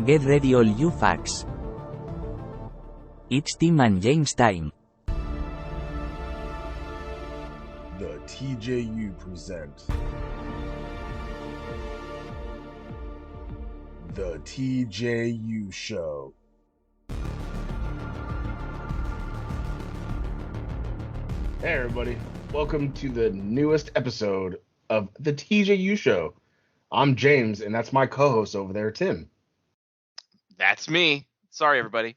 Get ready all you facts. It's Tim and James time. The TJU present The TJU Show. Hey everybody, welcome to the newest episode of The TJU Show. I'm James, and that's my co-host over there, Tim. That's me. Sorry, everybody.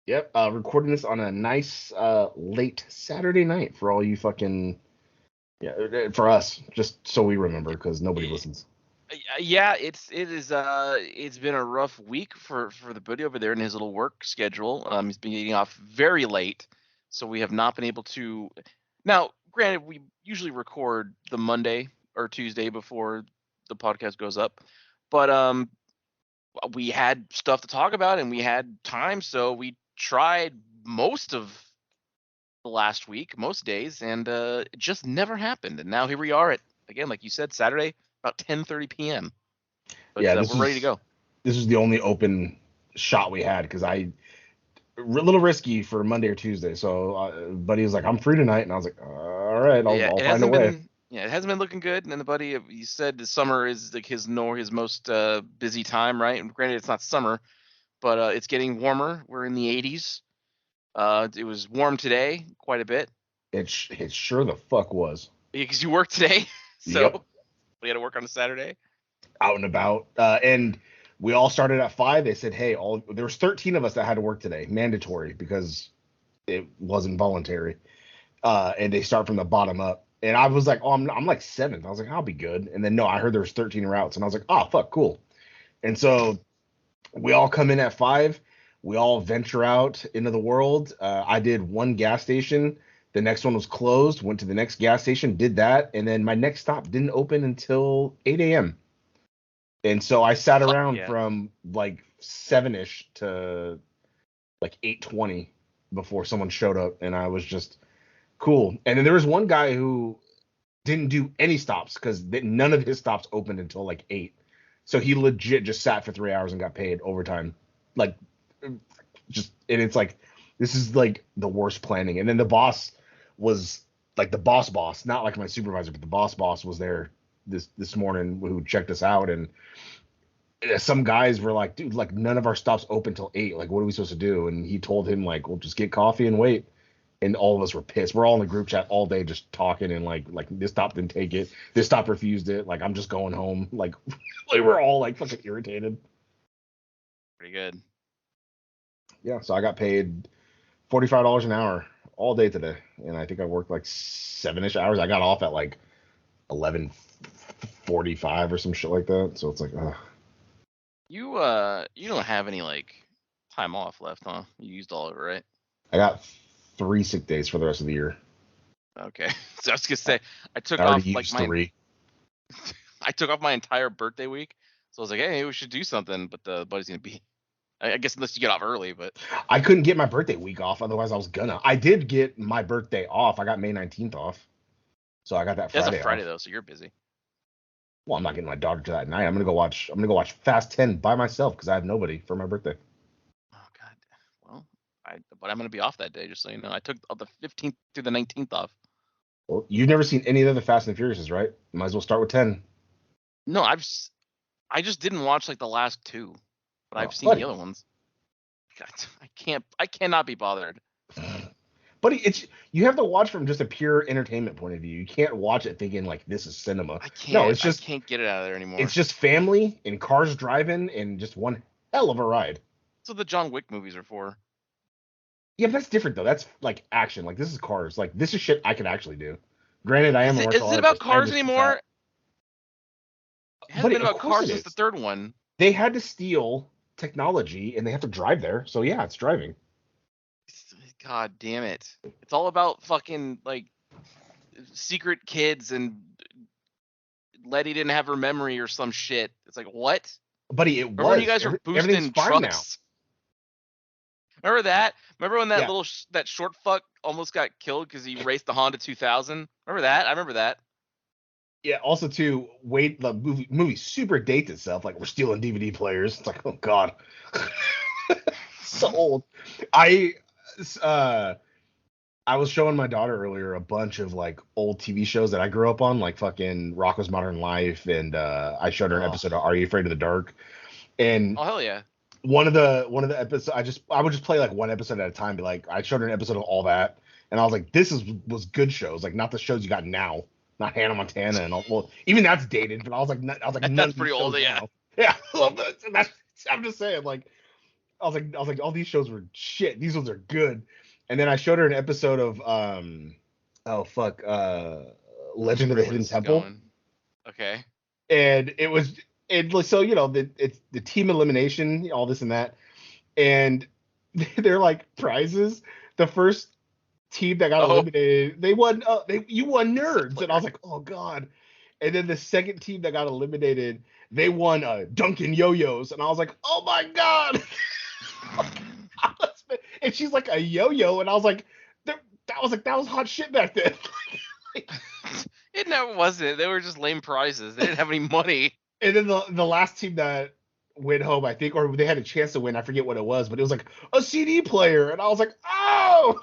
Yep, recording this on a nice late Saturday night for all you fucking, for us, just so we remember, because nobody listens. Yeah, it's been a rough week for the buddy over there in his little work schedule. He's been getting off very late, so we have not been able to. Now, granted, we usually record the Monday or Tuesday before the podcast goes up, but we had stuff to talk about and we had time, so we tried most of the last week, most days, and it just never happened. And now here we are at, again, like you said, Saturday, about 10:30 p.m. But Yeah, we're ready to go. This is the only open shot we had because a little risky for Monday or Tuesday. So, buddy was like, "I'm free tonight," and I was like, "All right, I'll find a way." It hasn't been looking good. And then the buddy, he said the summer is like his most busy time, right? And granted, it's not summer, but it's getting warmer. We're in the 80s. It was warm today, quite a bit. It sure the fuck was. Because you worked today, so Yep. We had to work on a Saturday. Out and about, and we all started at 5. They said, "Hey, there was 13 of us that had to work today, mandatory because it wasn't voluntary." And they start from the bottom up. And I was like, "Oh, I'm like 7th." I was like, "I'll be good." And then no, I heard there was 13 routes, and I was like, "Oh, fuck, cool." And so we all come in at 5. We all venture out into the world. I did one gas station. The next one was closed. Went to the next gas station, did that, and then my next stop didn't open until 8 a.m. And so I sat around from like 7-ish to like 8:20 before someone showed up, and I was just cool. And then there was one guy who didn't do any stops because none of his stops opened until like 8. So he legit just sat for 3 hours and got paid overtime. Like, just, and it's like, this is like the worst planning. And then the boss was like the boss, not like my supervisor, but the boss was there this morning who checked us out. And some guys were like, "Dude, like none of our stops open till 8. Like, what are we supposed to do?" And he told him like, "We'll just get coffee and wait." And all of us were pissed. We're all in the group chat all day just talking and like this stop didn't take it. This stop refused it. Like, I'm just going home. Like we're all like fucking irritated. Pretty good. Yeah, so I got paid $45 an hour all day today. And I think I worked like 7-ish hours. I got off at like 11:45 or some shit like that. So it's like, You don't have any like time off left, huh? You used all of it, right? I got 3 sick days for the rest of the year. Okay. So I was gonna say I took I already off like used 3. I took off my entire birthday week. So I was like, hey, maybe we should do something, but the buddy's gonna be I guess unless you get off early, but I couldn't get my birthday week off, otherwise I was gonna. I did get my birthday off. I got May 19th off. So I got that Friday. That's a Friday off. though, so you're busy. Well, I'm not getting my daughter to that night. I'm gonna go watch Fast 10 by myself because I have nobody for my birthday. Oh God. Well, but I'm gonna be off that day, just so you know. I took the 15th through the 19th off. Well, you've never seen any of the Fast and Furiouses, right? Might as well start with 10. No, I just didn't watch like the last 2, but I've seen buddy. the other ones. God, I cannot be bothered. Buddy, you have to watch from just a pure entertainment point of view. You can't watch it thinking like this is cinema. I can't. No, it's just I can't get it out of there anymore. It's just family and cars driving and just one hell of a ride. That's what the John Wick movies are for. Yeah, but that's different though. That's like action. Like, this is cars. Like, this is shit I could actually do. Granted, I am a martial artist. Is it about cars anymore? It hasn't been about cars since the third one. They had to steal technology and they have to drive there. So yeah, it's driving. God damn it. It's all about fucking like secret kids and Letty didn't have her memory or some shit. It's like, what? Buddy, Remember when you guys were boosting trucks? Remember that? Remember when that that short fuck almost got killed because he raced the Honda 2000? Remember that? I remember that. Yeah. Also, too, wait, the movie super dates itself. Like we're stealing DVD players. It's like, oh god, so old. I uh I was showing my daughter earlier a bunch of like old TV shows that I grew up on, like fucking Rocko's Modern Life, and I showed her an Oh, episode of Are You Afraid of the Dark? And oh hell yeah. one of the episodes, I would just play like one episode at a time. Be like, I showed her an episode of all that, and I was like, this was good shows, like not the shows you got now, not Hannah Montana and all. Well, even that's dated, but I was like, none That's of these pretty old, shows yeah. now. Yeah, well, that's, I'm just saying, like, I was like, all these shows were shit. These ones are good. And then I showed her an episode of oh fuck, I'm Legend of the wondering where Hidden this is Temple, going. Okay. and so it's the team elimination, all this and that, and they're like prizes. The first team that got Oh, eliminated, they won. You won sick nerds, and I player. was like, oh god. And then the second team that got eliminated, they won Dunkin' Yo-Yos, and I was like, oh my god. And she's like a yo-yo, and I was like, that was hot shit back then. It never wasn't. They were just lame prizes. They didn't have any money. And then the last team that went home, I think, or they had a chance to win, I forget what it was, but it was like a CD player, and I was like, oh,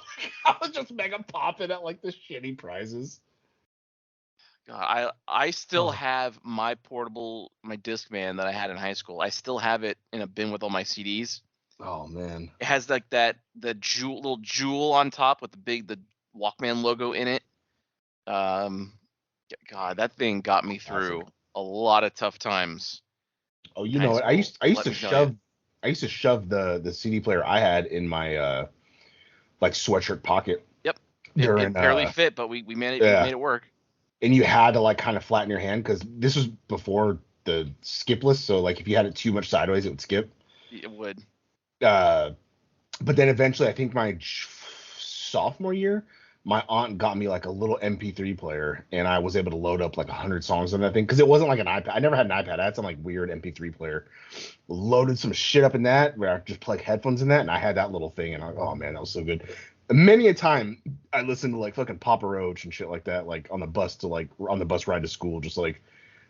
I was just mega popping at like the shitty prizes. God, I still Oh, have my Discman that I had in high school. I still have it in a bin with all my CDs. oh man. It has like the little jewel on top with the Walkman logo in it. Um, God, that thing got me Classic. through a lot of tough times Oh, in you high know what? school. I used Let to me tell you. shove the CD player I had in my like sweatshirt pocket Yep, it during barely fit, but we made it. We yeah, made it work. and you had to like kind of flatten your hand because this was before the skipless, so like if you had it too much sideways, it would skip. It would. Uh, but then eventually, I think my sophomore year, my aunt got me like a little MP3 player, and I was able to load up like 100 songs on that thing because it wasn't like an iPad. I never had an iPad. I had some like weird MP3 player. Loaded some shit up in that where I just plug headphones in that, and I had that little thing, and oh man, that was so good. Many a time I listened to like fucking Papa Roach and shit like that, like on the bus ride to school, just like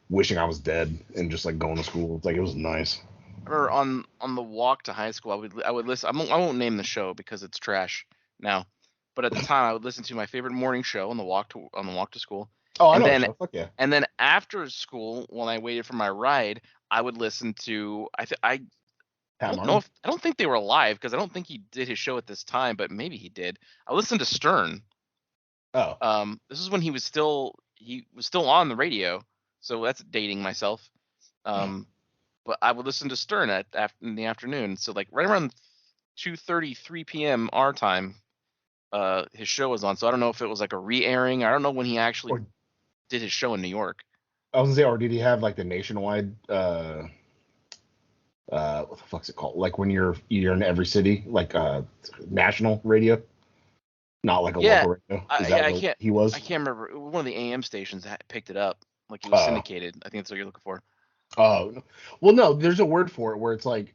wishing I was dead and just like going to school. It's like it was nice. Or on the walk to high school, I would listen. I won't name the show because it's trash now, but at the time I would listen to my favorite morning show on the walk to school, Oh, I and know the then show. Fuck yeah. after school when I waited for my ride, I would listen to I Pat don't know Martin. if I don't think they were live because I don't think he did his show at this time, but maybe he did. I listened to Stern. Oh, This is when he was still on the radio, so that's dating myself. Um, but I would listen to Stern in the afternoon. So like right around 2:33 p.m. our time, his show was on. So I don't know if it was like a re-airing. I don't know when he actually or did his show in New York. I was gonna say, or did he have like the nationwide what the fuck's it called? Like when you're in every city, like national radio, not like a Yeah, local radio. Is yeah, that what he was? I can't remember. One of the AM stations picked it up. Like it was Uh syndicated. I think that's what you're looking for. oh, well, no, there's a word for it where it's like,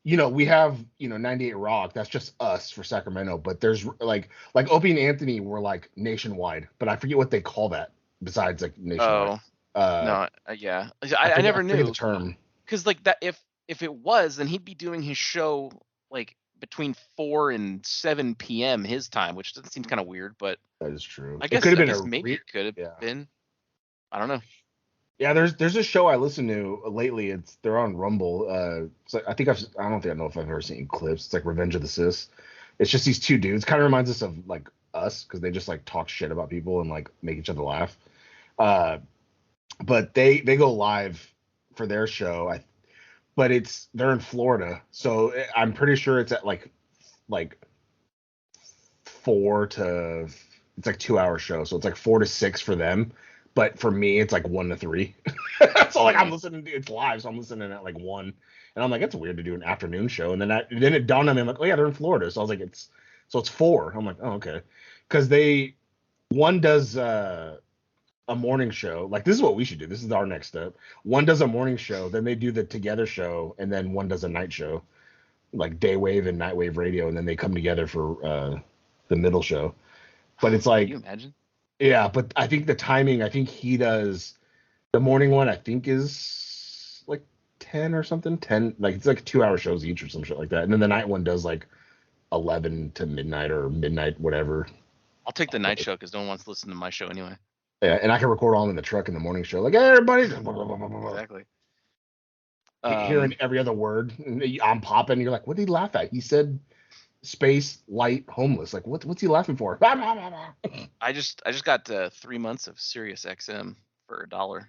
we have 98 Rock. That's just us for Sacramento, but there's like Opie and Anthony were like nationwide, but I forget what they call that besides like nationwide. Oh Uh, no, yeah. I I never forget the knew term. because like that if it was, then he'd be doing his show like between 4 and 7 p.m. his time, which doesn't seem kind of weird, but That is true. I It could have been guess a maybe re- it could have yeah. been. I don't know. Yeah, there's a show I listen to lately. They're on Rumble. It's like, I don't think I know if I've ever seen clips. It's like Revenge of the Sis. It's just these two dudes. Kind of reminds us of like us because they just like talk shit about people and like make each other laugh. Uh, but they go live for their show. But they're in Florida, so I'm pretty sure it's at like 4 to it's like 2 hour show, so it's like 4 to 6 for them. But for me, it's like 1 to 3. So like I'm listening it's live, so I'm listening at like 1, and I'm like, it's weird to do an afternoon show. And then it dawned on me, I'm like, oh yeah, they're in Florida, so I was like, it's 4. I'm like, oh okay, because one does a morning show. Like this is what we should do. This is our next step. One does a morning show, then they do the together show, and then one does a night show, like Daywave and Nightwave Radio, and then they come together for the middle show. But it's Can you like, imagine? yeah, but I think the timing, I think he does The morning one I think is like 10 or something. 10, like it's like 2 hour shows each or some shit like that. And then the night one does like 11 to midnight or midnight, whatever. I'll take the night show because no one wants to listen to my show anyway. Yeah, and I can record all in the truck in the morning show. Like, hey, everybody. Exactly. Hearing every other word. And I'm popping. You're like, what did he laugh at? He said space, light, homeless. Like, what's he laughing for? I just got 3 months of Sirius XM for $1.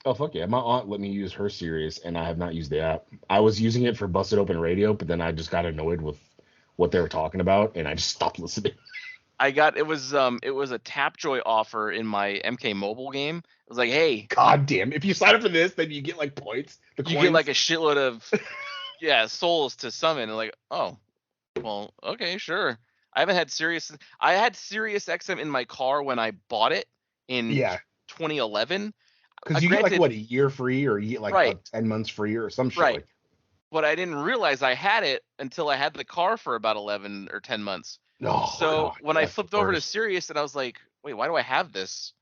Oh, fuck yeah. My aunt let me use her Sirius, and I have not used the app. I was using it for Busted Open Radio, but then I just got annoyed with what they were talking about, and I just stopped listening. It was a Tapjoy offer in my MK Mobile game. It was like, hey, God damn. If you sign up for this, then you get like points. You get like a shitload of souls to summon. And like, oh, well, okay, sure. I haven't had Sirius. I had Sirius XM in my car when I bought it in 2011. Because you get like what, a year free, or you get like 10 months free or some shit like. But I didn't realize I had it until I had the car for about 11 or 10 months. So when I flipped over to Sirius, and I was like, wait, why do I have this?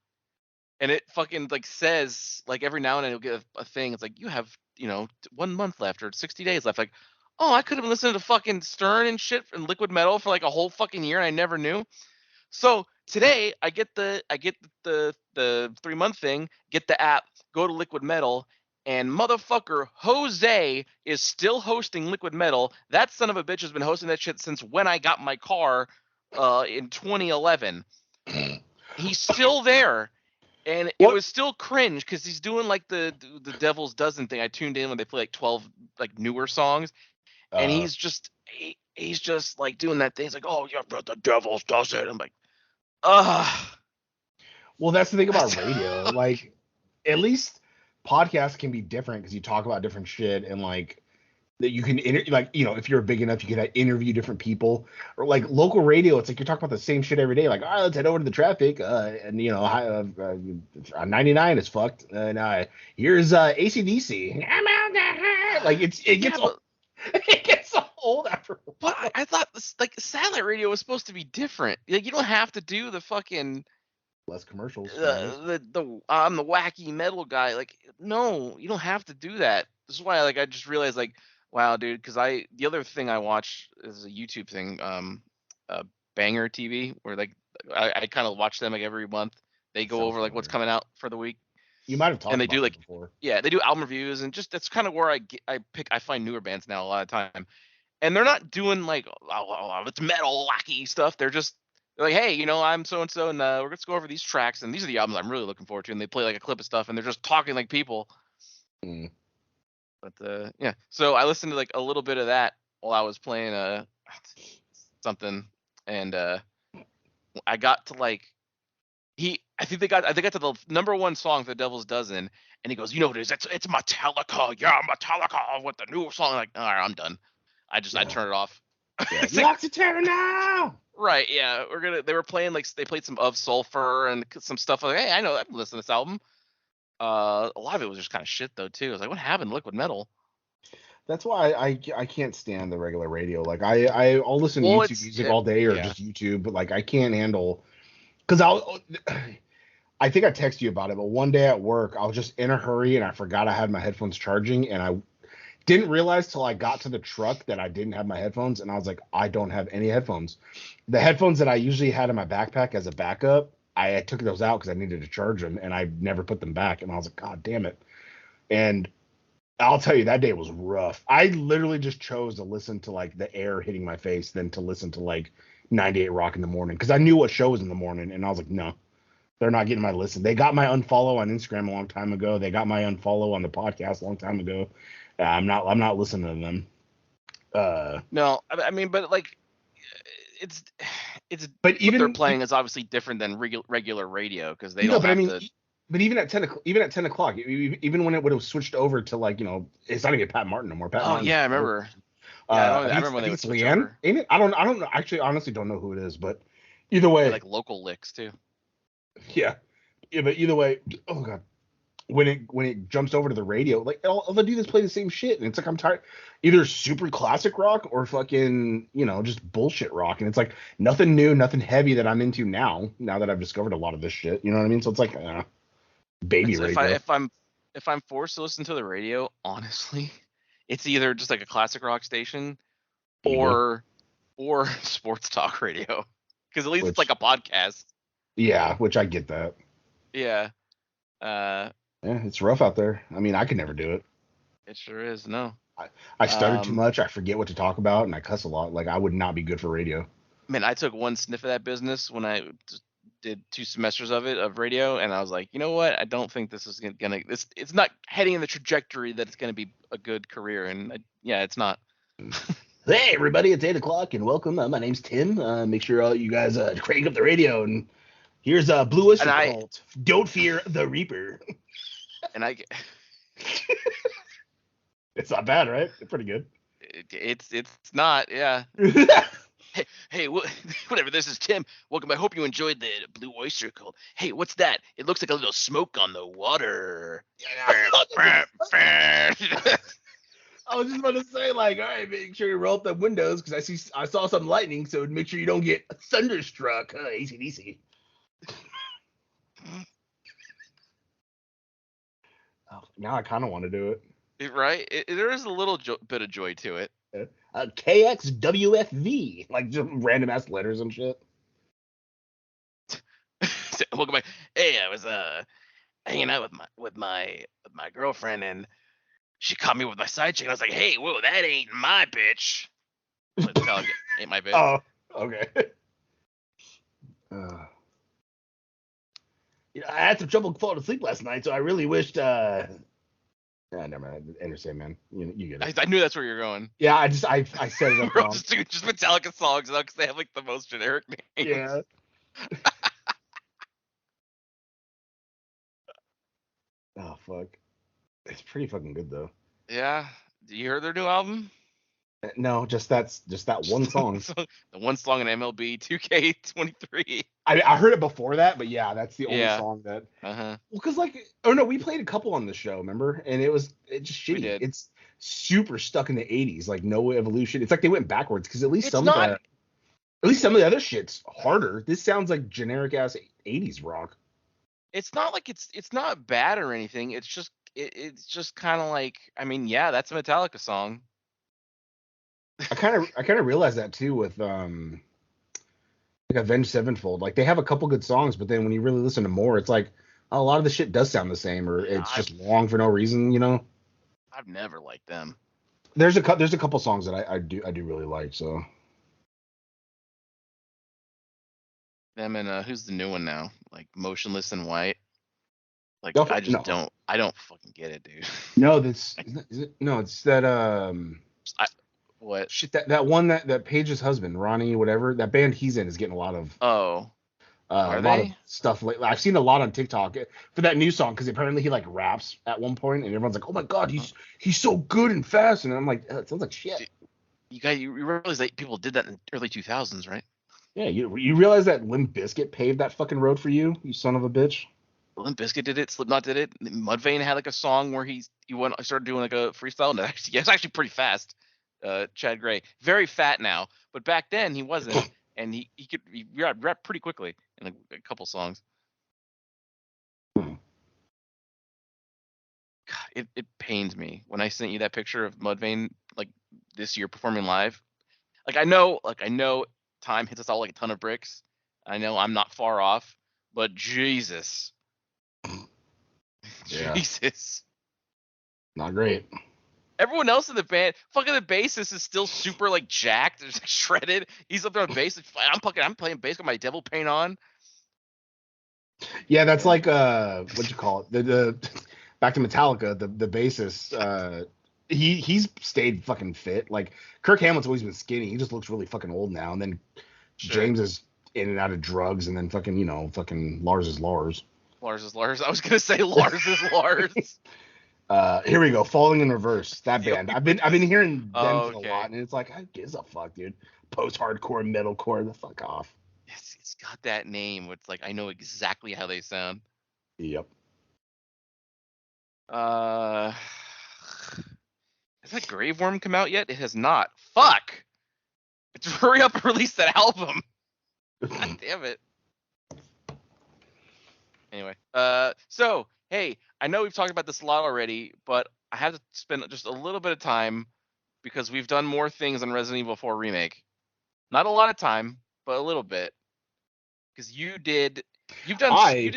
And it fucking like says, like, every now and then you'll get a thing. It's like, you have 1 month left or 60 days left. Like, oh, I could have listened to fucking Stern and shit and Liquid Metal for like a whole fucking year and I never knew. So today I get the 3-month thing, get the app, go to Liquid Metal, and motherfucker Jose is still hosting Liquid Metal. That son of a bitch has been hosting that shit since when I got my car in 2011. He's still there. And it was still cringe because he's doing like the Devil's Dozen thing. I tuned in when they play like 12 like newer songs, and he's just like doing that thing. He's like, oh yeah, but the Devil's Dozen. I'm like, Well, that's the thing about radio. Like, at least podcasts can be different because you talk about different shit, and like that you can if you're big enough, you can interview different people. Or like local radio, it's like you're talking about the same shit every day. Like, all right, let's head over to the traffic, and 99 is fucked, and here's AC/DC. Like it gets old after a while. But I thought this, like, satellite radio was supposed to be different. Like, you don't have to do the fucking less commercials. I'm the wacky metal guy. Like, no, you don't have to do that. This is why, like, I just realized, like, wow, dude, because the other thing I watch is a YouTube thing, Banger TV, where like I kind of watch them like every month. They go over like what's coming out for the week. You might have talked and they about do like before. Yeah, they do album reviews, and just that's kind of where I find newer bands now a lot of time. And they're not doing like it's metal wacky stuff. They're like, hey, I'm so and so, and we're gonna go over these tracks, and these are the albums I'm really looking forward to. And they play like a clip of stuff, and they're just talking like people. But yeah, so I listened to like a little bit of that while I was playing something, and I got to like I think they got to the number one song for the Devil's Dozen, and he goes, you know what it is? It's Metallica, yeah, Metallica with the new song. Like, all right, I'm done. I turn it off. Yeah. You have to turn now. Right, yeah, they were playing like they played some Of Sulfur and some stuff like, hey, I know, I've listened to this album. A lot of it was just kind of shit though too. I was like, what happened to Liquid Metal? That's why I can't stand the regular radio. Like I'll listen to YouTube music all day or just YouTube, but like I can't handle, because I think I texted you about it, but one day at work I was just in a hurry and I forgot I had my headphones charging, and I didn't realize till I got to the truck that I didn't have my headphones, and I was like, I don't have any headphones. The headphones that I usually had in my backpack as a backup, I took those out because I needed to charge them, and I never put them back. And I was like, God damn it. And I'll tell you, that day was rough. I literally just chose to listen to like the air hitting my face than to listen to like 98 Rock in the morning, because I knew what show was in the morning, and I was like, no, they're not getting my listen. They got my unfollow on Instagram a long time ago. They got my unfollow on the podcast a long time ago. I'm not listening to them. No, I mean, but like it's but even what they're playing is obviously different than regular radio, because they don't. No, but I mean, but even at 10 o'clock, even when it would have switched over to like, it's not even Pat Martin no more. Yeah, I remember. I remember when they would switch Leanne, over. Ain't it? I don't know. Actually, honestly, don't know who it is, but either way, like local licks too. Yeah, but either way, oh god. When it jumps over to the radio, like all the dudes play the same shit, and it's like, I'm tired, either super classic rock or fucking just bullshit rock, and it's like nothing new, nothing heavy that I'm into now that I've discovered a lot of this shit. You know what I mean? So it's like baby So radio. if I'm forced to listen to the radio, honestly, it's either just like a classic rock station Eagle, or sports talk radio, because at least it's like which a podcast. which I get that. Yeah. Uh, Yeah, it's rough out there. I mean, I could never do it. it sure is. No. I stutter too Um, much. I forget what to talk about, and I cuss a lot. Like I would not be good for radio. man, I took one sniff of that business when I did 2 semesters of it of radio, and I was like, you know what? I don't think this is gonna. It's not heading in the trajectory that it's gonna be a good career, and yeah, it's not. Hey, everybody, it's 8 o'clock, and welcome. My name's Tim. Make sure all you guys crank up the radio, and here's Blue Oyster Cult. Don't fear the Reaper. And I, It's not bad, right? It's pretty good. it's not, yeah. Hey, whatever. This is Tim. Welcome. I hope you enjoyed the Blue Oyster Cult. Hey, what's that? It looks like a little smoke on the water. I was just about to say, like, all right, make sure you roll up the windows because I saw some lightning, so make sure you don't get thunderstruck. AC/DC. Oh, now I kind of want to do it. Right? There is a little bit of joy to it. KXWFV, like just random ass letters and shit. Welcome back. Hey, I was hanging out with my girlfriend, she caught me with my side chick. And I was like, hey, whoa, that ain't my bitch. But tell her, ain't my bitch. Oh, okay. I had some trouble falling asleep last night, so I really wished. Never mind. I understand, man. You get it. I knew that's where you're going. Yeah, I set it up wrong. just Metallica songs, because they have like the most generic names. Yeah. Oh fuck. It's pretty fucking good though. Yeah. You heard their new album? No, just that one song. The one song in MLB 2K23. I heard it before that, but yeah, that's the only song that. Well, because we played a couple on the show, remember? And it's just shitty. It's super stuck in the 80s, like no evolution. It's like they went backwards because at least some of the other shit's harder. This sounds like generic ass 80s rock. It's not like it's not bad or anything. It's just kind of like, I mean, yeah, that's a Metallica song. I kind of realized that too with like Avenged Sevenfold. Like they have a couple good songs, but then when you really listen to more, it's like a lot of the shit does sound the same, or it's just long for no reason, you know. I've never liked them. There's a couple songs that I do really like. So them and who's the new one now? Like Motionless in White. Like I don't fucking get it, dude. No, is it? No, it's that what? Shit, that one that Paige's husband, Ronnie, whatever, that band he's in is getting a lot of are a they? lot of stuff lately. I've seen a lot on TikTok for that new song because apparently he like raps at one point and everyone's like, oh my god, he's so good and fast, and I'm like, it sounds like shit. You realize that people did that in the early 2000s, right? Yeah, you realize that Limp Bizkit paved that fucking road for you son of a bitch. Limp Bizkit did it. Slipknot did it. Mudvayne had like a song where he started doing like a freestyle, and it's actually pretty fast. Chad Gray, very fat now, but back then he wasn't, and he could rap pretty quickly in a couple songs. God, it pains me when I sent you that picture of Mudvayne like this year performing live. Like I know time hits us all like a ton of bricks. I know I'm not far off, but Jesus. Yeah. Jesus. Not great. Everyone else in the band, fucking the bassist is still super like jacked, just like, shredded. He's up there on bass. I'm playing bass with my devil paint on. Yeah, that's like what you call it? The back to Metallica, the bassist. He's stayed fucking fit. Like Kirk Hammett's always been skinny. He just looks really fucking old now. And then James is in and out of drugs, and then fucking Lars is Lars. Lars is Lars. I was gonna say Lars is Lars. Here we go. Falling in Reverse. That band. I've been hearing them for a lot, and it's like, who gives a fuck, dude? Post-hardcore, metalcore, the fuck off. It's got that name. It's like I know exactly how they sound. Yep. Has that Grave Worm come out yet? It has not. Fuck. Let's hurry up and release that album. God damn it. Anyway, so hey, I know we've talked about this a lot already, but I have to spend just a little bit of time because we've done more things on Resident Evil 4 Remake. Not a lot of time, but a little bit. Because you did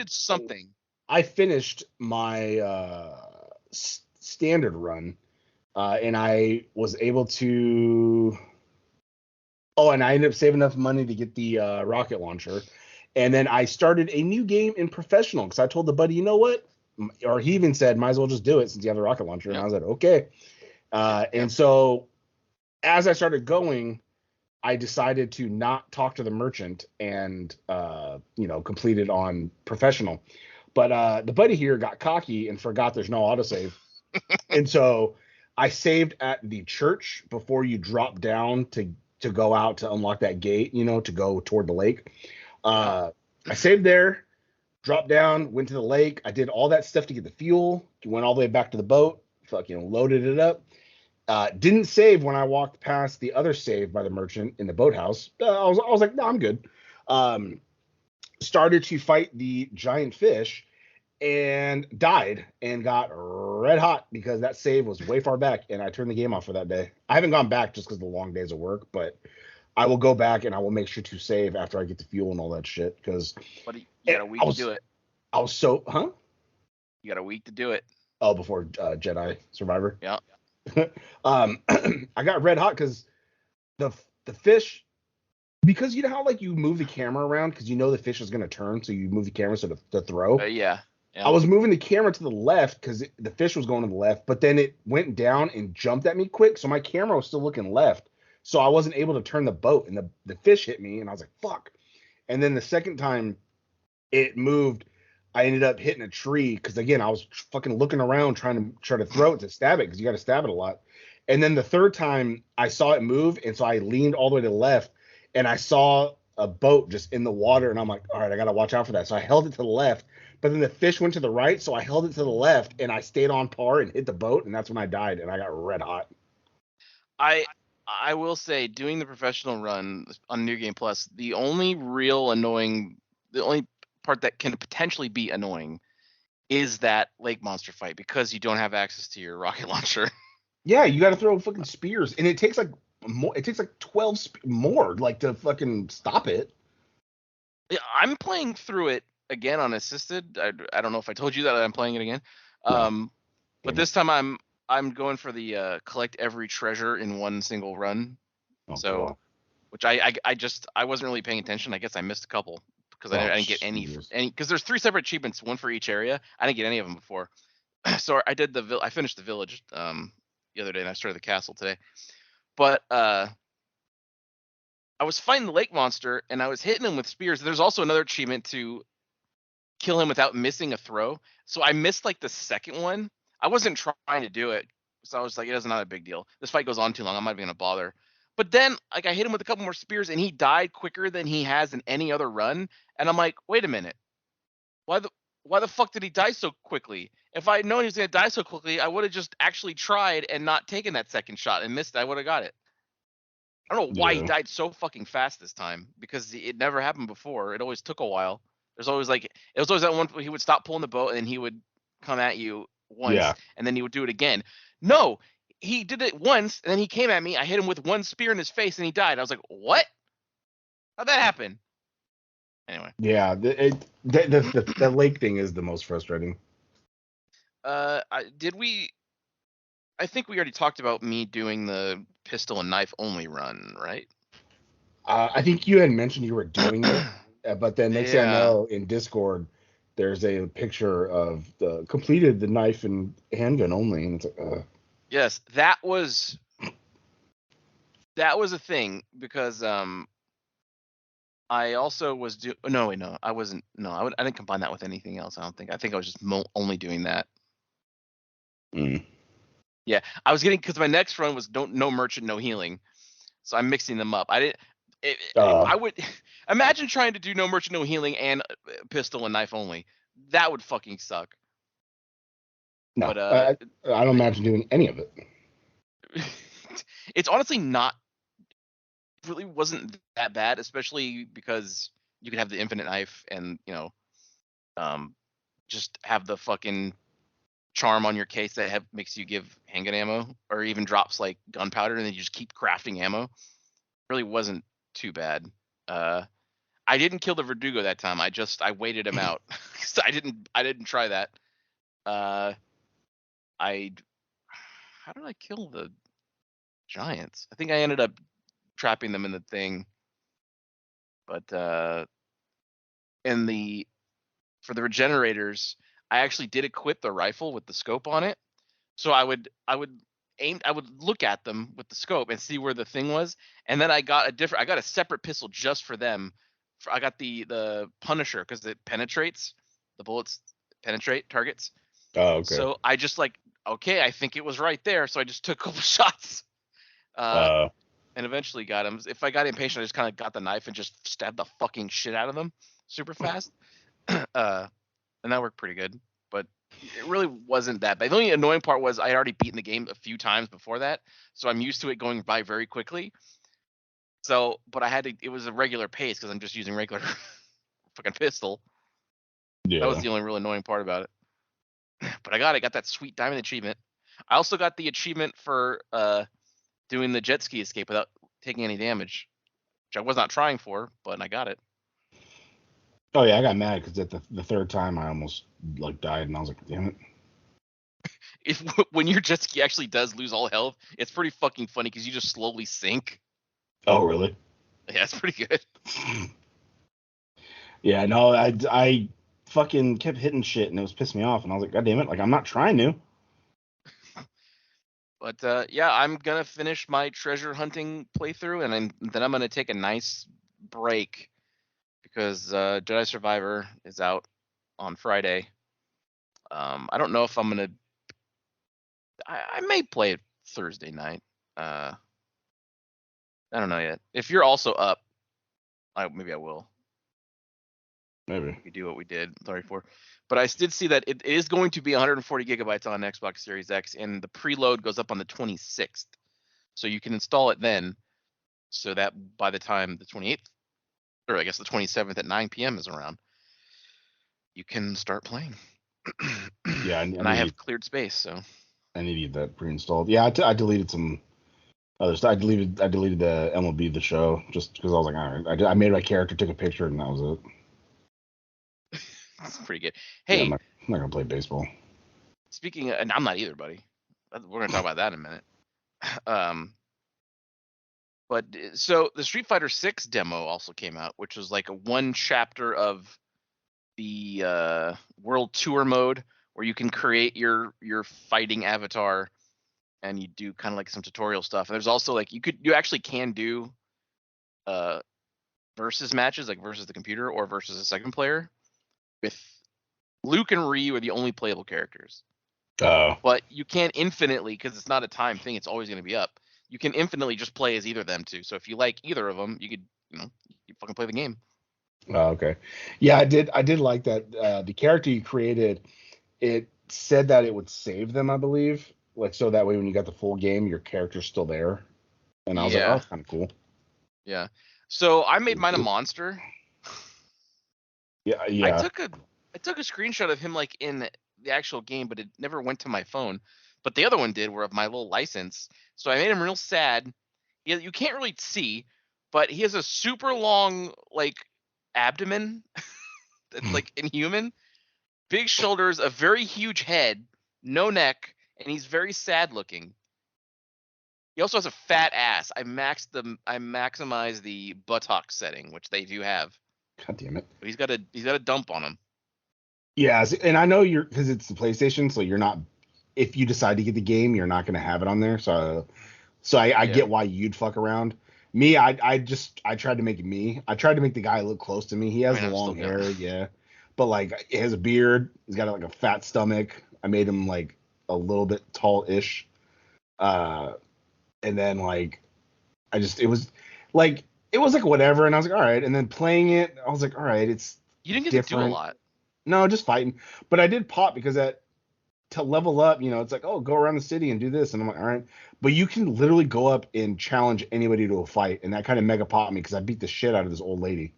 something. I finished my standard run, and I was able to. Oh, and I ended up saving enough money to get the rocket launcher, and then I started a new game in professional because I told the buddy, you know what, or he even said, might as well just do it since you have the rocket launcher, and I was like, okay. And so as I started going, I decided to not talk to the merchant and complete it on professional. But the buddy here got cocky and forgot there's no autosave. And so I saved at the church before you drop down to go out to unlock that gate, to go toward the lake. I saved there, dropped down, went to the lake. I did all that stuff to get the fuel, went all the way back to the boat, loaded it up. Didn't save when I walked past the other save by the merchant in the boathouse. I was like, no, I'm good. Started to fight the giant fish and died and got red hot because that save was way far back and I turned the game off for that day. I haven't gone back just because of the long days of work, but I will go back and I will make sure to save after I get the fuel and all that shit because you got a week to do it. I was so, huh? You got a week to do it. Oh, before Jedi Survivor? Yeah. I got red hot because the fish, because you know how like you move the camera around because you know the fish is going to turn, so you move the camera so to throw. Yeah. I was moving the camera to the left because the fish was going to the left, but then it went down and jumped at me quick, so my camera was still looking left, so I wasn't able to turn the boat, and the fish hit me, and I was like, fuck. And then the second time it moved, I ended up hitting a tree because, again, I was fucking looking around trying to throw it to stab it because you got to stab it a lot. And then the third time I saw it move, and so I leaned all the way to the left, and I saw a boat just in the water, and I'm like, all right, I got to watch out for that. So I held it to the left, but then the fish went to the right, so I held it to the left, and I stayed on par and hit the boat, and that's when I died, and I got red hot. I will say, doing the professional run on New Game Plus, the only part that can potentially be annoying is that lake monster fight because you don't have access to your rocket launcher. Yeah, you got to throw fucking spears, and it takes like 12 more like to fucking stop it. Yeah, I'm playing through it again on assisted. I don't know if I told you that I'm playing it again. But this time I'm going for the collect every treasure in one single run. Cool. Which I wasn't really paying attention. I guess I missed a couple because I didn't get any because there's 3 separate achievements, one for each area. I didn't get any of them before. So I finished the village the other day, and I started the castle today. But I was fighting the lake monster, and I was hitting him with spears. There's also another achievement to kill him without missing a throw. So I missed like the second one. I wasn't trying to do it, so I was like, it's not a big deal. This fight goes on too long. I'm not even gonna bother. But then, like, I hit him with a couple more spears, and he died quicker than he has in any other run. And I'm like, wait a minute, why the fuck did he die so quickly? If I had known he was gonna die so quickly, I would have just actually tried and not taken that second shot and missed it. I would have got it. I don't know why he died so fucking fast this time, because it never happened before. It always took a while. It was always that one where he would stop pulling the boat and then he would come at you once and then he would do it again. No, he did it once and then he came at me. I hit him with one spear in his face and he died. I was like, what? How'd that happen? Anyway. Yeah, the lake thing is the most frustrating. I think we already talked about me doing the pistol and knife only run, right? I think you had mentioned you were doing it, but then next thing I know, in Discord, there's a picture of completed the knife and handgun only, and it's like, Yes, that was a thing because I also was I wasn't. No, I didn't combine that with anything else. I don't think. I think I was just only doing that. Yeah, I was getting, because my next run was no merchant, no healing, so I'm mixing them up. I would imagine trying to do no merchant, no healing and pistol and knife only. That would fucking suck. No, but, I don't imagine doing any of it. It's honestly really wasn't that bad, especially because you could have the infinite knife and just have the fucking charm on your case that makes you give handgun ammo, or even drops like gunpowder, and then you just keep crafting ammo. Really wasn't too bad. I didn't kill the Verdugo that time. I waited him out. I didn't try that. How did I kill the giants? I think I ended up trapping them in the thing. But for the regenerators, I actually did equip the rifle with the scope on it. So I would look at them with the scope and see where the thing was, and then I got a separate pistol just for them. I got the Punisher because it penetrates. The bullets penetrate targets. Oh, okay. So I just okay, I think it was right there. So I just took a couple shots, and eventually got him. If I got impatient, I just kind of got the knife and just stabbed the fucking shit out of them super fast. And that worked pretty good. But it really wasn't that bad. The only annoying part was I had already beaten the game a few times before that, so I'm used to it going by very quickly. So, but it was a regular pace because I'm just using regular fucking pistol. Yeah. That was the only real annoying part about it. But I got that sweet diamond achievement. I also got the achievement for doing the jet ski escape without taking any damage, which I was not trying for, but I got it. Oh yeah, I got mad because at the third time I almost died, and I was like, damn it. When your jet ski actually does lose all health, it's pretty fucking funny because you just slowly sink. Oh really? Yeah, it's pretty good. Yeah, no, I fucking kept hitting shit, and it was pissing me off, and I was like, god damn it, I'm not trying to. But yeah, I'm gonna finish my treasure hunting playthrough, and then I'm gonna take a nice break because Jedi Survivor is out on Friday. I don't know if I'm gonna. I may play it Thursday night. I don't know yet. If you're also up, maybe I will. Maybe. We do what we did 34. But I did see that it is going to be 140 gigabytes on Xbox Series X, and the preload goes up on the 26th. So you can install it then, so that by the time the 28th, or I guess the 27th at 9 p.m. is around, you can start playing. Yeah, and I have cleared space, so I need to get that pre-installed. Yeah, I deleted some other stuff. I deleted the MLB The Show just because I was like, all right. I made my character, took a picture, and that was it. That's pretty good. Hey, yeah, I'm not gonna play baseball. Speaking of, and I'm not either, buddy. We're gonna talk about that in a minute. But so the Street Fighter 6 demo also came out, which was like a one chapter of the World Tour mode where you can create your fighting avatar and you do kind of like some tutorial stuff. And there's also like you actually can do versus matches, like versus the computer or versus a second player. With Luke and Ryu are the only playable characters. But you can infinitely, because it's not a time thing, it's always going to be up. You can infinitely just play as either of them too. So if you like either of them, you could, you fucking play the game. Oh, okay. Yeah, I did like that. The character you created, it said that it would save them, I believe. Like, so that way when you got the full game, your character's still there. And I was like, oh, that's kind of cool. Yeah. So I made mine a monster. Yeah. I took a screenshot of him like in the actual game, but it never went to my phone. But the other one did, where of my little license. So I made him real sad. You can't really see, but he has a super long like abdomen that's like inhuman, big shoulders, a very huge head, no neck, and he's very sad looking. He also has a fat ass. I maximize the buttocks setting, which they do have. God damn it. But he's got a dump on him. Yeah, and I know because it's the PlayStation, so you're not. If you decide to get the game, you're not going to have it on there. So I get why you'd fuck around. Me, I tried to make me. I tried to make the guy look close to me. He has long hair, yeah, but like he has a beard. He's got like a fat stomach. I made him like a little bit tall-ish. And then like it was like whatever, and I was like, all right. And then playing it, I was like, all right, it's you didn't get different. to do a lot. No, just fighting. But I did pop because to level up, it's like, oh, go around the city and do this. And I'm like, all right. But you can literally go up and challenge anybody to a fight. And that kind of mega popped me because I beat the shit out of this old lady.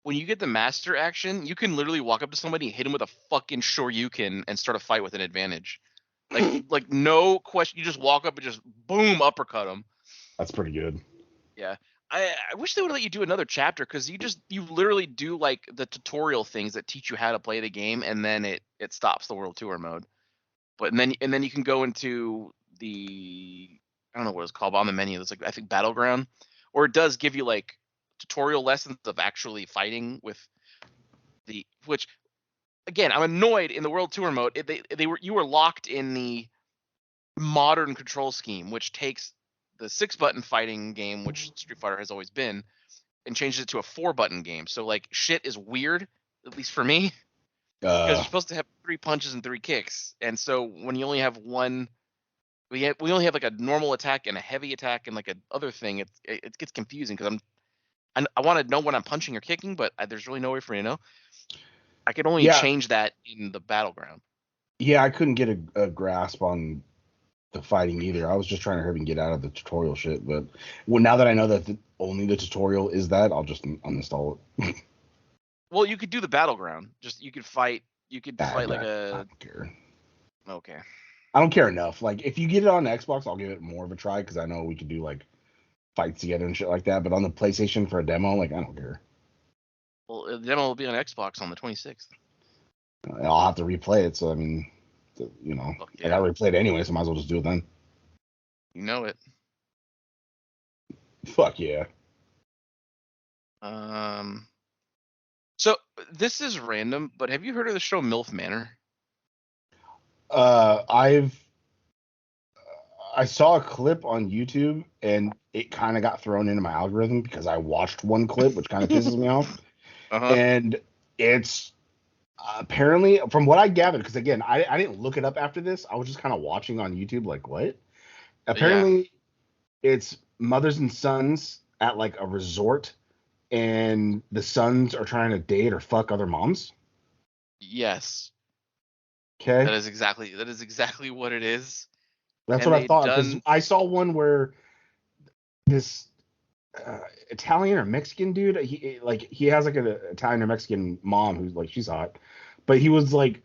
when you get the master action, you can literally walk up to somebody, hit him with a fucking shoryuken, and start a fight with an advantage. Like no question, you just walk up and just boom uppercut him. That's pretty good. Yeah. I wish they would let you do another chapter, because you literally do like the tutorial things that teach you how to play the game, and then it stops the world tour mode. But and then you can go into the, I don't know what it's called, but on the menu it's like, I think, battleground, or it does give you like tutorial lessons of actually fighting with which again, I'm annoyed in the world tour mode. You were locked in the modern control scheme, which takes the 6-button fighting game, which Street Fighter has always been, and changes it to a 4-button game. So like shit is weird, at least for me, because you're supposed to have 3 punches and 3 kicks, and so when you only have one, we only have like a normal attack and a heavy attack and like a other thing. It gets confusing, because I want to know when I'm punching or kicking, but there's really no way for me to know. I could only change that in the battleground. Yeah, I couldn't get a grasp on the fighting either. I was just trying to hurry and get out of the tutorial shit. But now that I know that only the tutorial is that, I'll just uninstall it. Well, you could do the battleground. You could fight like a. I don't care. Okay. I don't care enough. Like, if you get it on Xbox, I'll give it more of a try, because I know we could do like fights together and shit like that. But on the PlayStation for a demo, like, I don't care. Well, the demo will be on Xbox on the 26th. I'll have to replay it. So I mean, you know, I gotta replay it anyway, so I might as well just do it then. You know it. Fuck yeah. So this is random, but have you heard of the show MILF Manor? I saw a clip on YouTube, and it kind of got thrown into my algorithm because I watched one clip, which kind of pisses me off. Uh-huh. And it's apparently, from what I gathered, because again, I didn't look it up after this. I was just kind of watching on YouTube, like, what? Apparently, it's mothers and sons at like a resort, and the sons are trying to date or fuck other moms. Yes. Okay. That is exactly what it is. That's what I thought. Because I saw one where this Italian or Mexican dude, he has like an Italian or Mexican mom who's like, she's hot, but he was like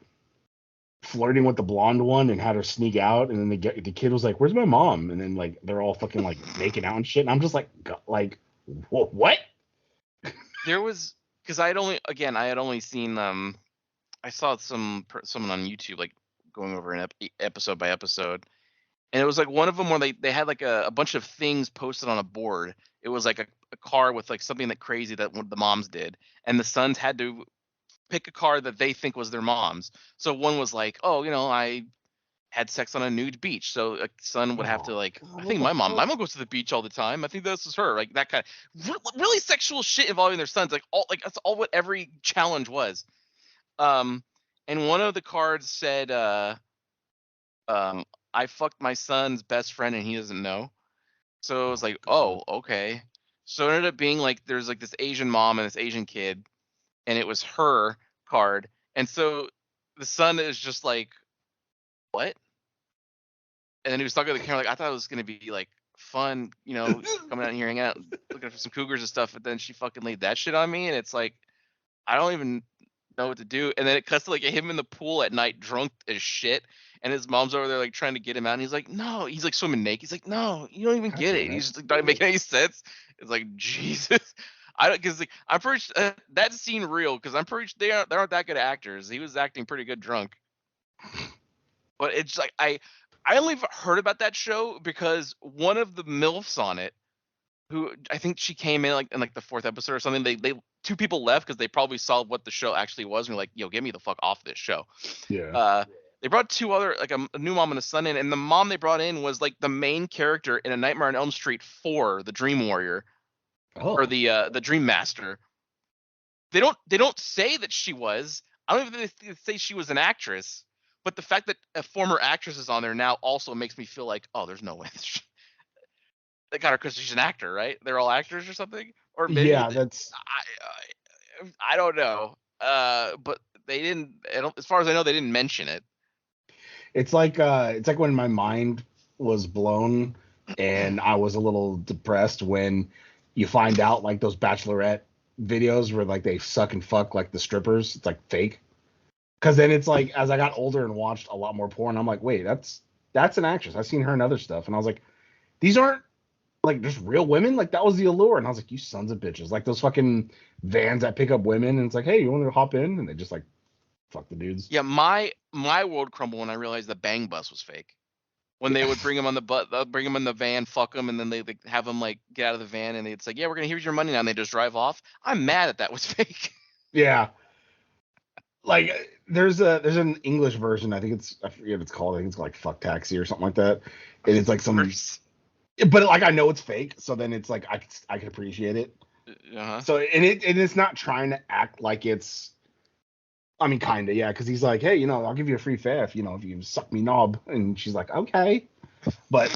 flirting with the blonde one and had her sneak out, and then the kid was like, "Where's my mom?" And then like they're all fucking like making out and shit, and I'm just like what? There was, because I had only seen I saw someone on YouTube like going over an episode by episode, and it was like one of them where they had like a bunch of things posted on a board. It was like a car with like something that crazy that one of the moms did, and the sons had to pick a car that they think was their mom's. So one was like, oh, I had sex on a nude beach. So a son would have to like, I think my mom goes to the beach all the time. I think this is her. Like that kind of really sexual shit involving their sons. That's all what every challenge was. And one of the cards said, I fucked my son's best friend and he doesn't know. So it was like, oh, okay. So it ended up being like, there's like this Asian mom and this Asian kid, and it was her card. And so the son is just like, what? And then he was talking to the camera like, I thought it was gonna be like fun, coming out here, hanging out, looking for some cougars and stuff. But then she fucking laid that shit on me, and it's like, I don't even know what to do. And then it cuts to like him in the pool at night, drunk as shit, and his mom's over there like trying to get him out. And he's like, no, he's like swimming naked. He's like, no, you don't even get it. He's just like not making any sense. It's like, Jesus. I don't, because like, I'm pretty sure that scene real, because I'm pretty sure they aren't that good actors. He was acting pretty good drunk. But it's like I only heard about that show because one of the MILFs on it, who I think she came in like the 4th episode or something. They 2 people left because they probably saw what the show actually was and were like, yo, get me the fuck off this show. Yeah. They brought 2 other, like a new mom and a son in, and the mom they brought in was like the main character in A Nightmare on Elm Street 4, the Dream Warrior, or the Dream Master. They don't say that she was. I don't even say she was an actress. But the fact that a former actress is on there now also makes me feel like, oh, there's no way. They got her because she's an actor, right? They're all actors or something? Or maybe that's. I don't know. But they didn't. As far as I know, they didn't mention it. It's like when my mind was blown and I was a little depressed when you find out like those Bachelorette videos where like they suck and fuck like the strippers. It's like fake. Because then it's like as I got older and watched a lot more porn, I'm like, wait, that's an actress. I've seen her in other stuff, and I was like, these aren't like just real women. Like that was the allure, and I was like, you sons of bitches, like those fucking vans that pick up women, and it's like, hey, you want to hop in, and they just like fuck the dudes. Yeah, my world crumbled when I realized the Bang Bus was fake. When they would bring him on the bring him in the van, fuck him, and then they like, have him like get out of the van, and it's like, yeah, we're gonna here's your money now, and they just drive off. I'm mad that was fake. Yeah, like there's an English version. I think I forget what it's called. I think it's like Fuck Taxi or something like that. And it's like some, but like I know it's fake, so then it's like I can appreciate it. Uh-huh. So and it's not trying to act like it's. I mean, kind of, yeah, because he's like, hey, I'll give you a free fare if you suck me knob, and she's like, okay, but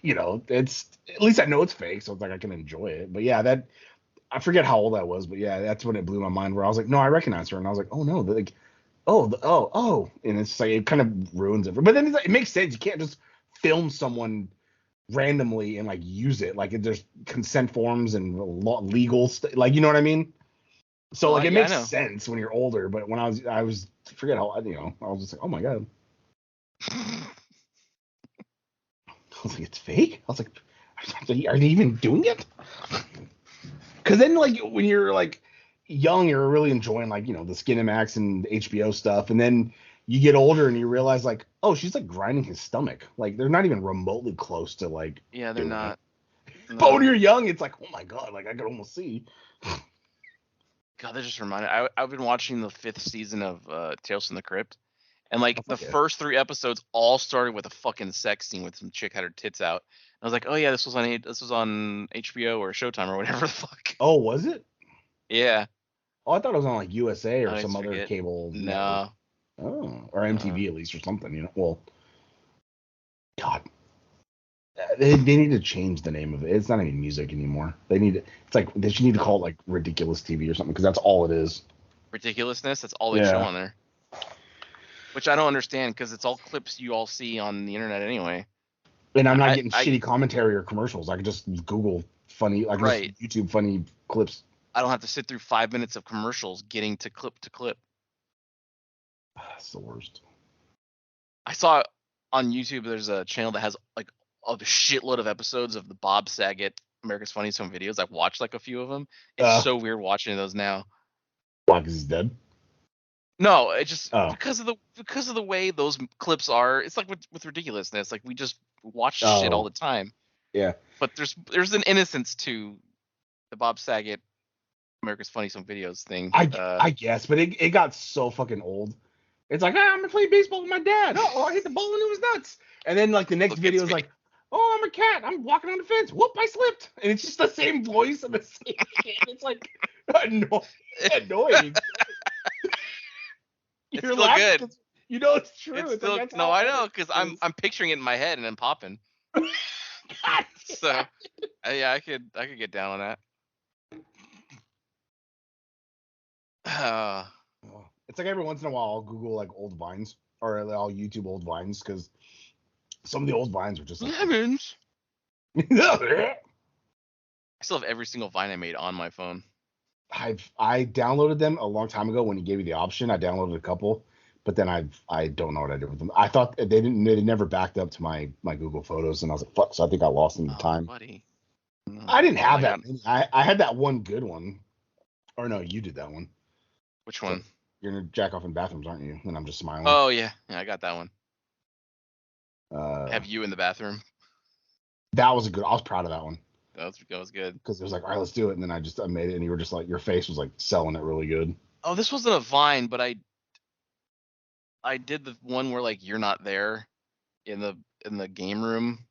it's at least I know it's fake, so it's like I can enjoy it. But yeah, that I forget how old I was, but yeah, that's when it blew my mind. Where I was like, no, I recognize her, and I was like, oh no, like, oh, and it's like it kind of ruins it. But then it makes sense. You can't just film someone randomly and like use it. Like there's consent forms and legal like you know what I mean. So like it makes sense when you're older, but when I was forget how I was just like, oh my god. I was like, it's fake. I was like, are they even doing it? Because then like when you're like young, you're really enjoying like the Skinemax and HBO stuff, and then you get older and you realize like, oh, she's like grinding his stomach. Like they're not even remotely close to like. Yeah, they're not. No. But when you're young, it's like, oh my god, like I could almost see. God, that just reminded. I've been watching the 5th season of Tales from the Crypt, and like the first 3 episodes all started with a fucking sex scene with some chick had her tits out. And I was like, oh yeah, this was on HBO or Showtime or whatever the fuck. Oh, was it? Yeah. Oh, I thought it was on like USA or some other cable. No. Network. Oh, or MTV at least or something. Well, God. They need to change the name of it. It's not even music anymore. It's like they should need to call it like Ridiculous TV or something because that's all it is. Ridiculousness. That's all they show on there. Which I don't understand because it's all clips you all see on the internet anyway. And I'm not getting shitty commentary or commercials. I can just Google funny, just YouTube funny clips. I don't have to sit through 5 minutes of commercials getting to clip to clip. That's the worst. I saw on YouTube there's a channel that has like a shitload of episodes of the Bob Saget America's Funniest Home Videos. I've watched like a few of them. It's so weird watching those now. Why? Because he's dead? No, it just because of the way those clips are. It's like with ridiculousness. Like we just watch shit all the time. Yeah. But there's an innocence to the Bob Saget America's Funniest Home Videos thing. I guess, but it got so fucking old. It's like, I'm gonna play baseball with my dad. Oh, I hit the ball into his nuts. And then like the next video is like, oh, I'm a cat. I'm walking on the fence. Whoop, I slipped. And it's just the same voice and the same shit. It's like annoying. It's still good. It's true. It's still, like, no, I know, because I'm picturing it in my head and I'm popping. So, yeah, I could get down on that. It's like every once in a while I'll Google like old Vines or I'll YouTube old Vines because some of the old Vines are just like lemons. I still have every single Vine I made on my phone. I downloaded them a long time ago when he gave me the option. I downloaded a couple, but then I don't know what I did with them. I thought they never backed up to my Google Photos, and I was like, fuck. So I think I lost them the time. Buddy. No, I didn't have that many. I had that one good one. Or no, you did that one. Which one? So you're gonna jack off in bathrooms, aren't you? And I'm just smiling. Oh yeah, I got that one. Have you in the bathroom? That was a good. I was proud of that one. That was good. Because it was like, all right, let's do it, and then I made it, and you were just like, your face was like selling it really good. Oh, this wasn't a Vine, but I did the one where like you're not there in the game room.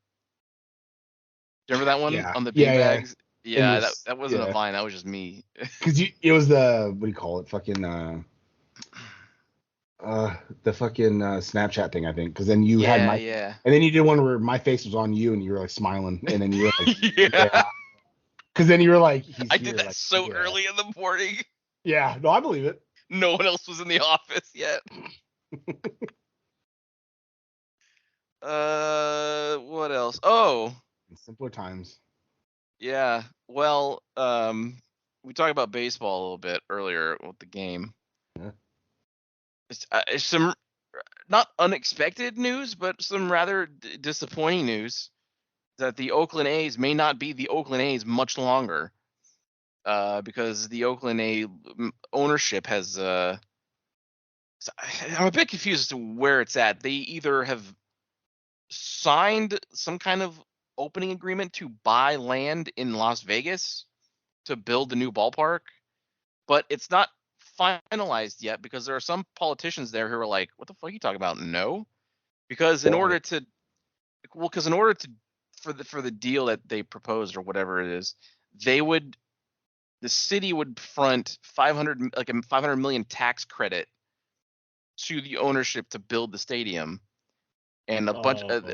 Do you remember that one on the beanbags? Yeah, that wasn't a Vine. That was just me. Because it was the what do you call it? Fucking the fucking Snapchat thing, I think. Because then you had my and then you did one where my face was on you and you were like smiling, and then you were like Because then you were like, I did that like, early in the morning. Yeah, no, I believe it. No one else was in the office yet. What else? Oh, in simpler times. Yeah. Well, we talked about baseball a little bit earlier with the game. Yeah. It's some not unexpected news, but some rather disappointing news that the Oakland A's may not be the Oakland A's much longer, because the Oakland A ownership has. I'm a bit confused as to where it's at. They either have signed some kind of opening agreement to buy land in Las Vegas to build the new ballpark, but it's not finalized yet because there are some politicians there who are like, "What the fuck are you talking about?" No, because in Why? order to, because in order to, for the deal that they proposed or whatever it is, they would, the city would front 500, like a 500 million tax credit to the ownership to build the stadium, and a bunch of, Oh,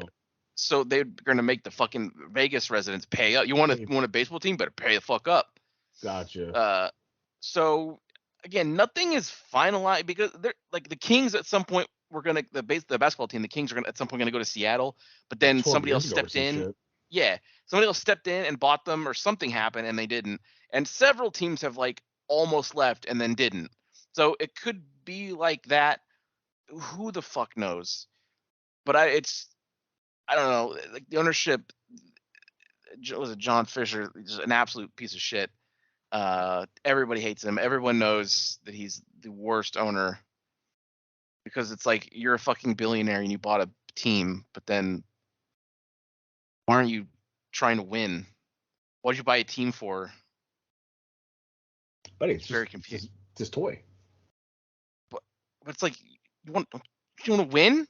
so they're gonna make the fucking Vegas residents pay up. You want a baseball team, better pay the fuck up. gotcha. So again, nothing is finalized because they're like the Kings at some point were gonna, the basketball team, the Kings are gonna at some point gonna go to Seattle, but Like then 12 somebody else years ago or stepped some in. shit. Yeah, somebody else stepped in and bought them, or something happened and they didn't. And several teams have like almost left and then didn't. So it could be like that. Who the fuck knows? But I don't know. Like the ownership, was it John Fisher? Just an absolute piece of shit. Everybody hates him. Everyone knows that he's the worst owner, because it's like you're a fucking billionaire and you bought a team, but then why aren't you trying to win? What'd you buy a team for? But It's very confusing. just toy. But it's like you want to win?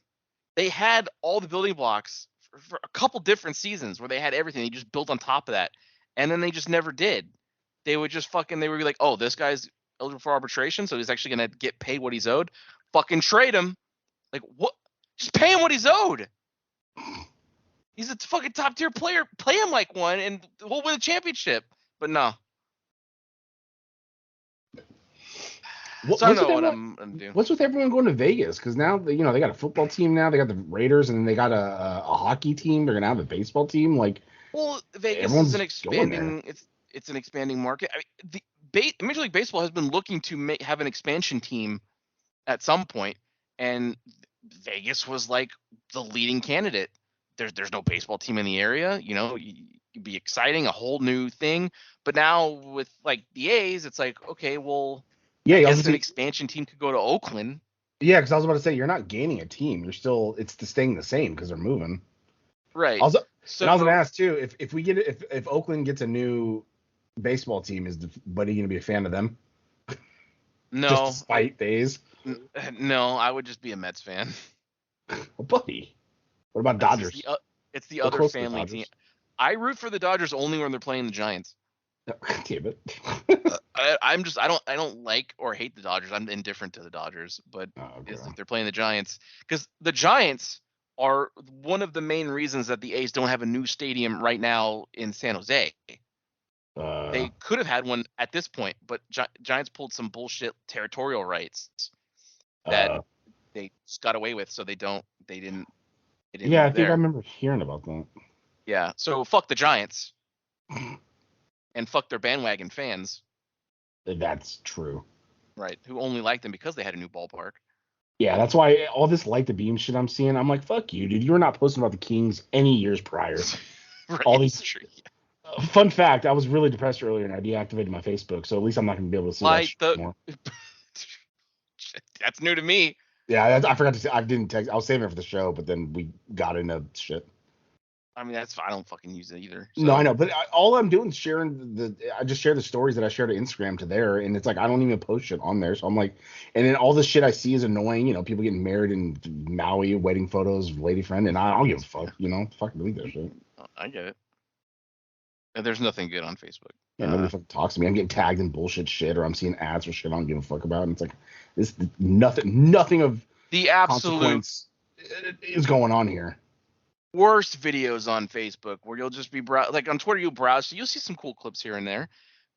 They had all the building blocks for a couple different seasons where they had everything. They just built on top of that, and then they just never did. They would just fucking, they would be like, oh, this guy's eligible for arbitration, so he's actually gonna get paid what he's owed. Fucking trade him. Like what? Just pay him what he's owed. He's a fucking top tier player. Play him like one, and we'll win a championship. But no. So I don't know what I'm gonna do. What's with everyone going to Vegas? Because now they got a football team now. They got the Raiders, and then they got a hockey team. They're gonna have a baseball team. Like, Well, Vegas everyone's is an going there. expanding. It's an expanding market. I mean, the Major League Baseball has been looking to have an expansion team at some point, and Vegas was like the leading candidate. There's no baseball team in the area. It'd be exciting, a whole new thing. But now with like the A's, it's like, okay, well, Yeah, I I was guess gonna an say, expansion team could go to Oakland. yeah, because I was about to say you're not gaining a team. It's staying the same because they're moving. Right. Also, So and I was gonna ask too, if Oakland gets a new baseball team, is Buddy gonna be a fan of them? Just no, to spite Days? no, I would just be a Mets fan. Well, Buddy. What about It's just Dodgers? it's the We're other close to the family team. Dodgers. I root for the Dodgers only when they're playing the Giants. Damn it. I don't like or hate the Dodgers. I'm indifferent to the Dodgers, but Okay. if they're playing the Giants, because the Giants are one of the main reasons that the A's don't have a new stadium right now in San Jose. They could have had one at this point, but Giants pulled some bullshit territorial rights that they just got away with, so they didn't yeah, I move think I there. remember hearing about that. Yeah, so fuck the Giants and fuck their bandwagon fans, That's true. right? Who only like them because they had a new ballpark. Yeah, that's why all this light the beam shit I'm seeing, I'm like, fuck you, dude. You were not posting about the Kings any years prior. Right, All these. true. Fun fact: I was really depressed earlier, and I deactivated my Facebook, so at least I'm not going to be able to see that shit anymore. That's new to me. Yeah, I forgot to say. I didn't text. I was saving it for the show, but then we got into shit. I mean, I don't fucking use it either. So. No, I know, but all I'm doing is sharing I just share the stories that I share to Instagram to there, and it's like I don't even post shit on there. So I'm like, and then all the shit I see is annoying. People getting married in Maui, wedding photos, lady friend, and I don't give a fuck. Fucking delete that shit. I get it. There's nothing good on Facebook. Yeah, nobody fucking talks to me. I'm getting tagged in bullshit shit, or I'm seeing ads or shit I don't give a fuck about, and it's like this nothing of the absolute consequence is going on here. Worst videos on Facebook where you'll just be like on Twitter, you'll browse, so you'll see some cool clips here and there,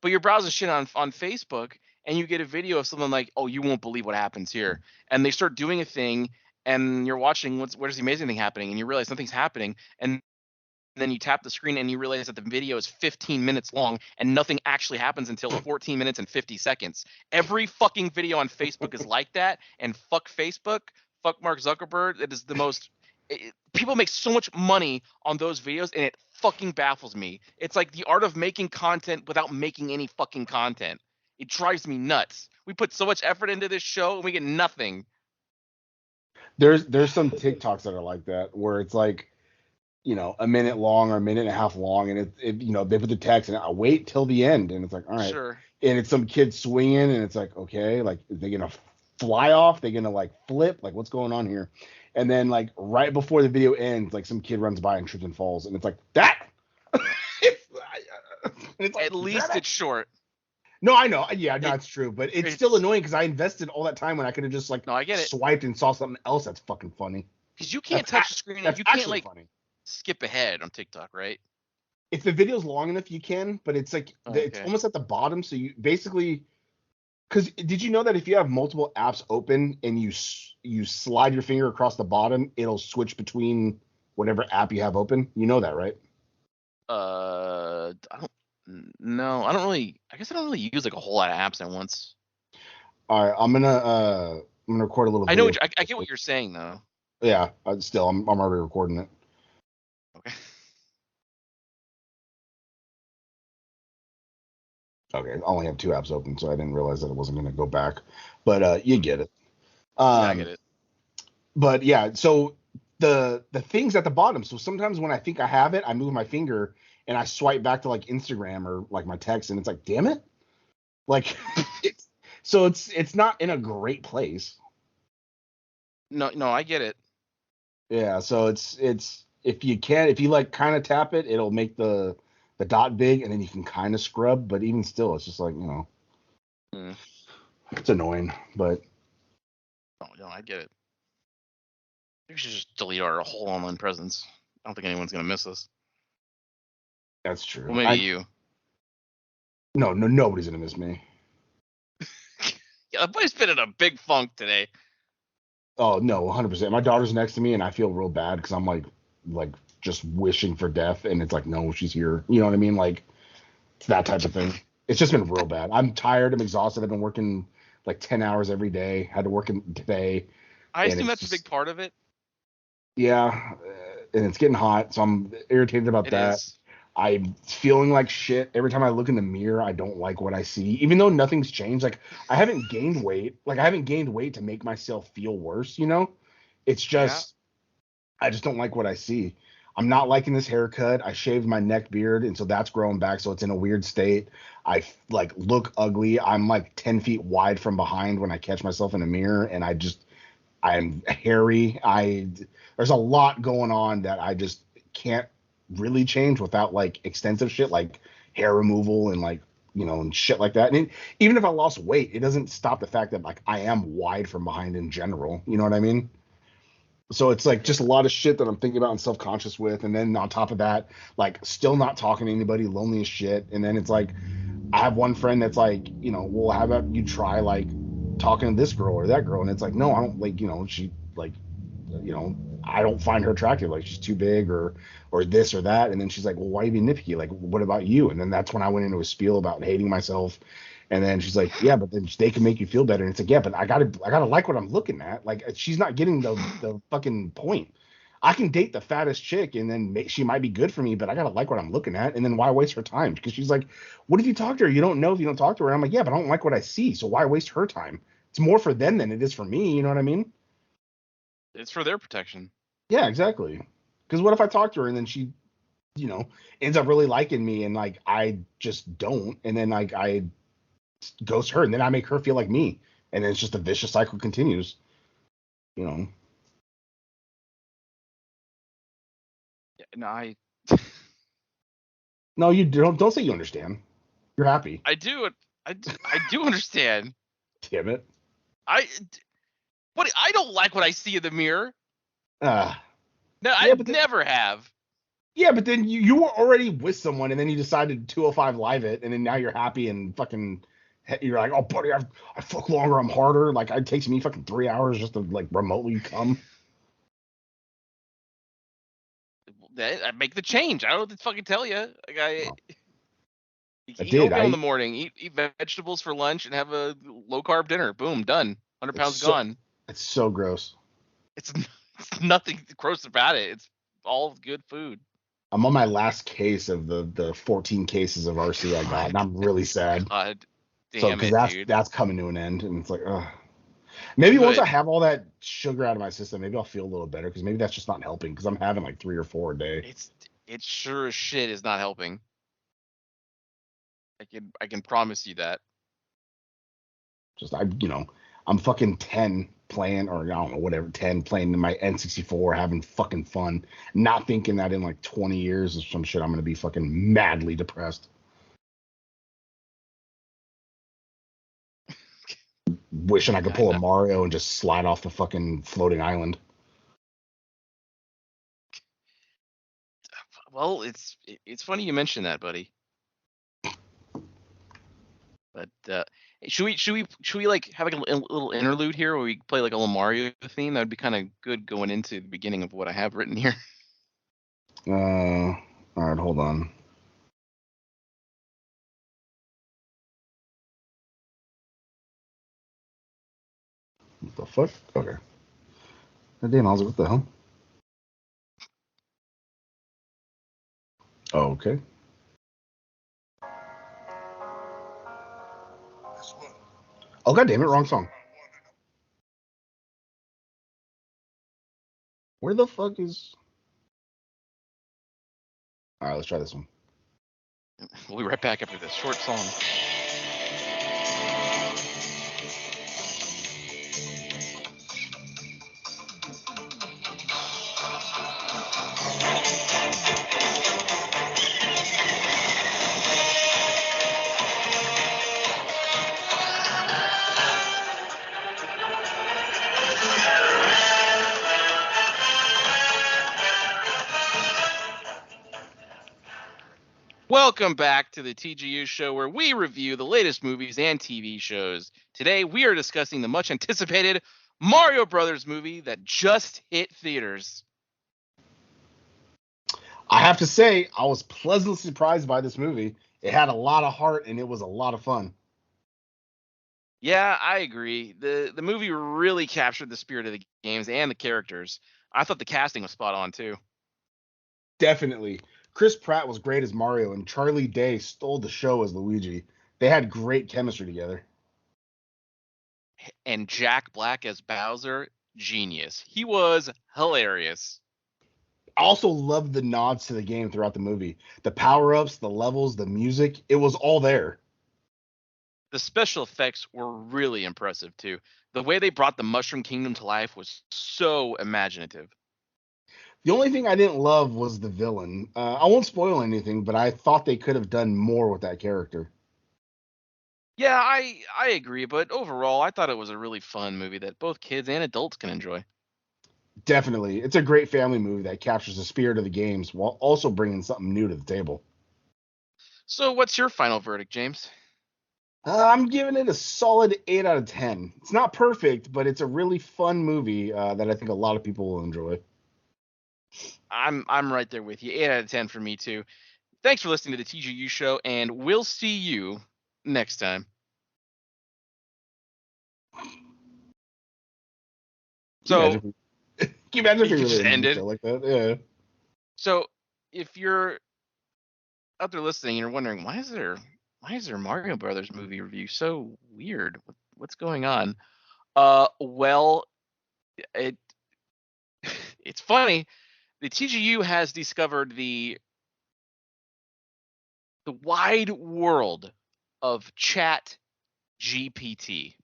but you're browsing shit on Facebook and you get a video of something like, oh, you won't believe what happens here, and they start doing a thing and you're watching where's the amazing thing happening, and you realize nothing's happening, and then you tap the screen and you realize that the video is 15 minutes long and nothing actually happens until 14 minutes and 50 seconds. Every fucking video on Facebook is like that, and fuck Facebook, fuck Mark Zuckerberg. It is the most. People make so much money on those videos, and it fucking baffles me. It's like the art of making content without making any fucking content. It drives me nuts. We put so much effort into this show and we get nothing. There's some TikToks that are like that where it's like, a minute long or a minute and a half long, and they put the text and I wait till the end, and it's like, all right, Sure. and it's some kid swinging, and it's like, okay, like, is they gonna fly off? They gonna like flip? Like, what's going on here? And then like right before the video ends, like some kid runs by and trips and falls, and it's like that. It's like, At least it's short. No, I know. Yeah, no, it's true, but it's still annoying because I invested all that time when I could have just like I get it. Swiped and saw something else that's fucking funny. Because you can't touch the screen and you can't like funny. Skip ahead on TikTok, right? If the video's long enough, you can, but it's like it's almost at the bottom, so you basically. Because did you know that if you have multiple apps open and you slide your finger across the bottom, it'll switch between whatever app you have open? You know that, right? I don't. No, I don't really. I guess I don't really use like a whole lot of apps at once. All right, I'm gonna record a little. I know. I get what you're saying though. Yeah, I'm already recording it. Okay. Okay, I only have 2 apps open, so I didn't realize that it wasn't gonna go back. But you get it. Yeah, I get it. But yeah, so the things at the bottom. So sometimes when I think I have it, I move my finger and I swipe back to like Instagram or like my text, and it's like, damn it, like it's not in a great place. No, I get it. Yeah, so it's if you like kind of tap it, it'll make the dot big, and then you can kind of scrub, but even still, it's just like, it's annoying, but. No, I get it. We should just delete our whole online presence. I don't think anyone's gonna miss us. That's true. Well, maybe you. No, nobody's gonna miss me. Yeah, the boy's been in a big funk today. Oh no, 100%. My daughter's next to me, and I feel real bad because I'm like just wishing for death, and it's like, no, she's here. You know what I mean? Like, it's that type of thing. It's just been real bad. I'm tired. I'm exhausted. I've been working like 10 hours every day. Had to work today. I assume that's a big part of it. Yeah, and it's getting hot, so I'm irritated about that. I'm feeling like shit every time I look in the mirror. I don't like what I see, even though nothing's changed. Like, I haven't gained weight. Like, I haven't gained weight to make myself feel worse. It's just I just don't like what I see. I'm not liking this haircut. I shaved my neck beard, and so that's growing back, so it's in a weird state. I like look ugly. I'm like 10 feet wide from behind when I catch myself in a mirror, and I'm hairy. There's a lot going on that I just can't really change without like extensive shit like hair removal and like, and shit like that. And even if I lost weight, it doesn't stop the fact that like I am wide from behind in general. You know what I mean? So it's like just a lot of shit that I'm thinking about and self-conscious with. And then on top of that, like still not talking to anybody, lonely as shit. And then it's like, I have one friend that's like, well, how about you try like talking to this girl or that girl? And it's like, no, I don't like, she like, I don't find her attractive. Like, she's too big or this or that. And then she's like, well, why are you being nitpicky? Like, what about you? And then that's when I went into a spiel about hating myself. And then she's like, yeah, but then they can make you feel better. And it's like, yeah, but I gotta like what I'm looking at. Like, she's not getting the fucking point. I can date the fattest chick and then she might be good for me, but I gotta like what I'm looking at. And then why waste her time? Because she's like, what if you talk to her? You don't know if you don't talk to her. I'm like, yeah, but I don't like what I see. So why waste her time? It's more for them than it is for me. You know what I mean? It's for their protection. Yeah, exactly. Because what if I talk to her and then she, ends up really liking me and like I just don't, and then like I ghost her and then I make her feel like me, and then it's just a vicious cycle continues. Yeah, No, you don't say you understand. You're happy. I do understand. Damn it. But I don't like what I see in the mirror. No, yeah, I never have. Yeah, but then you were already with someone, and then you decided 205 live it, and then now you're happy and fucking, you're like, oh, buddy, I fuck longer, I'm harder. Like, it takes me fucking 3 hours just to like remotely come. I make the change. I don't know what to fucking tell you. Like I eat did. oatmeal in the morning, eat vegetables for lunch, and have a low carb dinner. Boom, done. 100 pounds gone. It's so gross. It's nothing gross about it. It's all good food. I'm on my last case of the 14 cases of RC I got, and I'm really sad. God So damn because dude. that's coming to an end, and it's like, ugh. Maybe once I have all that sugar out of my system, maybe I'll feel a little better because maybe that's just not helping because I'm having like 3 or 4 a day. It sure as shit is not helping. I can promise you that. Just I'm fucking 10 playing, or I don't know, whatever, 10 playing in my N64, having fucking fun, not thinking that in like 20 years or some shit I'm gonna be fucking madly depressed. Wishing I could pull a Mario and just slide off the fucking floating island. Well, it's funny you mentioned that, buddy. But should we like have like a little interlude here where we play like a little Mario theme? That would be kind of good going into the beginning of what I have written here. All right, hold on. What the fuck? Okay. Damn, I was like, what the hell? Oh, okay. Oh, god damn it, wrong song. Where the fuck is... All right, let's try this one. We'll be right back after this short song. Welcome back to the TJU show where we review the latest movies and TV shows. Today we are discussing the much anticipated Mario Brothers movie that just hit theaters. I have to say, I was pleasantly surprised by this movie. It had a lot of heart and it was a lot of fun. Yeah, I agree. The movie really captured the spirit of the games and the characters. I thought the casting was spot on too. Definitely. Chris Pratt was great as Mario, and Charlie Day stole the show as Luigi. They had great chemistry together. And Jack Black as Bowser, genius. He was hilarious. I also loved the nods to the game throughout the movie. The power-ups, the levels, the music, it was all there. The special effects were really impressive too. The way they brought the Mushroom Kingdom to life was so imaginative. The only thing I didn't love was the villain. I won't spoil anything, but I thought they could have done more with that character. Yeah, I agree, but overall, I thought it was a really fun movie that both kids and adults can enjoy. Definitely. It's a great family movie that captures the spirit of the games while also bringing something new to the table. So, what's your final verdict, James? I'm giving it a solid 8 out of 10. It's not perfect, but it's a really fun movie that I think a lot of people will enjoy. I'm right there with you. 8 out of 10 for me too. Thanks for listening to the TJU show, and we'll see you next time. So, can you imagine if we just really ended like that? Yeah. So, if you're out there listening and you're wondering why is there a Mario Brothers movie review so weird? What's going on? Well, it it's funny. The TGU has discovered the wide world of Chat GPT.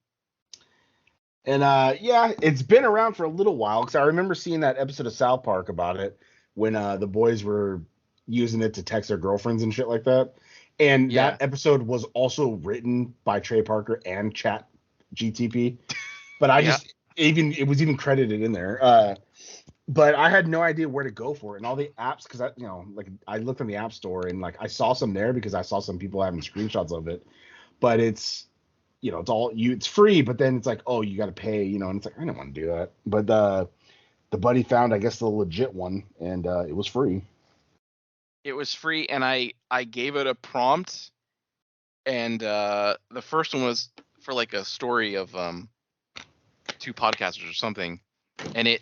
And yeah, it's been around for a little while because I remember seeing that episode of South Park about it when the boys were using it to text their girlfriends and shit like that. And that episode was also written by Trey Parker and Chat GTP. But I just it was even credited in there. But I had no idea where to go for it, and all the apps, because I looked in the app store and like I saw some there because I saw some people having screenshots of it. But it's it's free, but then it's like, oh, you got to pay, and it's like I didn't want to do that. But the buddy found, I guess, the legit one, and it was free. It was free, and I gave it a prompt, and the first one was for like a story of two podcasters or something, and it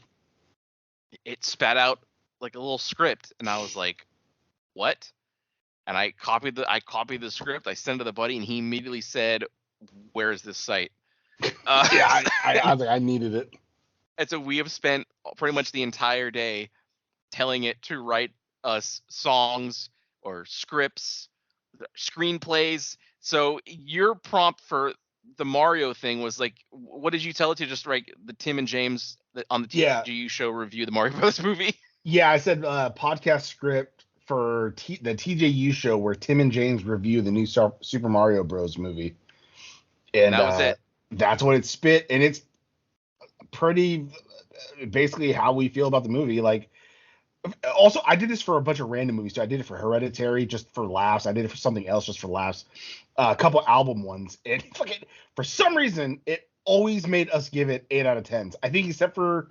spat out like a little script, and I was like, what? And I copied the script, I sent it to the buddy, and he immediately said, where is this site? Yeah, I was like, I needed it. And so we have spent pretty much the entire day telling it to write us songs or scripts, screenplays. So your prompt for the Mario thing was like, what did you tell it to? Just write the Tim and James on the Yeah. TJU show review the Mario Bros. Movie. Yeah, I said podcast script for the TJU show where Tim and James review the new Super Mario Bros. Movie. And that was it. That's what it spit, and it's pretty basically how we feel about the movie. Like, also, I did this for a bunch of random movies too. I did it for Hereditary just for laughs. I did it for something else just for laughs. A couple album ones, and fucking for some reason it always made us give it 8 out of 10s. I think except for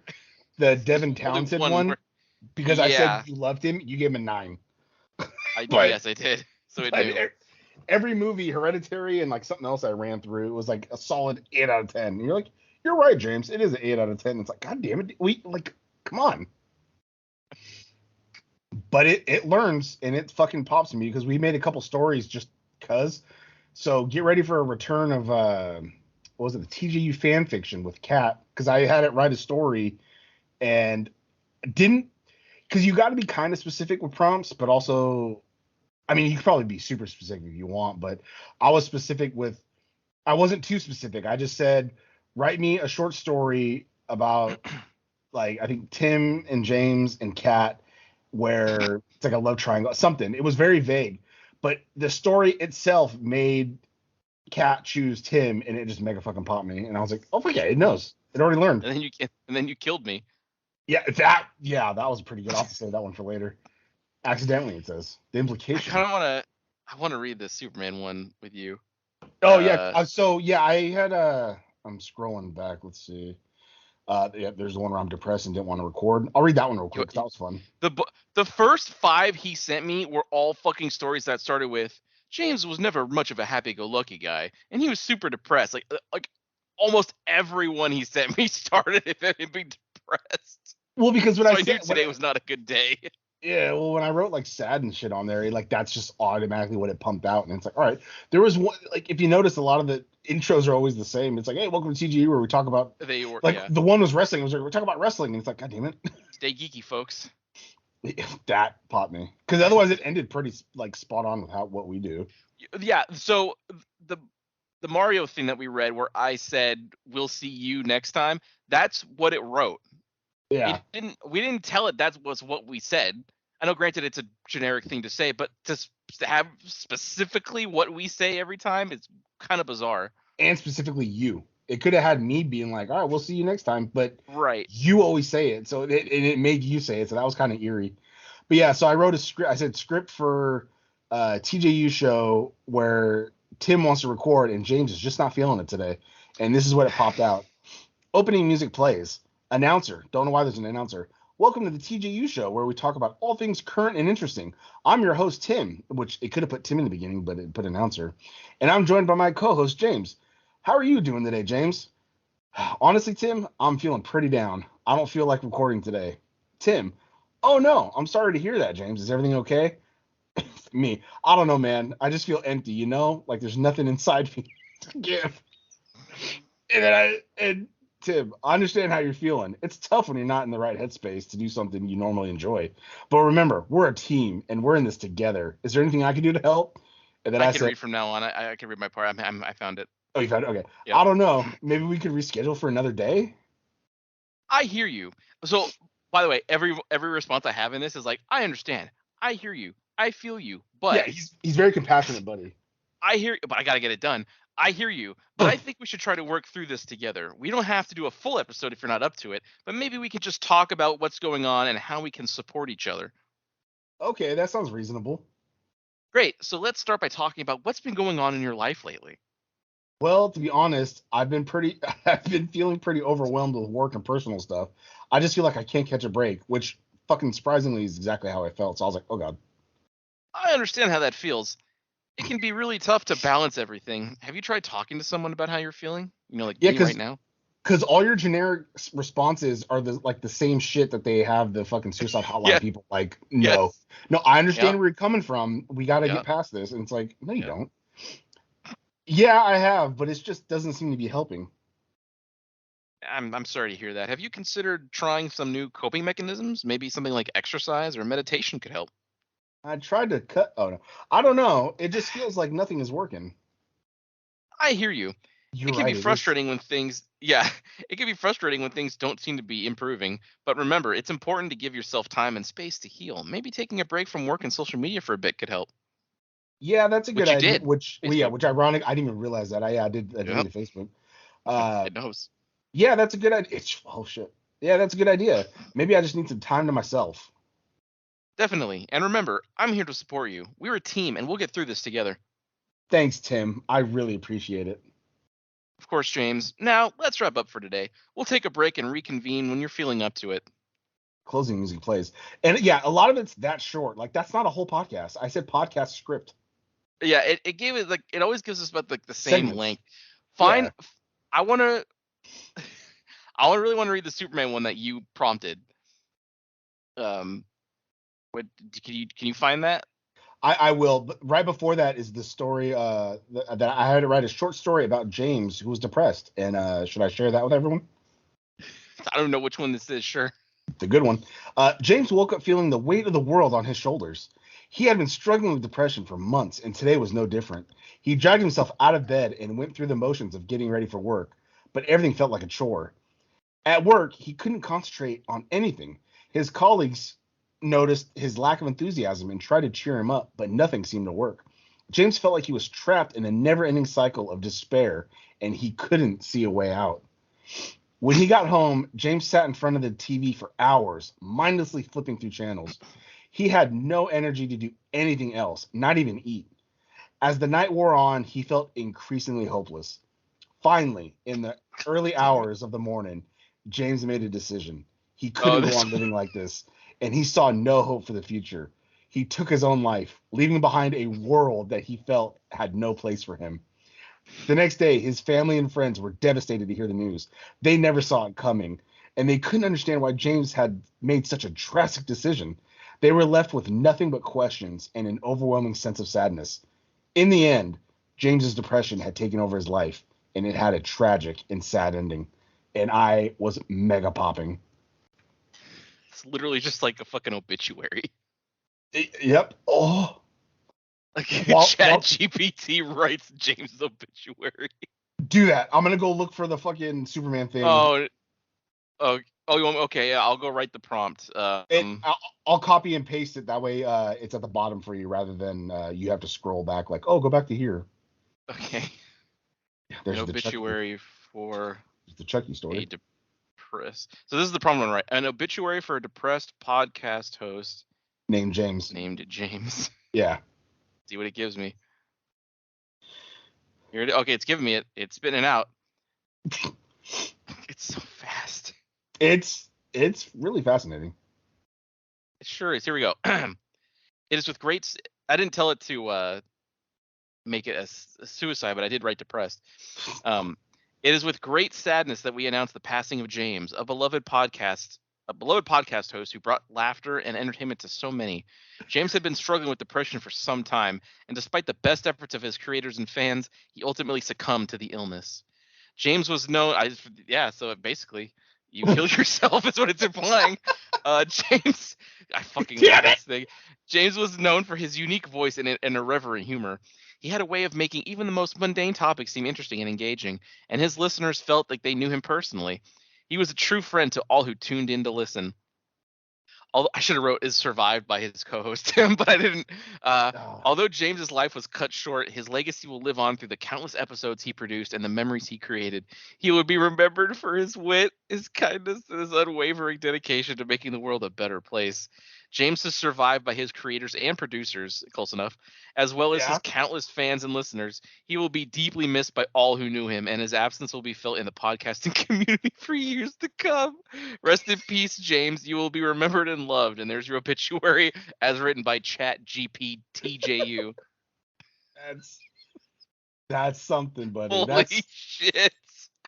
the Devin Townsend one, because I said you loved him, you gave him a 9. Yes, I did. So it knew. Every movie, Hereditary and like something else I ran through, it was like a solid 8 out of 10. And you're like, you're right, James. It is an 8 out of 10. It's like, God damn it, we like, come on. But it learns and it fucking pops me because we made a couple stories just cause. So get ready for a return of what was it, the TJU fan fiction with Kat, because I had it write a story and didn't, because you got to be kind of specific with prompts, but also, I mean, you could probably be super specific if you want, but I was specific with, I wasn't too specific. I just said, write me a short story about like, I think Tim and James and Kat, where it's like a love triangle, something. It was very vague, but the story itself made Kat choose Tim, and it just mega fucking popped me. And I was like, oh, yeah, it knows. It already learned. And then you killed me. Yeah, that was pretty good. I'll have to save that one for later. Accidentally, it says. The implication. I want to read the Superman one with you. Oh, yeah. So, yeah, I had I'm scrolling back. Let's see. Yeah, there's the one where I'm depressed and didn't want to record. I'll read that one real quick. That was fun. The first 5 he sent me were all fucking stories that started with James was never much of a happy-go-lucky guy, and he was super depressed. Like almost everyone he sent me started with him being depressed. Well, because I knew today was not a good day. Yeah, well, when I wrote like sad and shit on there, like that's just automatically what it pumped out, and it's like, all right, there was one, like if you notice, a lot of the intros are always the same. It's like, hey, welcome to TGU, where we talk about the one was wrestling. It was like, we're talking about wrestling, and it's like, God damn it, stay geeky, folks. That popped me because otherwise it ended pretty like spot on with what we do. Yeah, so the Mario thing that we read, where I said we'll see you next time, that's what it wrote. Yeah. We didn't tell it that was what we said. I know, granted, it's a generic thing to say, but to have specifically what we say every time, it's kind of bizarre. And specifically you. It could have had me being like, all right, we'll see you next time. But right, you always say it. So it made you say it. So that was kind of eerie. But yeah, so I wrote a script. I said script for TJU show where Tim wants to record and James is just not feeling it today. And this is what it popped out. Opening music plays. Announcer. Don't know why there's an announcer. Welcome to the TJU show where we talk about all things current and interesting. I'm your host, Tim, which it could have put Tim in the beginning, but it put announcer. And I'm joined by my co-host, James. How are you doing today, James? Honestly, Tim, I'm feeling pretty down. I don't feel like recording today. Tim. Oh, no. I'm sorry to hear that, James. Is everything okay? Me. I don't know, man. I just feel empty, you know? Like there's nothing inside me to give. And Tim, I understand how you're feeling. It's tough when you're not in the right headspace to do something you normally enjoy. But remember, we're a team, and we're in this together. Is there anything I can do to help? And then I can read from now on. I can read my part. I found it. Oh, you found it? Okay. Yep. I don't know. Maybe we could reschedule for another day? I hear you. So, by the way, every response I have in this is like, I understand. I hear you. I feel you. But yeah, he's very compassionate, buddy. I hear you, but I got to get it done. I hear you, but I think we should try to work through this together. We don't have to do a full episode if you're not up to it, but maybe we can just talk about what's going on and how we can support each other. Okay, that sounds reasonable. Great. So let's start by talking about what's been going on in your life lately. Well, to be honest, I've been feeling pretty overwhelmed with work and personal stuff. I just feel like I can't catch a break, which fucking surprisingly is exactly how I felt. So I was like, oh God. I understand how that feels. It can be really tough to balance everything. Have you tried talking to someone about how you're feeling? Like Yeah, me right now? because all your generic responses are the same shit that they have the fucking suicide hotline Yeah. people like, Yes. no, I understand Yeah. where you're coming from. We got to Yeah. get past this. And it's like, no, you Yeah. don't. Yeah, I have, but it just doesn't seem to be helping. I'm sorry to hear that. Have you considered trying some new coping mechanisms? Maybe something like exercise or meditation could help. I tried to cut. Oh no, I don't know. It just feels like nothing is working. I hear you. You're It can be right. It is. frustrating when things, yeah, it can be frustrating when things don't seem to be improving. But remember, it's important to give yourself time and space to heal. Maybe taking a break from work and social media for a bit could help, Yeah, that's a good which you idea. did. Facebook. Which ironic. I didn't even realize that. I did. I Yeah, deleted Facebook. Uh, it knows. yeah, that's a good idea. Oh shit. Yeah, that's a good idea. Maybe I just need some time to myself. Definitely. And remember, I'm here to support you. We're a team and we'll get through this together. Thanks, Tim. I really appreciate it. Of course, James. Now, let's wrap up for today. We'll take a break and reconvene when you're feeling up to it. Closing music plays, and yeah, a lot of it's that short. Like that's not a whole podcast. I said podcast script Yeah, it gave it like it always gives us about like the same segments. length. Fine. Yeah. I wanna really want to read the Superman one that you prompted. Um what can you find that? I will. But right before that is the story that I had to write a short story about James who was depressed. And should I share that with everyone? I don't know which one this is, sure. The good one. James woke up feeling the weight of the world on his shoulders. He had been struggling with depression for months, and today was no different. He dragged himself out of bed and went through the motions of getting ready for work, but everything felt like a chore. At work, he couldn't concentrate on anything. His colleagues noticed his lack of enthusiasm and tried to cheer him up, but nothing seemed to work. James felt like he was trapped in a never ending cycle of despair, and he couldn't see a way out. When he got home, James sat in front of the TV for hours, mindlessly flipping through channels. He had no energy to do anything else, not even eat. As the night wore on, he felt increasingly hopeless. Finally, in the early Damn it. hours of the morning, James made a decision. He Oh, couldn't go this on living like this, and he saw no hope for the future. He took his own life, leaving behind a world that he felt had no place for him. The next day, his family and friends were devastated to hear the news. They never saw it coming, and they couldn't understand why James had made such a drastic decision. They were left with nothing but questions and an overwhelming sense of sadness. In the end, James's depression had taken over his life, and it had a tragic and sad ending. And I was mega popping. it's literally just like a fucking obituary. Yep. Oh, Like well, Chat GPT writes James' obituary. do that. I'm gonna go look for the fucking Superman thing. Oh, you want okay, yeah, I'll go write the prompt. I'll copy and paste it. That way, it's at the bottom for you rather than you have to scroll back. Like, oh, go back to here. Okay. There's An obituary for the Chucky a story. depressed. So this is the problem one, right? An obituary for a depressed podcast host Named James. named James. Yeah. See what it gives me. Here it, okay, it's giving me it. It's spitting out. It's so fast. It's really fascinating. It sure is. Here we go. It is with great. I didn't tell it to make it a suicide, but I did write depressed. It is with great sadness that we announce the passing of James, a beloved podcast host who brought laughter and entertainment to so many. James had been struggling with depression for some time, and despite the best efforts of his creators and fans, he ultimately succumbed to the illness. James was known. So basically, you killed yourself is what it's implying. James, I fucking love this thing. James was known for his unique voice and irreverent humor. He had a way of making even the most mundane topics seem interesting and engaging, and his listeners felt like they knew him personally. He was a true friend to all who tuned in to listen. Although I should have wrote is survived by his co-host Tim, but I didn't. Although James's life was cut short, his legacy will live on through the countless episodes he produced and the memories he created. He will be remembered for his wit, his kindness and his unwavering dedication to making the world a better place. James is survived by his creators and producers, close enough, as well as his Yeah. countless fans and listeners. He will be deeply missed by all who knew him, and his absence will be felt in the podcasting community for years to come. Rest in peace, James. You will be remembered and loved. And there's your obituary, as written by Chat GP TJU. That's something, buddy. Holy shit!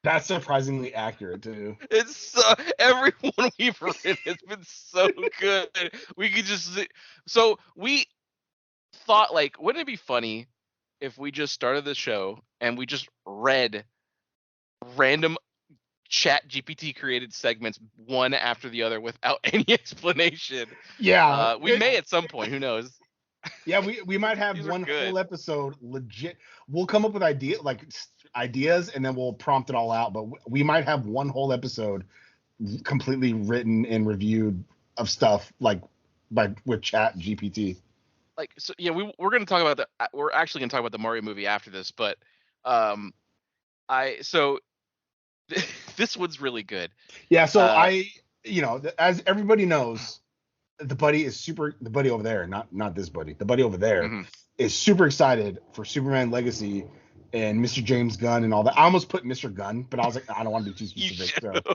That's surprisingly accurate too. It's so everyone we've written has been so good. We could just so we thought like, wouldn't it be funny if we just started the show and we just read random Chat GPT created segments one after the other without any explanation? Yeah. We may at some point. Who knows? Yeah, we might have These are one good. whole episode legit. We'll come up with ideas and then we'll prompt it all out. But we might have one whole episode completely written and reviewed of stuff like with Chat GPT. Like, so yeah, we're gonna talk about we're actually gonna talk about the Mario movie after this, but so this one's really good. Yeah, so as everybody knows, the buddy over there, not this buddy. The buddy over there is super excited for Superman Legacy and Mr. James Gunn and all that. I almost put Mr. Gunn, but I was like, I don't want to be too specific. So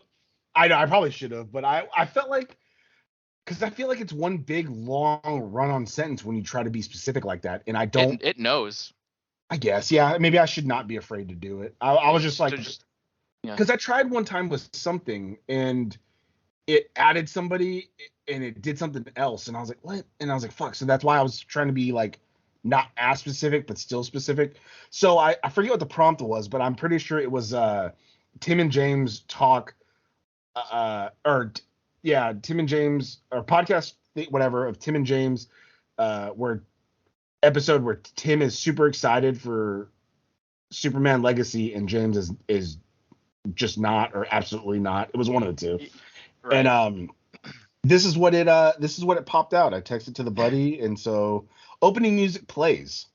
I know I probably should have, but I felt like, because I feel like it's one big long run-on sentence when you try to be specific like that, and I don't. It knows. I guess, yeah. Maybe I should not be afraid to do it. I was just like, because I tried one time with something and it added somebody and it did something else, and I was like, what? And I was like, fuck. So that's why I was trying to be like not as specific but still specific. So I forget what the prompt was, but I'm pretty sure it was Tim and James talk Tim and James, or podcast whatever of Tim and James where episode where Tim is super excited for Superman Legacy and James is just not, or absolutely not. It was one of the two. Right. And this is what it popped out. I texted to the buddy, and so opening music plays.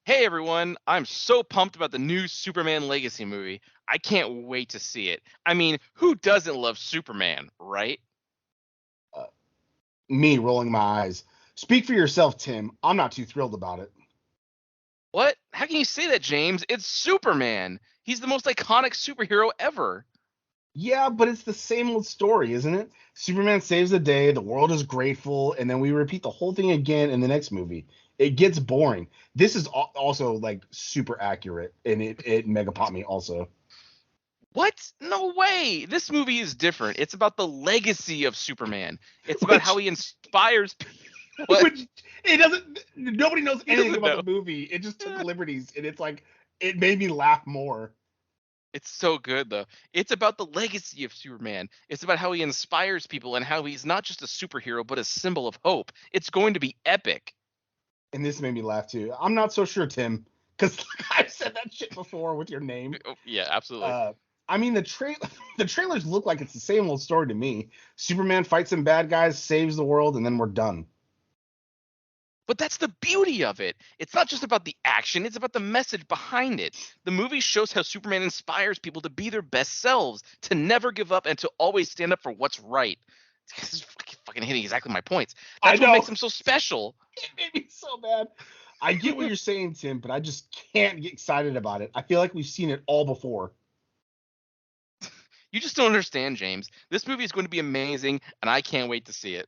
Hey everyone, I'm so pumped about the new Superman Legacy movie. I can't wait to see it. I mean, who doesn't love Superman, right? Me rolling my eyes. Speak for yourself, Tim. I'm not too thrilled about it. What? How can you say that, James? It's Superman. He's the most iconic superhero ever. Yeah, but it's the same old story, isn't it? Superman saves the day, the world is grateful, and then we repeat the whole thing again in the next movie. It gets boring. This is also like super accurate, and it mega popped me also. What? No way. This movie is different. It's about the legacy of Superman. It's about how he inspires people. Which it doesn't. Nobody knows anything about the movie. It just took liberties, and it's like it made me laugh more. It's so good though. It's about the legacy of Superman. It's about how he inspires people and how he's not just a superhero but a symbol of hope. It's going to be epic. And this made me laugh too. I'm not so sure, Tim, because I've said that shit before with your name. Yeah, absolutely. I mean, the trailers look like it's the same old story to me. Superman fights some bad guys, saves the world, and then we're done. But that's the beauty of it. It's not just about the action, it's about the message behind it. The movie shows how Superman inspires people to be their best selves, to never give up, and to always stand up for what's right. This is fucking hitting exactly my points. That's what makes him so special. It made me so bad. I get what you're saying, Tim, but I just can't get excited about it. I feel like we've seen it all before. You just don't understand, James. This movie is going to be amazing, and I can't wait to see it.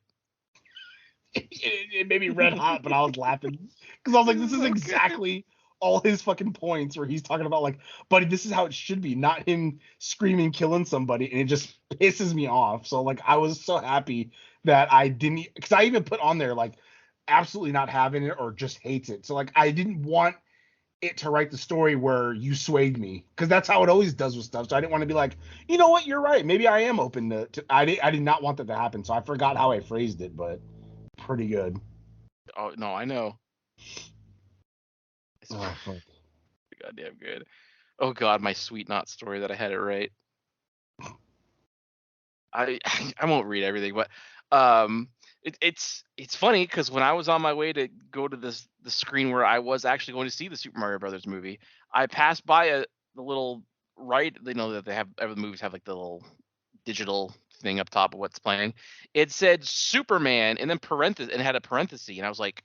It made me red hot, but I was laughing because I was like, this is exactly all his fucking points where he's talking about like, buddy, this is how it should be, not him screaming, killing somebody, and it just pisses me off. So like, I was so happy that I didn't, because I even put on there like, absolutely not having it or just hates it. So like, I didn't want it to write the story where you swayed me, because that's how it always does with stuff. So I didn't want to be like, you know what, you're right, maybe I am open to I did not want that to happen. So I forgot how I phrased it, but pretty good. Oh no, I know. It's fuck. Goddamn good. Oh god, my sweet not story that I had it right. I won't read everything, but it's funny because when I was on my way to go to the screen where I was actually going to see the Super Mario Brothers movie, I passed by the little right. They know that they have, every movies have like the little digital thing up top of what's playing. It said Superman and then parenthesis and had a parenthesis, and I was like,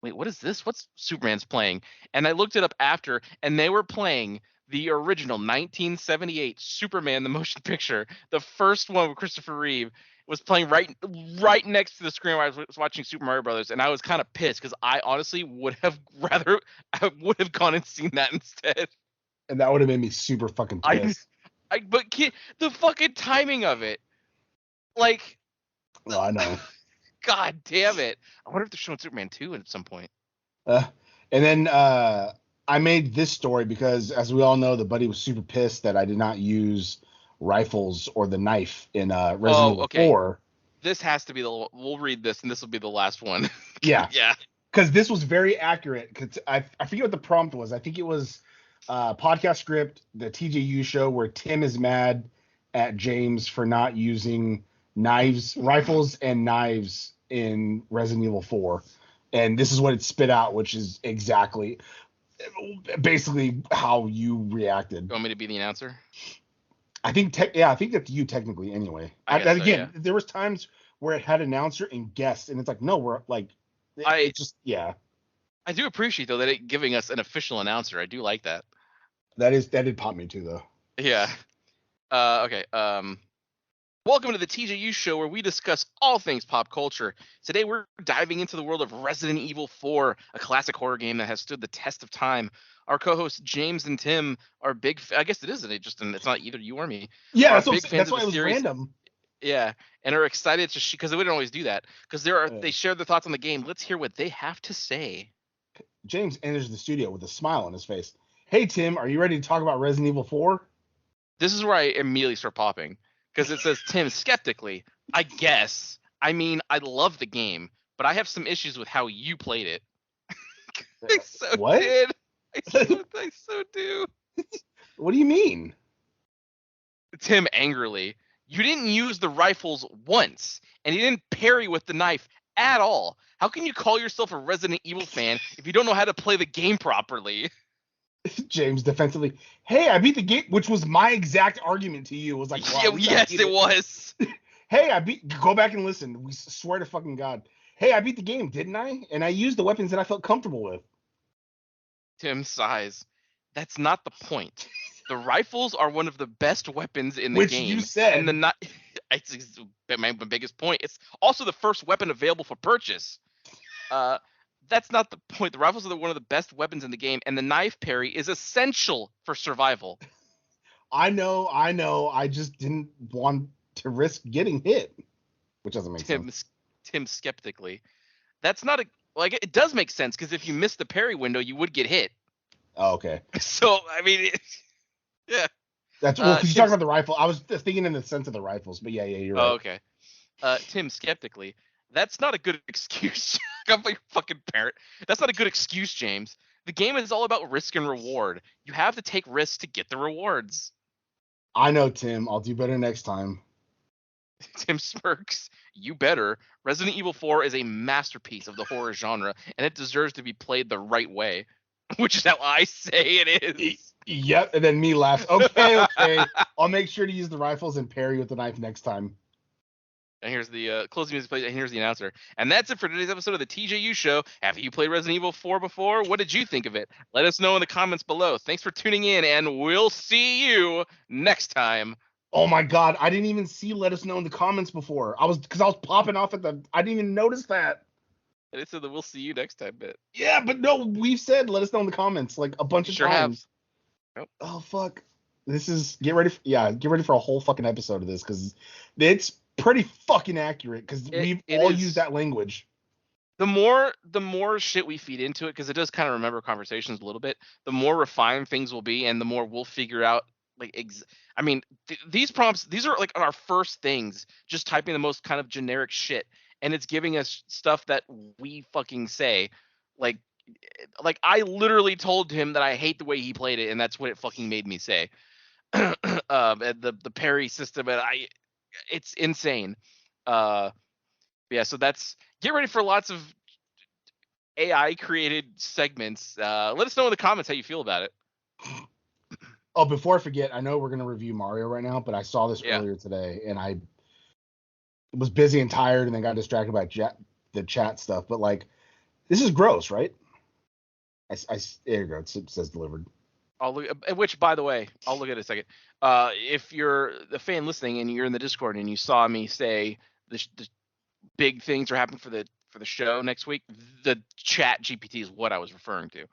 wait, what is this? What's Superman's playing? And I looked it up after, and they were playing the original 1978 Superman the motion picture, the first one with Christopher Reeve was playing right next to the screen where I was watching Super Mario Brothers, and I was kind of pissed because I honestly would have gone and seen that instead. And that would have made me super fucking pissed. The fucking timing of it, like, Oh, I know. God damn it! I wonder if they're showing Superman 2 at some point. And then I made this story because, as we all know, the buddy was super pissed that I did not use rifles or the knife in Resident Evil 4. This has to be we'll read this, and this will be the last one. Yeah. Yeah. Because this was very accurate. Because I forget what the prompt was. I think it was podcast script, the TJU show, where Tim is mad at James for not using rifles and knives in Resident Evil 4. And this is what it spit out, which is basically how you reacted. You want me to be the announcer? I think that's you technically anyway. Again, there was times where it had announcer and guest, and it's like, no, we're like, it's just, yeah. I do appreciate though that it giving us an official announcer. I do like that. That did pop me too though. Yeah. Okay. Welcome to the TJU show where we discuss all things pop culture. Today we're diving into the world of Resident Evil 4, a classic horror game that has stood the test of time. Our co-hosts James and Tim are big. I guess it isn't. It's not either you or me. Yeah, that's why it was random. Yeah, and are excited to because they wouldn't always do that because they share their thoughts on the game. Let's hear what they have to say. James enters the studio with a smile on his face. Hey Tim, are you ready to talk about Resident Evil 4? This is where I immediately start popping because it says Tim skeptically. I guess. I mean, I love the game, but I have some issues with how you played it. I so what? did. I so do. What do you mean? Tim angrily. You didn't use the rifles once, and you didn't parry with the knife at all. How can you call yourself a Resident Evil fan if you don't know how to play the game properly? James defensively. Hey, I beat the game, which was my exact argument to you. It was like, wow, yes, it was. Hey, go back and listen. We swear to fucking God. Hey, I beat the game, didn't I? And I used the weapons that I felt comfortable with. Tim sighs. That's not the point. The rifles are one of the best weapons in the game. Which you said. And it's my biggest point. It's also the first weapon available for purchase. That's not the point. The rifles are one of the best weapons in the game, and the knife parry is essential for survival. I know. I just didn't want to risk getting hit, which doesn't make sense. Tim skeptically. That's not it does make sense because if you miss the parry window, you would get hit. Oh, okay. So I mean, yeah. That's because you're talking about the rifle. I was thinking in the sense of the rifles, but yeah, you're right. Oh, okay. Tim skeptically. That's not a good excuse. I'm like fucking parent. That's not a good excuse, James. The game is all about risk and reward. You have to take risks to get the rewards. I know, Tim. I'll do better next time. Tim smirks. You better. Resident Evil 4 is a masterpiece of the horror genre, and it deserves to be played the right way, which is how I say it is. Yep, and then me laughs. Okay. I'll make sure to use the rifles and parry with the knife next time. And here's the closing music play, and here's the announcer. And that's it for today's episode of the TJU Show. Have you played Resident Evil 4 before? What did you think of it? Let us know in the comments below. Thanks for tuning in, and we'll see you next time. Oh my God, I didn't even see let us know in the comments before. I was popping off I didn't even notice that. And it said the we'll see you next time bit. Yeah, but no, we've said let us know in the comments like a bunch of times. Have. Oh fuck. This is get ready for a whole fucking episode of this because it's pretty fucking accurate because we've all used that language. The more shit we feed into it, because it does kind of remember conversations a little bit, the more refined things will be, and the more we'll figure out. These prompts, these are like our first things. Just typing the most kind of generic shit, and it's giving us stuff that we fucking say. Like I literally told him that I hate the way he played it, and that's what it fucking made me say. The parry system, and it's insane. Yeah, so get ready for lots of AI created segments. Let us know in the comments how you feel about it. Oh, before I forget, I know we're gonna review Mario right now, but I saw this Yeah. earlier today, and I was busy and tired, and then got distracted by the chat stuff. But like, this is gross, right? There you go. It says delivered. I'll look. Which, by the way, I'll look at it a second. If you're the fan listening and you're in the Discord and you saw me say the big things are happening for the show next week, the Chat GPT is what I was referring to.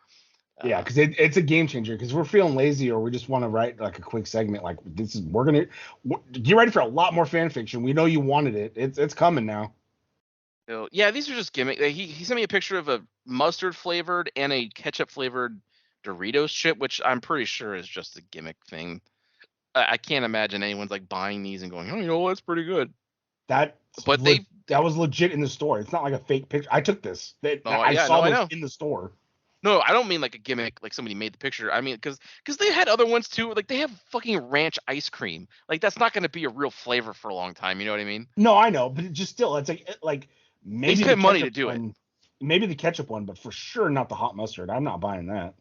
Yeah, because it's a game changer. Because we're feeling lazy, or we just want to write like a quick segment. Like we're gonna get ready for a lot more fan fiction. We know you wanted it. It's coming now. So, yeah, these are just gimmick. He sent me a picture of a mustard flavored and a ketchup flavored Doritos chip, which I'm pretty sure is just a gimmick thing. I can't imagine anyone's like buying these and going, oh, you know what, it's pretty good. But That was legit in the store. It's not like a fake picture. I took this. I saw those know. in the store. No, I don't mean like a gimmick, like somebody made the picture. I mean, because they had other ones too. Like they have fucking ranch ice cream. Like that's not going to be a real flavor for a long time. You know what I mean? No, I know, but it just still, it's like maybe they spent the money to ketchup do one, it. maybe the ketchup one, but for sure not the hot mustard. I'm not buying that.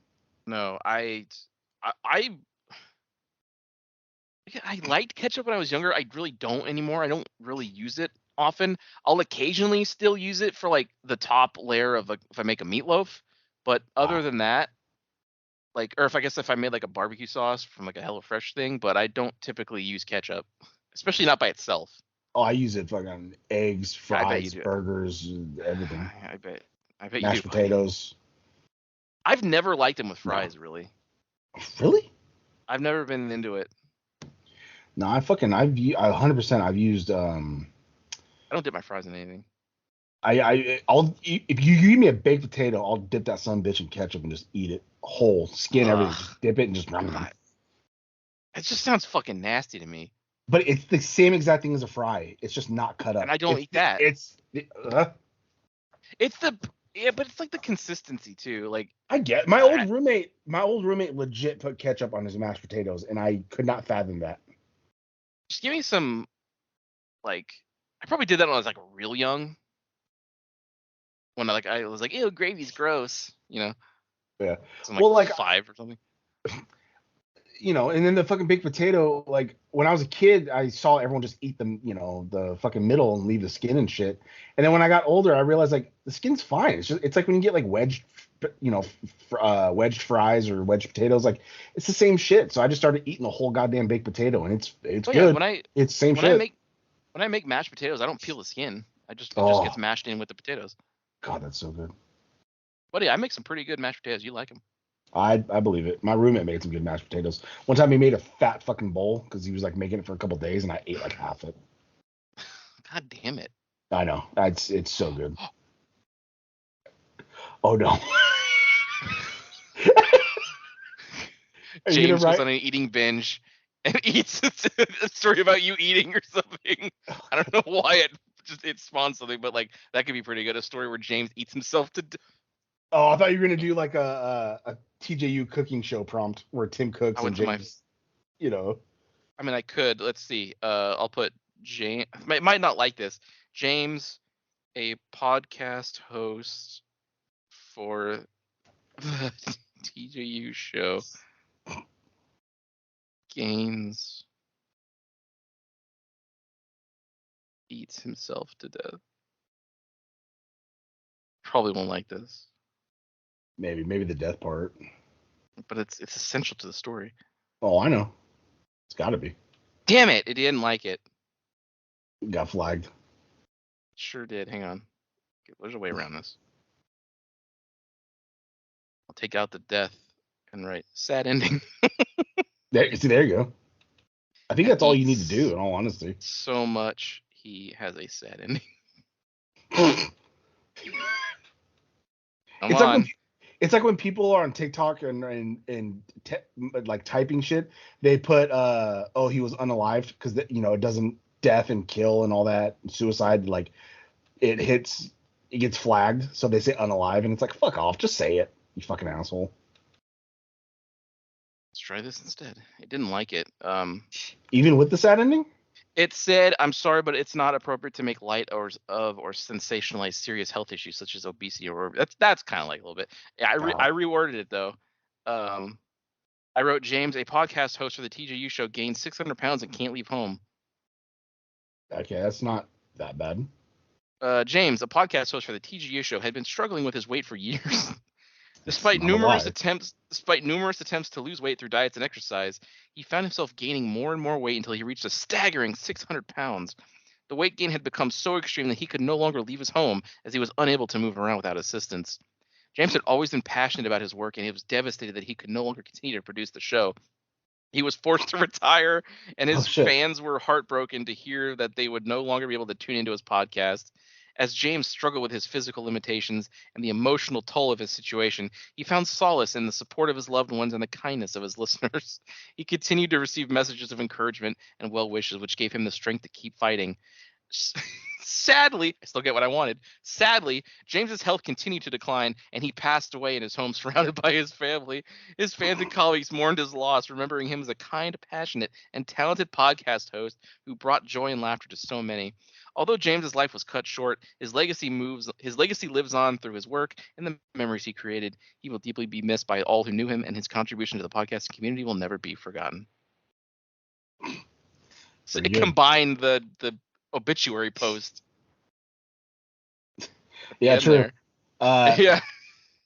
No, I liked ketchup when I was younger. I really don't anymore. I don't really use it often. I'll occasionally still use it for like the top layer of like if I make a meatloaf, but other than that, like, or if I made like a barbecue sauce from like a HelloFresh thing, but I don't typically use ketchup, especially not by itself. Oh, I use it for on eggs, I bet you fries, do. burgers, everything. I bet you Mashed do. potatoes. I've never liked them with fries, really. Really? I've never been into it. No, I've 100% I've used I don't dip my fries in anything. I'll if you give me a baked potato, I'll dip that son bitch in ketchup and just eat it whole, skin everything, just dip it and just. God. It just sounds fucking nasty to me. But it's the same exact thing as a fry. It's just not cut up. And I don't eat that. It's but it's like the consistency too. Like I get my old roommate legit put ketchup on his mashed potatoes, and I could not fathom that. Just give me some, like, I probably did that when I was like real young. When I was like, ew, gravy's gross, you know. Yeah. So I'm like 5 or something. You know, and then the fucking baked potato, like when I was a kid, I saw everyone just eat them, you know, the fucking middle and leave the skin and shit. And then when I got older, I realized like the skin's fine. It's like when you get like wedged, you know, wedged fries or wedged potatoes, like it's the same shit. So I just started eating the whole goddamn baked potato, and it's good. It's same shit. When I make mashed potatoes, I don't peel the skin. It just gets mashed in with the potatoes. God, that's so good. Buddy, I make some pretty good mashed potatoes. You like them? I believe it. My roommate made some good mashed potatoes. One time he made a fat fucking bowl because he was like making it for a couple days, and I ate like half it. God damn it! I know. It's so good. Oh no. James goes on an eating binge and eats a story about you eating or something. I don't know why it spawned something, but like that could be pretty good. A story where James eats himself to. Oh, I thought you were gonna do like a TJU cooking show prompt where Tim cooks and James, you know. I mean, I could. Let's see. I'll put James. Might not like this. James, a podcast host for the TJU show, gains, eats himself to death. Probably won't like this. Maybe the death part. But it's essential to the story. Oh, I know. It's got to be. Damn it! It didn't like it. Got flagged. Sure did. Hang on. Okay, there's a way around this. I'll take out the death and write sad ending. There you go. I think that's all you need to do, in all honesty. So much he has a sad ending. It's like when people are on TikTok and like typing shit, they put he was unalived because it doesn't death and kill and all that suicide, like it gets flagged, so they say unalive, and it's like, fuck off, just say it, you fucking asshole. Let's try this instead. It didn't like it. Even with the sad ending? It said, I'm sorry, but it's not appropriate to make light or sensationalize serious health issues such as obesity or that's kind of like a little bit. Yeah, I reworded it though. I wrote, James, a podcast host for the TJU show, gained 600 pounds and can't leave home. Okay, that's not that bad. James, a podcast host for the TJU show, had been struggling with his weight for years. Despite Not a numerous lie. attempts to lose weight through diets and exercise, he found himself gaining more and more weight until he reached a staggering 600 pounds. The weight gain had become so extreme that he could no longer leave his home, as he was unable to move around without assistance. James had always been passionate about his work, and he was devastated that he could no longer continue to produce the show. He was forced to retire, and Oh his shit. fans were heartbroken to hear that they would no longer be able to tune into his podcast. As James struggled with his physical limitations and the emotional toll of his situation, he found solace in the support of his loved ones and the kindness of his listeners. He continued to receive messages of encouragement and well wishes, which gave him the strength to keep fighting. Sadly, I still get what I wanted. Sadly, James's health continued to decline, and he passed away in his home surrounded by his family. His fans and colleagues mourned his loss, remembering him as a kind, passionate, and talented podcast host who brought joy and laughter to so many. Although James's life was cut short, his legacy lives on through his work and the memories he created. He will deeply be missed by all who knew him, and his contribution to the podcasting community will never be forgotten. So Pretty it good. combined the obituary post. Yeah, in true. there. Yeah.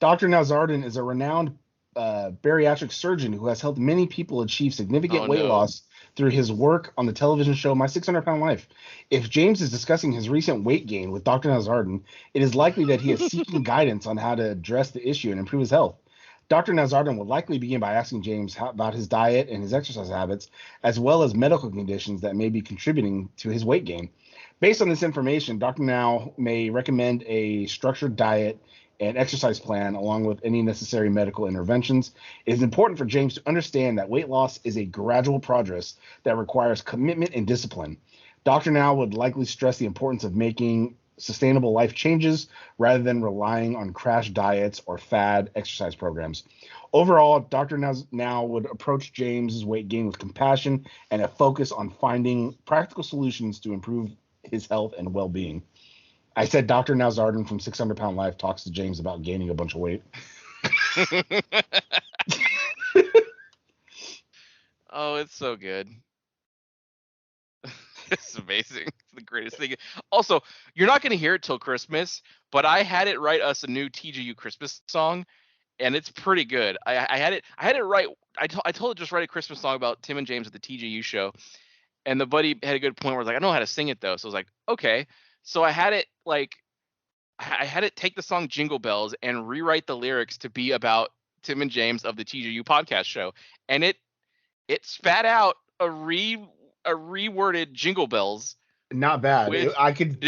Dr. Nazardin is a renowned bariatric surgeon who has helped many people achieve significant weight loss through his work on the television show My 600-Pound Life. If James is discussing his recent weight gain with Dr. Nazardin, it is likely that he is seeking guidance on how to address the issue and improve his health. Dr. Nazardin will likely begin by asking James about his diet and his exercise habits, as well as medical conditions that may be contributing to his weight gain. Based on this information, Dr. Now may recommend a structured diet and exercise plan along with any necessary medical interventions. It is important for James to understand that weight loss is a gradual progress that requires commitment and discipline. Dr. Now would likely stress the importance of making sustainable life changes rather than relying on crash diets or fad exercise programs. Overall, Dr. Now would approach James's weight gain with compassion and a focus on finding practical solutions to improve his health and well-being. I said Dr. Nazardin from 600-Pound Life talks to James about gaining a bunch of weight. Oh, it's so good. It's amazing. It's the greatest thing. Also, you're not going to hear it till Christmas, but I had it write us a new TJU Christmas song, and it's pretty good. I had it right. I told it just write a Christmas song about Tim and James at the TJU show, and the buddy had a good point where I was like, I don't know how to sing it though. So I was like, okay. So I had it take the song Jingle Bells and rewrite the lyrics to be about Tim and James of the TJU podcast show, and it spat out a reworded Jingle Bells. Not bad. With I can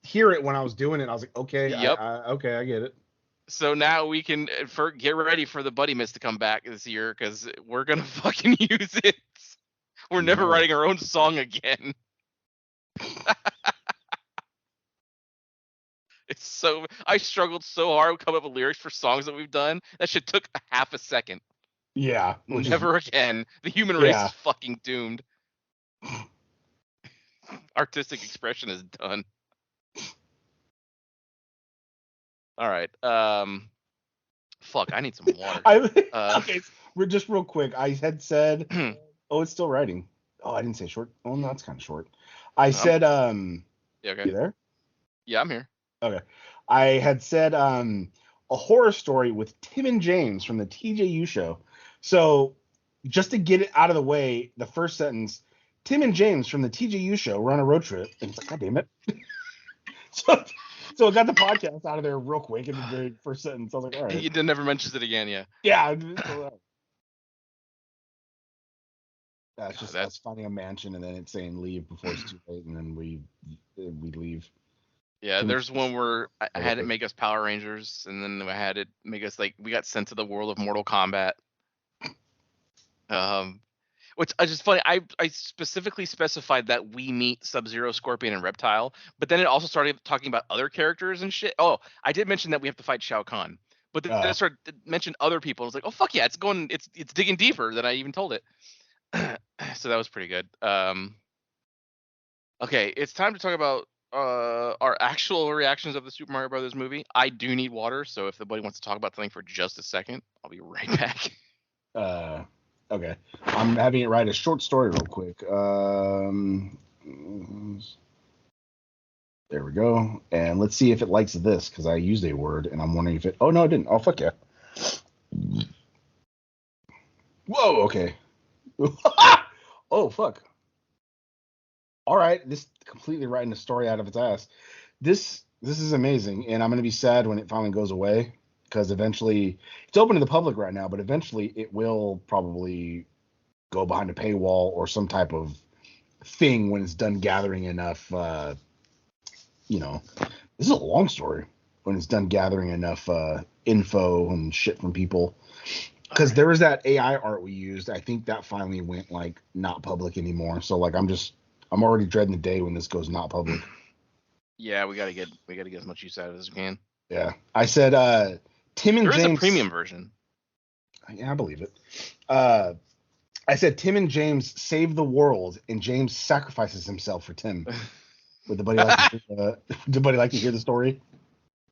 hear it when I was doing it. I was like, okay, yep. Okay, I get it. So now we can get ready for the Buddy Miss to come back this year because we're gonna fucking use it. We're never writing our own song again. I struggled so hard to come up with lyrics for songs that we've done. That shit took a half a second. Yeah. Never again. The human race is fucking doomed. Artistic expression is done. All right. Fuck, I need some water. Okay, we're just real quick. I had said, oh, it's still writing. Oh, I didn't say short. Oh, no, it's kind of short. I said, yeah, okay. You there? Yeah, I'm here. Okay. I had said a horror story with Tim and James from the TJU show. So just to get it out of the way, the first sentence, Tim and James from the TJU show were on a road trip. And it's like, God damn it. So I got the podcast out of there real quick in the very first sentence. I was like, all right. You never mentions it again, yeah. Yeah. That's finding a mansion and then it's saying leave before it's too late, and then we leave. Yeah, there's one where I had it make us Power Rangers, and then I had it make us we got sent to the world of Mortal Kombat. Which is just funny. I specifically specified that we meet Sub-Zero, Scorpion, and Reptile, but then it also started talking about other characters and shit. Oh, I did mention that we have to fight Shao Kahn, but then I started to mention other people. I was like, oh fuck yeah, it's digging deeper than I even told it. So that was pretty good. Okay, it's time to talk about our actual reactions of the Super Mario Brothers movie. I do need water, so if anybody wants to talk about something for just a second, I'll be right back. Okay. I'm having it write a short story real quick. There we go. And let's see if it likes this, because I used a word and I'm wondering if it. Oh, no, it didn't. Oh, fuck yeah. Whoa, okay. Oh, fuck. All right. This completely writing the story out of its ass. This is amazing, and I'm going to be sad when it finally goes away, because eventually it's open to the public right now, but eventually it will probably go behind a paywall or some type of thing when it's done gathering enough. This is a long story when it's done gathering enough info and shit from people. Because there was that AI art we used. I think that finally went like not public anymore. So like I'm already dreading the day when this goes not public. Yeah, we gotta get as much use out of it as we can. Yeah. I said Tim and There is James. a premium version. Yeah, I believe it. I said Tim and James save the world, and James sacrifices himself for Tim. Would the buddy like to hear the story?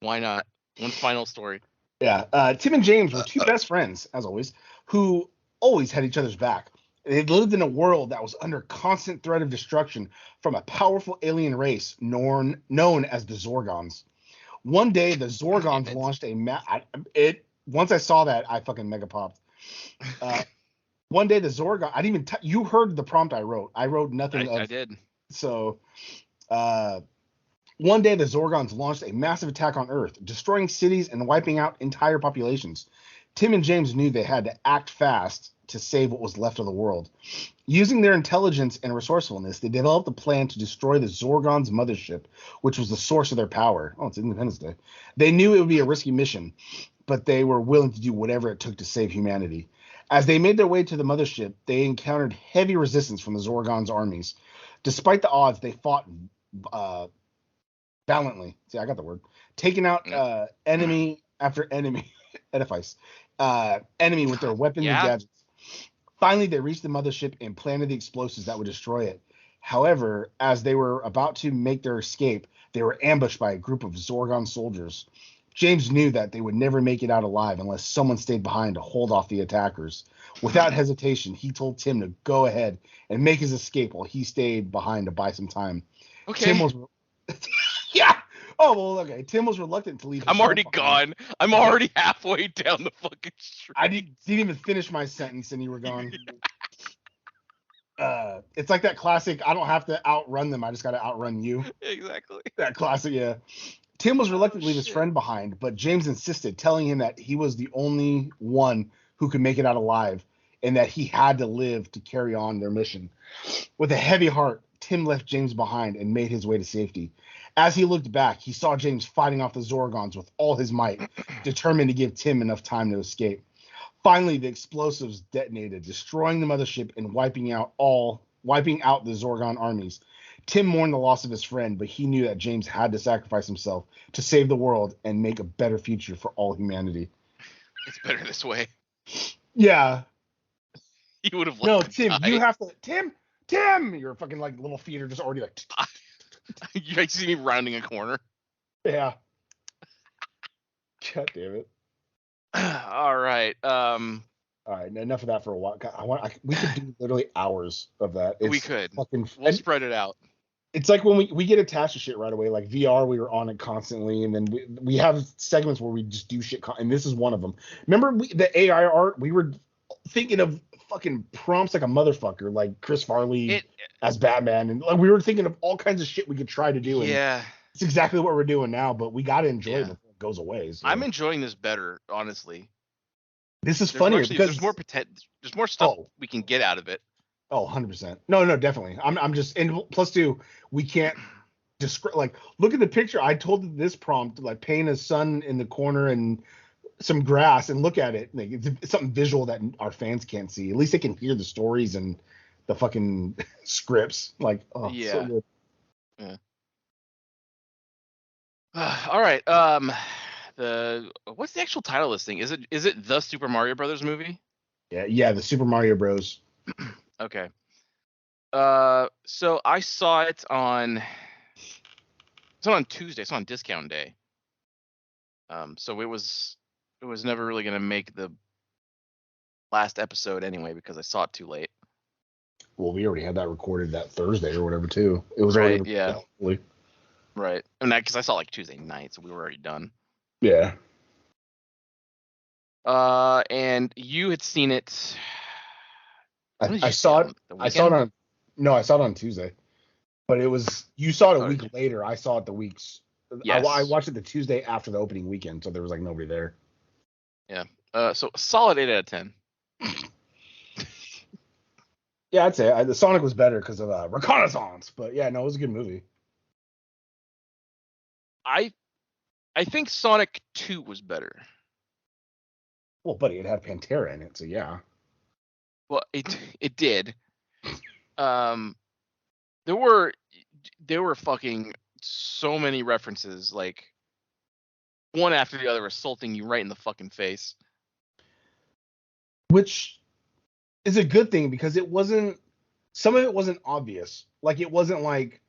Why not? One final story. Yeah. Tim and James were two best friends, as always, who always had each other's back. They lived in a world that was under constant threat of destruction from a powerful alien race known as the Zorgons. One day, the Zorgons launched once I saw that, I fucking mega popped. One day, the Zorgon. I didn't even. You heard the prompt I wrote. I wrote nothing. I did. So, one day, the Zorgons launched a massive attack on Earth, destroying cities and wiping out entire populations. Tim and James knew they had to act fast to save what was left of the world. Using their intelligence and resourcefulness, they developed a plan to destroy the Zorgons' mothership, which was the source of their power. Oh, it's Independence Day. They knew it would be a risky mission, but they were willing to do whatever it took to save humanity. As they made their way to the mothership, they encountered heavy resistance from the Zorgons' armies. Despite the odds, they fought valiantly. See, I got the word. Taking out enemy after enemy, edifice, enemy with their weapons and gadgets. Finally, they reached the mothership and planted the explosives that would destroy it. However, as they were about to make their escape, they were ambushed by a group of Zorgon soldiers. James knew that they would never make it out alive unless someone stayed behind to hold off the attackers. Without hesitation, he told Tim to go ahead and make his escape while he stayed behind to buy some time. Okay. Tim was yeah. Oh, well, okay. Tim was reluctant to leave. I'm already gone. I'm already halfway down the fucking street. I didn't even finish my sentence and you were gone. It's like that classic, I don't have to outrun them, I just got to outrun you. Exactly. That classic, yeah. Tim was reluctant to leave his friend behind, but James insisted, telling him that he was the only one who could make it out alive and that he had to live to carry on their mission. With a heavy heart, Tim left James behind and made his way to safety. As he looked back, he saw James fighting off the Zorgons with all his might, determined to give Tim enough time to escape. Finally, the explosives detonated, destroying the mothership and wiping out the Zorgon armies. Tim mourned the loss of his friend, but he knew that James had to sacrifice himself to save the world and make a better future for all humanity. It's better this way. Yeah. You would have No, Tim, you have to. Tim! Your fucking like little feet are just already like. You guys see me rounding a corner. Yeah. God damn it. All right. All right. Enough of that for a while. We could do literally hours of that. We could. Fucking. We'll spread it out. It's like when we get attached to shit right away. Like VR, we were on it constantly, and then we have segments where we just do shit. And this is one of them. Remember the AI art? We were thinking of fucking prompts like a motherfucker, like Chris Farley as Batman, and like we were thinking of all kinds of shit we could try to do. Yeah, it's exactly what we're doing now, but we got to enjoy it before it goes away. So. I'm enjoying this better, honestly. This is funnier because there's more potential. There's more stuff we can get out of it. Oh, 100%. No, definitely. I'm just, and plus two, we can't describe, like, look at the picture. I told this prompt, like, paint a sun in the corner and some grass and look at it. Like, it's something visual that our fans can't see. At least they can hear the stories and the fucking scripts. Like, oh, yeah. So good. Yeah. All right. What's the actual title of this thing? Is it the Super Mario Brothers movie? Yeah, the Super Mario Bros. Okay. So I saw it on Tuesday. It's on discount day. So it was never really gonna make the last episode anyway because I saw it too late. Well, we already had that recorded that Thursday or whatever too. It was Right, already yeah. hopefully. Right. And because I saw like Tuesday night, so we were already done. Yeah. And you had seen it. When did I you see saw it. The I saw it weekend? I saw it on Tuesday. But it was you saw it a Oh, week later. I saw it the weeks. I Yes. watched it the Tuesday after the opening weekend, so there was like nobody there. Yeah. So solid 8 out of 10. Yeah, I'd say the Sonic was better because of Reconnaissance. But yeah, no, it was a good movie. I think Sonic 2 was better. Well, buddy, it had Pantera in it, so yeah. Well, it did. There were fucking so many references, like one after the other, assaulting you right in the fucking face. Which is a good thing because it wasn't. Some of it wasn't obvious. Like it wasn't like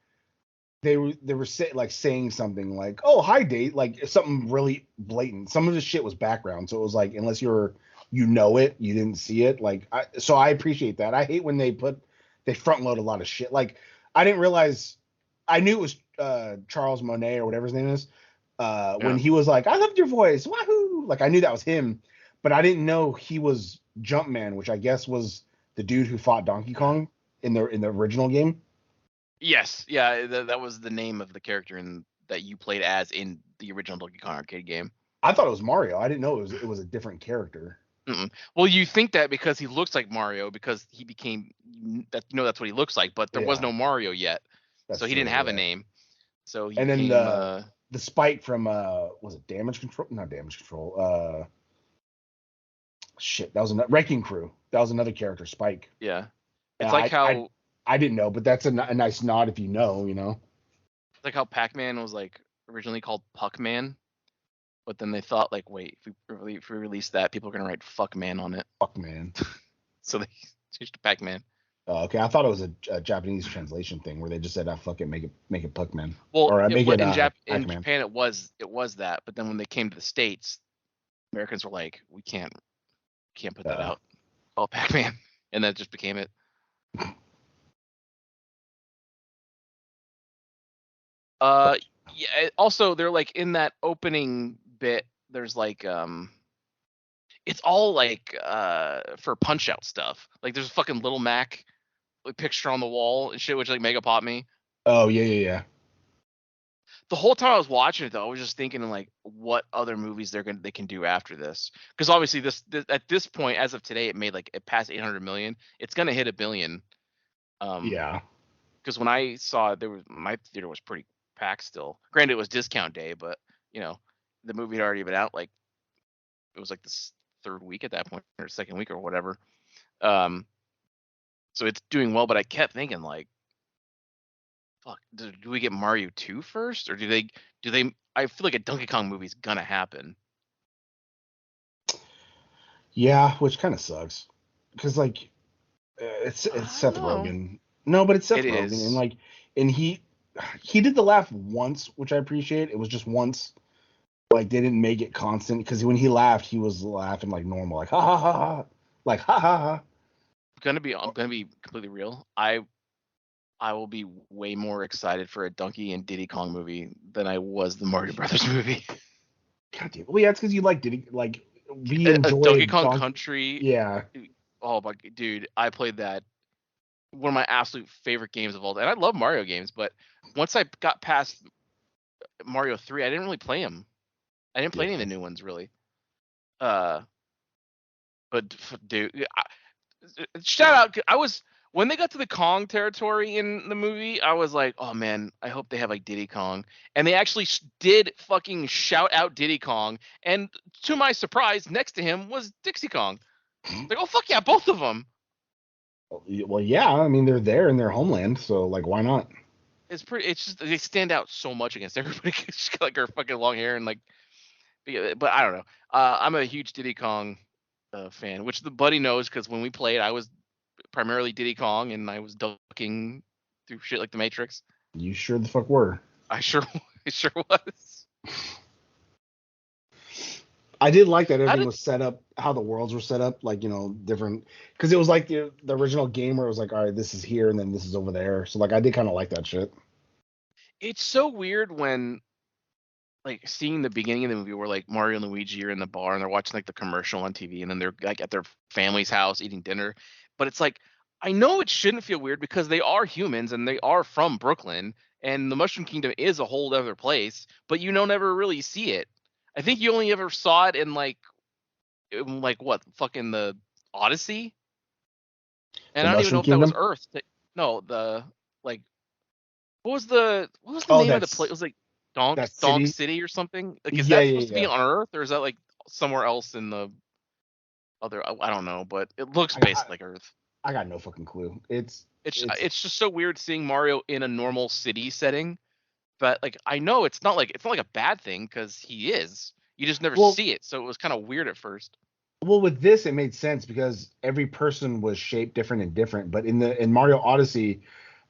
they were saying something like, "Oh, hi, date," like something really blatant. Some of the shit was background, so it was like unless you know it, you didn't see it. Like so I appreciate that. I hate when they front load a lot of shit. Like I didn't realize. I knew it was Charles Monet or whatever his name is. When he was like, "I loved your voice, wahoo!" Like I knew that was him, but I didn't know he was Jumpman, which I guess was the dude who fought Donkey Kong in the original game. Yes, yeah, that was the name of the character that you played as in the original Donkey Kong arcade game. I thought it was Mario. I didn't know it was a different character. Mm-mm. Well, you think that because he looks like Mario because he became that's what he looks like, but there was no Mario yet, That's so he true, didn't have a yeah. name. So he And then became the Spike from was it Damage Control? Not Damage Control. Shit, that was another Wrecking Crew. That was another character, Spike. yeah. It's like how I didn't know, but that's a nice nod if you know. it's like how Pac-Man was like originally called Puck-Man, but then they thought like, wait, if we release that, people are gonna write "fuck man" on it, Fuck man. so they changed to Pac-Man. Okay, I thought it was a Japanese translation thing where they just said, "Fuck it, make it Puck man," Well, or make it in Pac-Man. Japan it was that, but then when they came to the States, Americans were like, we can't put that out. Oh, Pac-Man, and that just became it. Yeah. Also, they're like in that opening bit. There's like it's all like for Punch Out stuff. Like there's a fucking Little Mac like picture on the wall and shit, which like mega popped me. Oh yeah. The whole time I was watching it though, I was just thinking like what other movies they can do after this. Because obviously this at this point, as of today, it passed 800 million. It's gonna hit 1 billion. Yeah. Because when I saw it, my theater was pretty packed still. Granted, it was discount day, but the movie had already been out. Like it was like the third week at that point, or second week, or whatever. So it's doing well, but I kept thinking like, fuck, do we get Mario 2 first, or do they? I feel like a Donkey Kong movie is gonna happen. Yeah, which kind of sucks because like it's Seth Rogen. No, but it's Seth Rogen, and like, and he did the laugh once, which I appreciate. It was just once. Like they didn't make it constant because when he laughed, he was laughing like normal, like ha ha ha ha, like ha ha ha. I'm gonna be completely real. I will be way more excited for a Donkey and Diddy Kong movie than I was the Mario Brothers movie. God damn. Well, yeah, it's because you like Diddy, like we a enjoyed Donkey Kong Country. Yeah. Oh my dude, I played that. One of my absolute favorite games of all time. And I love Mario games, but once I got past Mario 3, I didn't really play them. I didn't play any of the new ones really. But dude, shout out! When they got to the Kong territory in the movie, I was like, oh man, I hope they have like Diddy Kong, and they actually did fucking shout out Diddy Kong, and to my surprise, next to him was Dixie Kong. Like, oh fuck yeah, both of them. Well, yeah, I mean they're there in their homeland, so like why not? It's just they stand out so much against everybody. She's got like her fucking long hair and like, but I don't know. I'm a huge Diddy Kong fan, which the buddy knows because when we played, I was primarily Diddy Kong and I was ducking through shit like the Matrix. You sure the fuck were. I sure was. I did like that How everything did was set up, how the worlds were set up, like, different, because it was like the original game where it was like, all right, this is here and then this is over there. So like I did kind of like that shit. it's so weird when like seeing the beginning of the movie where like Mario and Luigi are in the bar and they're watching like the commercial on TV and then they're like at their family's house eating dinner. But it's like I know it shouldn't feel weird because they are humans and they are from Brooklyn and the Mushroom Kingdom is a whole other place, but you don't ever really see it. I think you only ever saw it in like what fucking the Odyssey, and The I don't even know Mushroom if that was Kingdom. Earth. No, the like what was the Oh, name of the place? It was like that Donk city. City or something. Like, is Yeah, that yeah, supposed to be yeah. on Earth or is that like somewhere else in the other? I don't know, but it looks I got, I, basically like Earth. I got no fucking clue. It's It's just so weird seeing Mario in a normal city setting, but like I know it's not like a bad thing because he is. You just never well, see it, so it was kind of weird at first. well, with this it made sense because every person was shaped different and different. But in Mario Odyssey,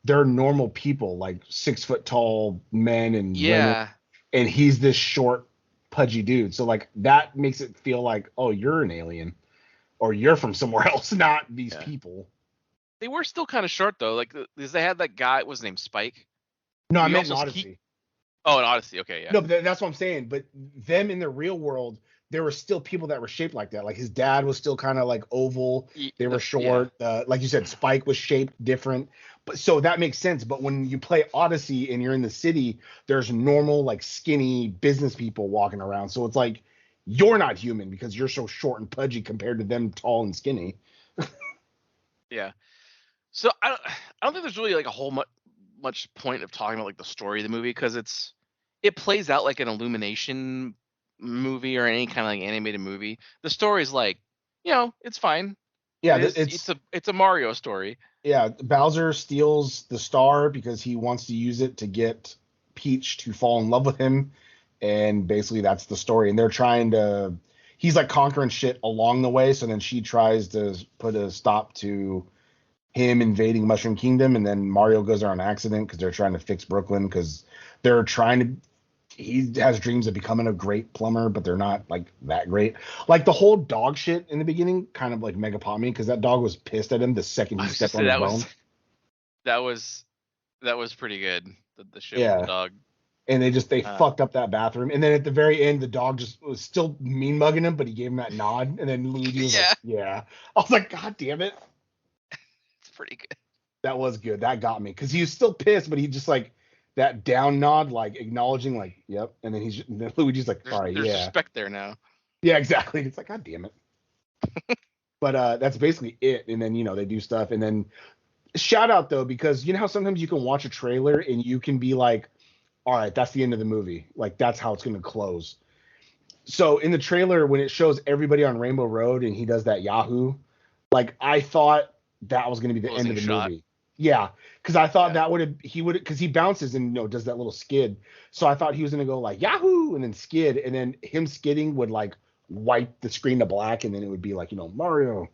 they're normal people, like 6 foot tall men and women, Yeah, and he's this short, pudgy dude. So like that makes it feel like, oh, you're an alien or you're from somewhere else, not these yeah. people. They were still kind of short though, like because they had that guy. What was his name? Spike. No, I But he meant in also he. Odyssey. Oh, in Odyssey. Okay, yeah. No, but that's what I'm saying. But them in the real world, there were still people that were shaped like that. Like his dad was still kind of like oval. They were Yeah. short. Like you said, Spike was shaped different. But so that makes sense. But when you play Odyssey and you're in the city, there's normal like skinny business people walking around. So it's like you're not human because you're so short and pudgy compared to them tall and skinny. Yeah. So I don't think there's really like a whole much point of talking about like the story of the movie because it plays out like an Illumination movie or any kind of like animated movie. The story's like, it's fine. It Yeah, is it's a Mario story. Bowser steals the star because he wants to use it to get Peach to fall in love with him, and basically that's the story. And they're trying to, he's like conquering shit along the way. So then she tries to put a stop to him invading Mushroom Kingdom, and then Mario goes there on accident because they're trying to fix Brooklyn because they're trying to. He has dreams of becoming a great plumber, but they're not like that great. Like the whole dog shit in the beginning kind of like mega pot me because that dog was pissed at him the second I he was just stepped say on his bone. that was that was pretty good. The shit with the Yeah. dog. And they Uh, fucked up that bathroom. And then at the very end, the dog just was still mean mugging him, but he gave him that nod. And then Luigi was like, yeah, "Yeah." I was like, "God damn it!" it's pretty good. That was good. That got me because he was still pissed, but he just like that down nod, like acknowledging, like, "Yep." And then then Luigi's like, "All right, There's yeah, respect there now. yeah, exactly." It's like, "God damn it!" But that's basically it. And then they do stuff, and then shout out though because you know how sometimes you can watch a trailer and you can be like, "All right, that's the end of the movie. Like that's how it's gonna close." So in the trailer, when it shows everybody on Rainbow Road and he does that Yahoo, like I thought that was going to be the end Closing of the shot. movie. Yeah, because I thought Yeah. that because he bounces and does that little skid. So I thought he was going to go like Yahoo and then skid, and then him skidding would like wipe the screen to black, and then it would be like Mario.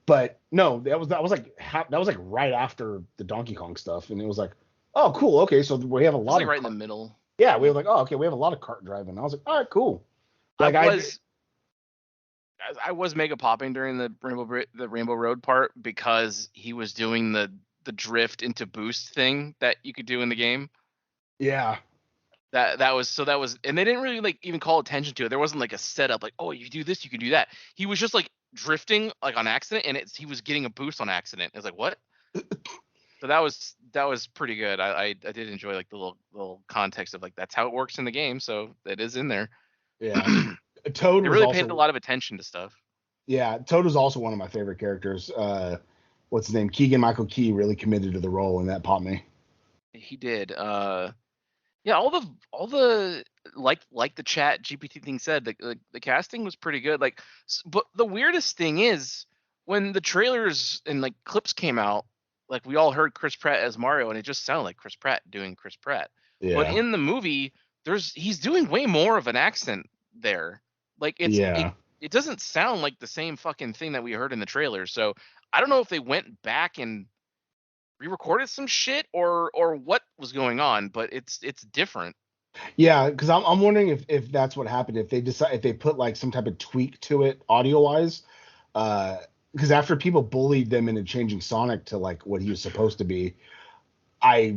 But no, that was like right after the Donkey Kong stuff, and it was like, oh cool, okay, so we have a It's lot like of right in the middle. yeah, we Yeah. were like, oh okay, we have a lot of kart driving. I was like, all right, cool. I Like was I was mega popping during the Rainbow Road part because he was doing the drift into boost thing that you could do in the game. yeah. That was and they didn't really like even call attention to it. There wasn't like a setup like, oh, you do this, you can do that. He was just like drifting like on accident and he was getting a boost on accident. It was like, what? So that was pretty good. I did enjoy like the little context of like that's how it works in the game, so it is in there. Yeah. Toad They was really paid a also lot of attention to stuff. yeah, Toad was also one of my favorite characters. What's his name? Keegan Michael Key really committed to the role and that popped me. He did. Yeah, all the like the chat GPT thing said, the casting was pretty good. Like, but the weirdest thing is when the trailers and like clips came out, like we all heard Chris Pratt as Mario, and it just sounded like Chris Pratt doing Chris Pratt. But Yeah. in the movie, he's doing way more of an accent there. Like Yeah. it doesn't sound like the same fucking thing that we heard in the trailer. So I don't know if they went back and re-recorded some shit or what was going on, but it's different. Yeah, because I'm wondering if that's what happened. If they decide if they put like some type of tweak to it audio wise, because after people bullied them into changing Sonic to like what he was supposed to be, I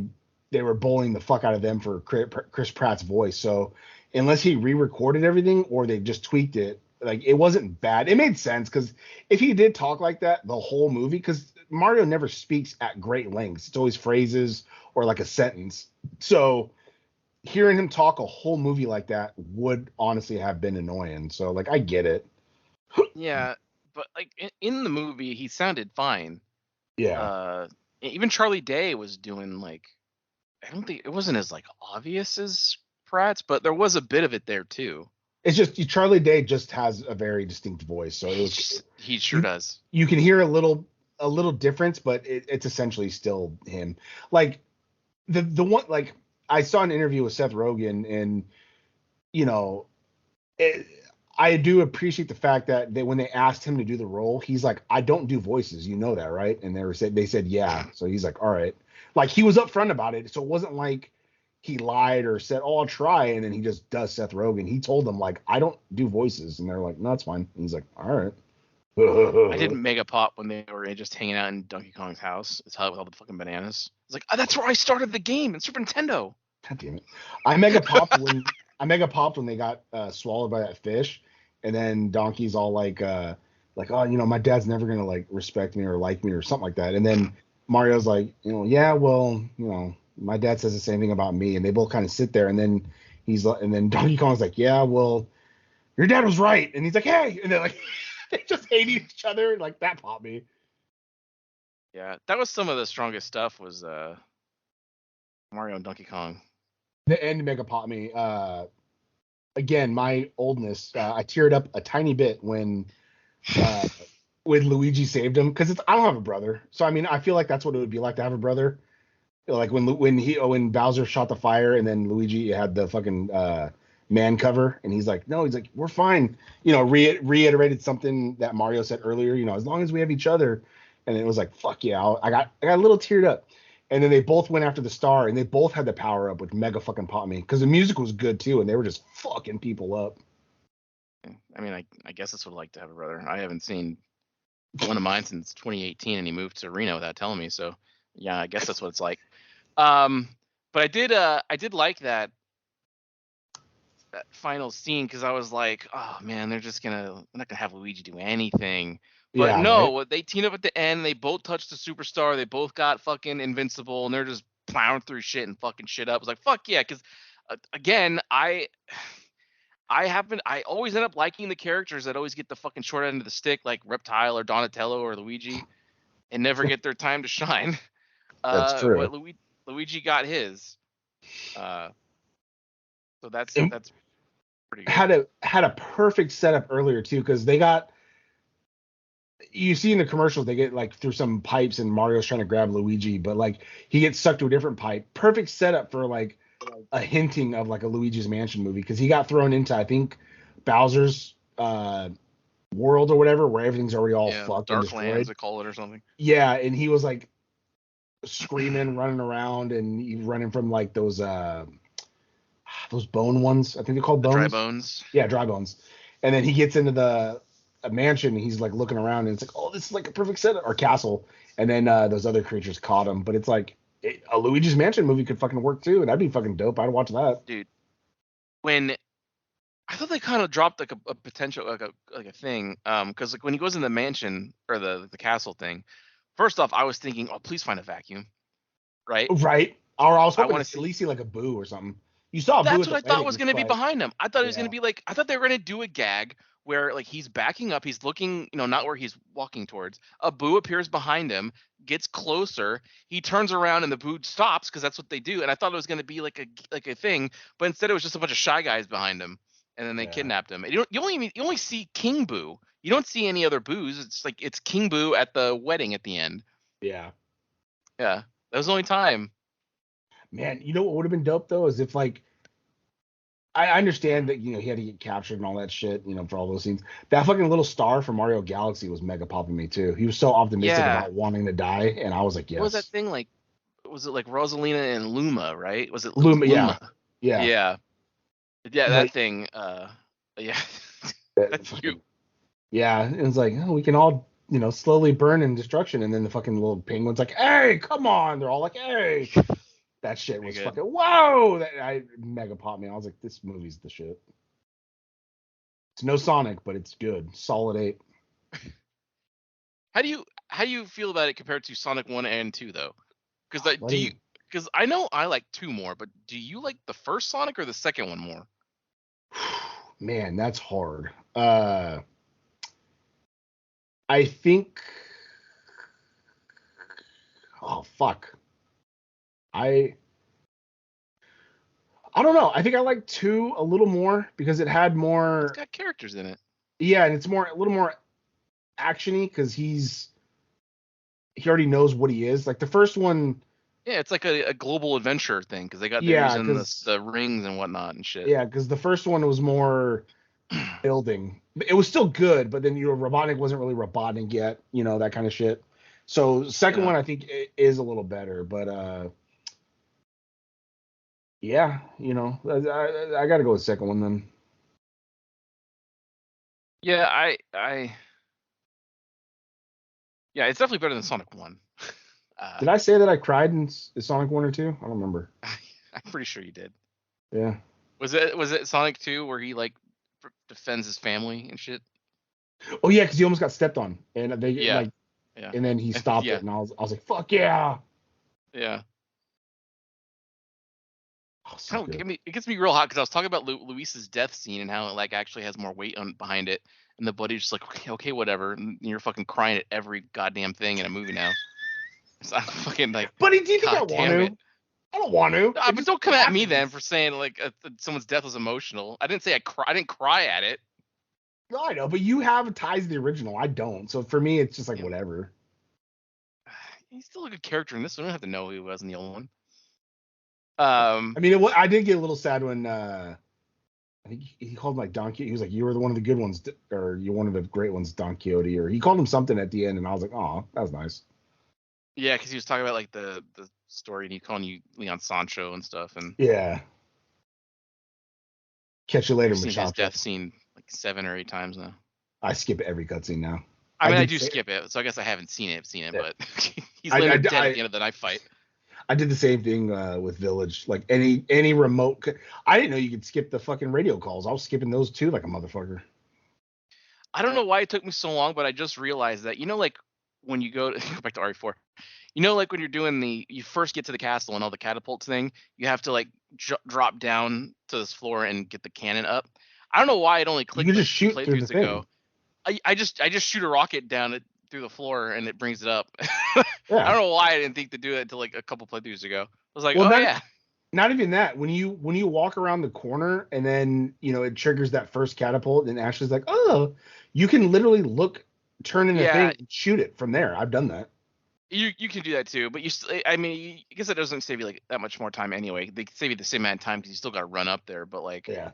they were bullying the fuck out of them for Chris Pratt's voice. So unless he re-recorded everything or they just tweaked it, like it wasn't bad. It made sense because if he did talk like that the whole movie, because Mario never speaks at great lengths, it's always phrases or like a sentence. So hearing him talk a whole movie like that would honestly have been annoying. So like I get it. Yeah, but like in the movie, he sounded fine. Yeah. Uh, Even Charlie Day was doing like, I don't think it wasn't as like obvious as Pratt's, but there was a bit of it there too. It's just Charlie Day just has a very distinct voice. So it was He sure you, does. you can hear a little difference, but it's essentially still him. Like the one like I saw an interview with Seth Rogen and you know it, I do appreciate the fact that when they asked him to do the role, he's like, I don't do voices, you know that, right? And they said yeah. So he's like, all right. Like he was upfront about it. So it wasn't like he lied or said, oh, I'll try, and then he just does Seth Rogen. He told them like, I don't do voices, and they're like, no, that's fine. And he's like, all right. I did mega pop when they were just hanging out in Donkey Kong's house. It's how with all the fucking bananas. It's like, oh, that's where I started the game in Super Nintendo. God damn it. I mega popped when they got swallowed by that fish, and then Donkey's all like, oh, my dad's never gonna like respect me or like me or something like that. And then Mario's like, yeah, well, my dad says the same thing about me, and they both kind of sit there, and then and then Donkey Kong's like, yeah, well, your dad was right, and he's like, hey, and they're like, they just hate each other, and like that popped me. Yeah, that was some of the strongest stuff. Was Mario and Donkey Kong. The end mega popped me. Again, my oldness, I teared up a tiny bit uh, when Luigi saved him because I don't have a brother, so I mean I feel like that's what it would be like to have a brother. Like when Bowser shot the fire and then Luigi had the fucking man cover and he's like, no, he's like, we're fine. Reiterated something that Mario said earlier. As long as we have each other, and it was like, fuck yeah, I got a little teared up. And then they both went after the star, and they both had the power up, which mega fucking popped me because the music was good too, and they were just fucking people up. I mean, I guess that's what I'd like to have a brother. I haven't seen one of mine since 2018, and he moved to Reno without telling me. So, yeah, I guess that's what it's like. But I did like that final scene because I was like, oh man, they're not gonna have Luigi do anything. But Yeah, no, right? they teamed up at the end. They both touched the superstar. They both got fucking invincible, and they're just plowing through shit and fucking shit up. I was like, fuck yeah, because again, I always end up liking the characters that always get the fucking short end of the stick, like Reptile or Donatello or Luigi, and never get their time to shine. That's But true. Luigi got his. So And that's pretty good. had a perfect setup earlier too, because they got you see in the commercials they get like through some pipes and Mario's trying to grab Luigi, but like he gets sucked to a different pipe. Perfect setup for like a hinting of like a Luigi's Mansion movie because he got thrown into I think Bowser's world or whatever where everything's already all Yeah, fucked and Darklands, destroyed. they call it or something. Yeah, and he was like screaming, running around, and he running from like those bone ones. I think they're called The dry bones. bones. Yeah, dry bones. And then he gets into the a mansion. And he's like looking around, and it's like, oh, this is like a perfect setup or castle. And then those other creatures caught him. But it's like a Luigi's Mansion movie could fucking work too, and that'd be fucking dope. I'd watch that. Dude, when I thought they kind of dropped like a potential like a thing, because like when he goes in the mansion or the castle thing, first off, I was thinking, oh, please find a vacuum, right? Right? Or I was I hoping want to to at see. least see like a Boo or something. You saw a Boo That's at what the I thought was wedding, going to be but behind him. I thought it was going to yeah, be like, I thought they were going to do a gag where like he's backing up, he's looking, not where he's walking towards. A Boo appears behind him, gets closer, he turns around and the Boo stops because that's what they do. And I thought it was going to be like a thing, but instead it was just a bunch of shy guys behind him, and then they yeah, kidnapped him. And you only see King Boo. You don't see any other Boos. It's like it's King Boo at the wedding at the end. yeah. Yeah, that was the only time. Man, you know what would have been dope though is if like I understand that he had to get captured and all that shit, for all those scenes. That fucking little star from Mario Galaxy was mega popping me too. He was so optimistic Yeah, about wanting to die, and I was like, what was that yes. thing like? Was it like Rosalina and Luma, right? Was it Luma, yeah, Luma? yeah. Yeah. Yeah, Like, that thing. Yeah, that's fucking, you. yeah, it was like, oh, we can all, slowly burn in destruction, and then the fucking little penguin's like, hey, come on! They're all like, hey, that shit Pretty was good. fucking whoa! That I mega popped me. I was like, this movie's the shit. It's no Sonic, but it's good. Solid 8. How do you feel about it compared to Sonic 1 and 2 though? Because What do you? because I know I like 2 more, but do you like the first Sonic or the second one more? Man, that's hard. I think. Oh fuck. I I don't know. I think I like 2 a little more because it had It's more. got characters in it. Yeah, and it's a little more actiony because he already knows what he is. Like the first one, Yeah, it's like a global adventure thing because they're yeah, using because the rings and whatnot and shit. yeah, because the first one was more building. It was still good, but then Robotnik wasn't really Robotnik yet, that kind of shit. So second Yeah. one I think is a little better, but yeah, I got to go with second one then. Yeah, yeah, it's definitely better than Sonic 1. Uh, Did I say that I cried in Sonic 1 or 2? I don't remember. I'm pretty sure you did. Yeah. Was it Sonic 2 where he like defends his family and shit? Oh yeah, because he almost got stepped on, and they Yeah. like, Yeah. and then he stopped Yeah. it, and I was like, fuck yeah. Yeah. Oh, so Kind of good. it gets me real hot because I was talking about Luis's death scene and how it like actually has more weight on behind it, and the buddy's just like, okay, whatever. And you're fucking crying at every goddamn thing in a movie now. So I'm fucking like, Buddy, do you think I god want damn it. to? I don't want to. Ah, It but just don't come at me then happens. for saying like someone's death was emotional. I didn't say I didn't cry at it. No, I know, but you have ties to the original. I don't. So for me, it's just like Yeah, whatever. he's still a good character in this one. I don't have to know who he was in the old one. I mean, I did get a little sad when I think he called him like Don Quixote. He was like, "You were one of the good ones, or you're one of the great ones, Don Quixote," or he called him something at the end, and I was like, "Oh, that was nice." Yeah, because he was talking about like the story and he calling you Leon Sancho and stuff, and Yeah. Catch you later, I've seen his Machacha. death scene like 7 or 8 times now. I skip every cutscene now. I I mean, I did do say, skip it, so I guess I haven't seen it, yeah. but he's I, later I, dead at I, the end of the knife fight. I did the same thing with Village. Like any remote, I didn't know you could skip the fucking radio calls. I was skipping those too, like a motherfucker. I don't know why it took me so long, but I just realized that like when you go go back to RE4, like when you're doing you first get to the castle and all the catapults thing, you have to like drop down to this floor and get the cannon up. I don't know why it only You clicked can like just 2 shoot through the playthroughs thing. ago. I just shoot a rocket down it through the floor and it brings it up. I Yeah. don't know why I didn't think to do that until like a couple playthroughs ago. I was like, Well, oh yeah, not even that. When you walk around the corner and then it triggers that first catapult, and Ashley's like, "Oh," you can literally turn in a yeah. thing, and shoot it from there. I've done that. You can do that too, but I mean, I guess it doesn't save you like that much more time anyway. They save you the same amount of time because you still got to run up there. But like, Yeah.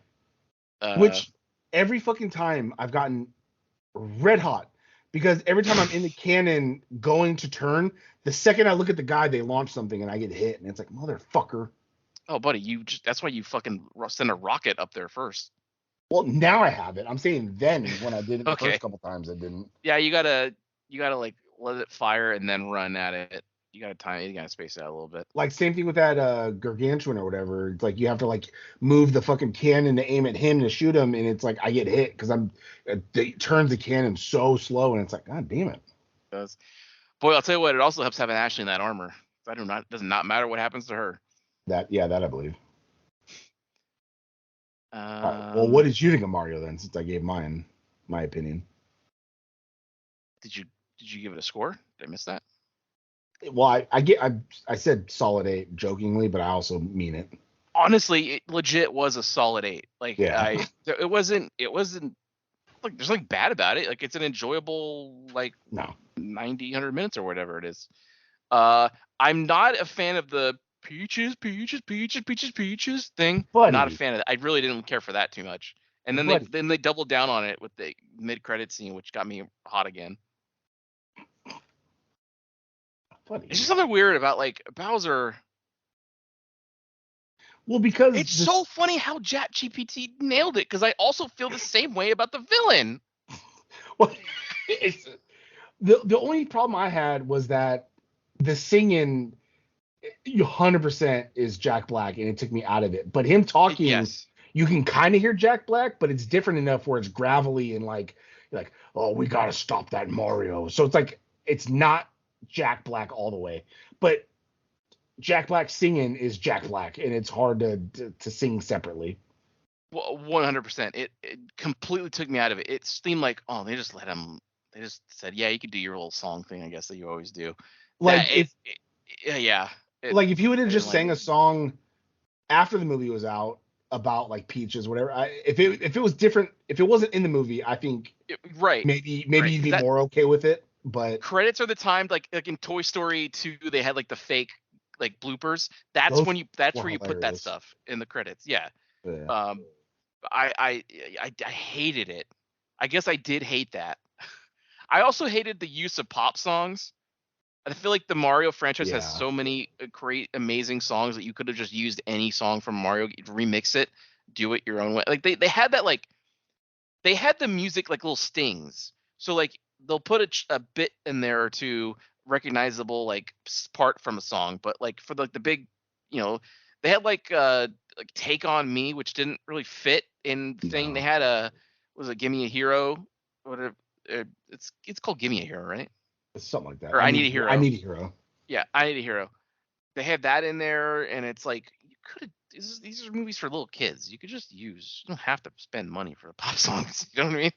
uh, Which every fucking time I've gotten red hot because every time I'm in the cannon going to turn, the second I look at the guy, they launch something and I get hit, and it's like, motherfucker. oh buddy, that's why you fucking send a rocket up there first. Well, now I have it. I'm saying then when I did it the first Okay, couple times, I didn't. yeah, you gotta like let it fire and then run at it. You gotta space it out a little bit. Like same thing with that gargantuan or whatever. It's like you have to like move the fucking cannon to aim at him to shoot him, and it's like I get hit because it turns the cannon so slow, and it's like, god damn it. It does. Boy, I'll tell you what, it also helps having Ashley in that armor. Does not matter what happens to her. That I believe. All right. Well, what Um, did you think of Mario then? Since I gave my opinion. did you did you give it a score? Did I miss that? Well, I said solid 8 jokingly, but I also mean it. Honestly, it legit was a solid 8. Like Yeah. it wasn't like there's nothing bad about it. Like it's an enjoyable like No. 100 minutes or whatever it is. Uh, I'm not a fan of the peaches thing. Not a Buddy. fan of that. I really didn't care for that too much. And then Buddy. they doubled down on it with the mid credit scene, which got me hot again. It's Buddy. just something weird about like Bowser. Well, because It's so funny how ChatGPT nailed it, because I also feel the same way about the villain. well, it's, the only problem I had was that the singing 100% is Jack Black, and it took me out of it. But him talking, Yes. you can kind of hear Jack Black, but it's different enough where it's gravelly and like, oh, we gotta stop that Mario. So it's like it's not Jack Black all the way, but Jack Black singing is Jack Black, and it's hard to sing separately. Well, 100%. It completely took me out of it. It seemed like, oh, they just let him. They just said, yeah, you could do your little song thing, I guess, that you always do. Like Yeah. if you would have I didn't just like sang it. a song after the movie was out about like Peaches, whatever. If it was different, if it wasn't in the movie, I think Right. maybe Right. you'd be That more okay with it. But credits are the time, like in Toy Story 2, they had like the fake like bloopers. That's those when that's were where you put that hilarious. stuff in the credits. Yeah. Yeah. Um, I hated it. I guess I did hate that. I also hated the use of pop songs. I feel like the Mario franchise has Yeah. so many great, amazing songs that you could have just used any song from Mario, remix it, do it your own way. Like they had that, like they had the music like little stings. So like they'll put a bit in there or two recognizable like part from a song, but like for the big, you know, they had like Take on Me, which didn't really fit in the thing. They No. had a was it Give Me a Hero? Whatever. It's called Give Me a Hero, right? It's something like that. Or I Need a I Hero. need a hero. Yeah, I Need a Hero. They had that in there, and it's like you could have. These are movies for little kids. You could just use. You don't have to spend money for the pop songs. You know what I mean?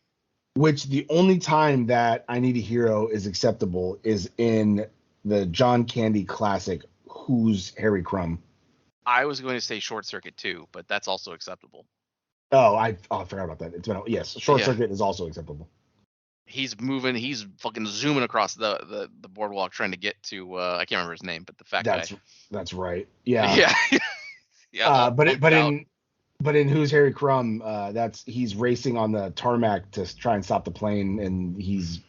Which the only time that I need a hero is acceptable is in the John Candy classic, Who's Harry Crumb? I was going to say Short Circuit too, but that's also acceptable. Oh, I forgot about that. It's been yes, Short Yeah. Circuit is also acceptable. He's moving. He's fucking zooming across the boardwalk trying to get to. I can't remember his name, but the fat guy. That's right. Yeah. Yeah. Yeah. But in Who's Harry Crumb, he's racing on the tarmac to try and stop the plane, and he's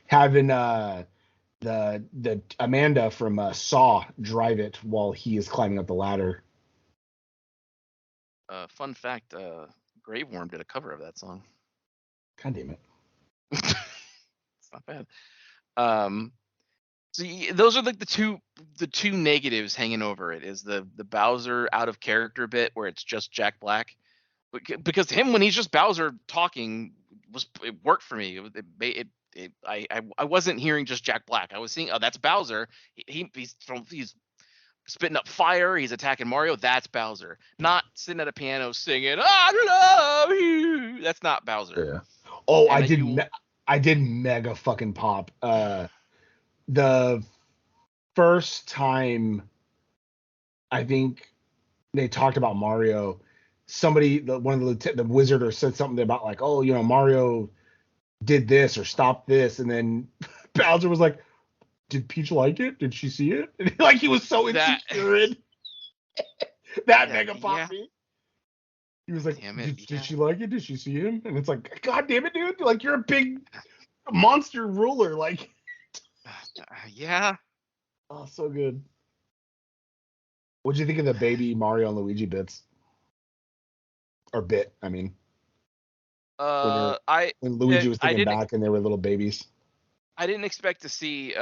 having the Amanda from Saw drive it while he is climbing up the ladder. Fun fact: Grave Worm did a cover of that song. God damn it! It's not bad. So those are like the two negatives hanging over it is the Bowser out of character bit where it's just Jack Black, because him when he's just Bowser talking it worked for me. I wasn't hearing just Jack Black. I was seeing, oh, that's Bowser. He's spitting up fire. He's attacking Mario. That's Bowser. Not sitting at a piano singing "I love you." That's not Bowser. Yeah. Oh, And I did mega fucking pop. The first time I think they talked about Mario, one of the wizard said something about like, oh, Mario did this or stopped this, and then Bowser was like, did Peach like it? Did she see it? And like he was so insecure. That mega popped me. He was like, did she like it? Did she see him? And it's like, God damn it, dude! Like you're a big monster ruler, like. Yeah. Oh, so good. What'd you think of the baby Mario and Luigi bits? Or bit, I mean. When Luigi was thinking back and they were little babies. I didn't expect to see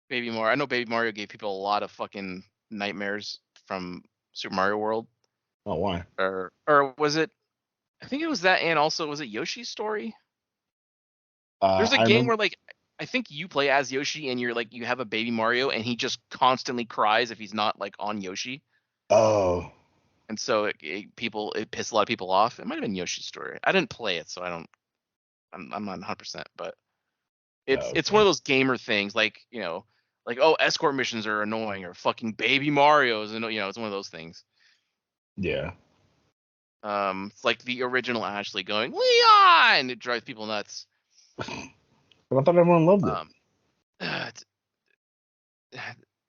Baby Mario. I know Baby Mario gave people a lot of fucking nightmares from Super Mario World. Oh, why? Or was it? I think it was that, and also was it Yoshi's Story? There's a game where like I think you play as Yoshi and you're like you have a baby Mario and he just constantly cries if he's not like on Yoshi. Oh. And so it pissed a lot of people off. It might have been Yoshi's Story. I didn't play it, so I'm not 100%, but it's one of those gamer things, like like, oh, escort missions are annoying or fucking baby Mario's, and it's one of those things. Yeah. It's like the original Ashley going Leon. It drives people nuts. But I thought everyone loved it.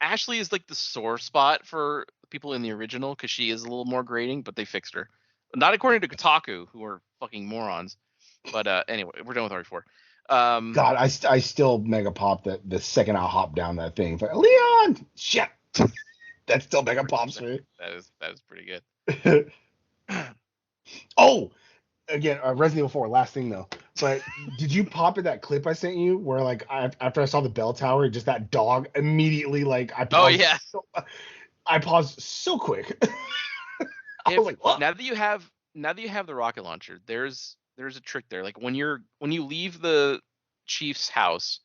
Ashley is like the sore spot for people in the original because she is a little more grating, but they fixed her. Not according to Kotaku, who are fucking morons. But anyway, we're done with RE4. God, I still mega pop the second I hop down that thing. Like, Leon, shit. That still mega pops me. That is pretty good. Oh, again, Resident Evil 4. Last thing though, but did you pop at that clip I sent you where like after I saw the bell tower, just that dog immediately like I Oh paused. yeah. I paused so quick. I was like, what? Now that you have the rocket launcher, there's a trick there. Like when you leave the chief's house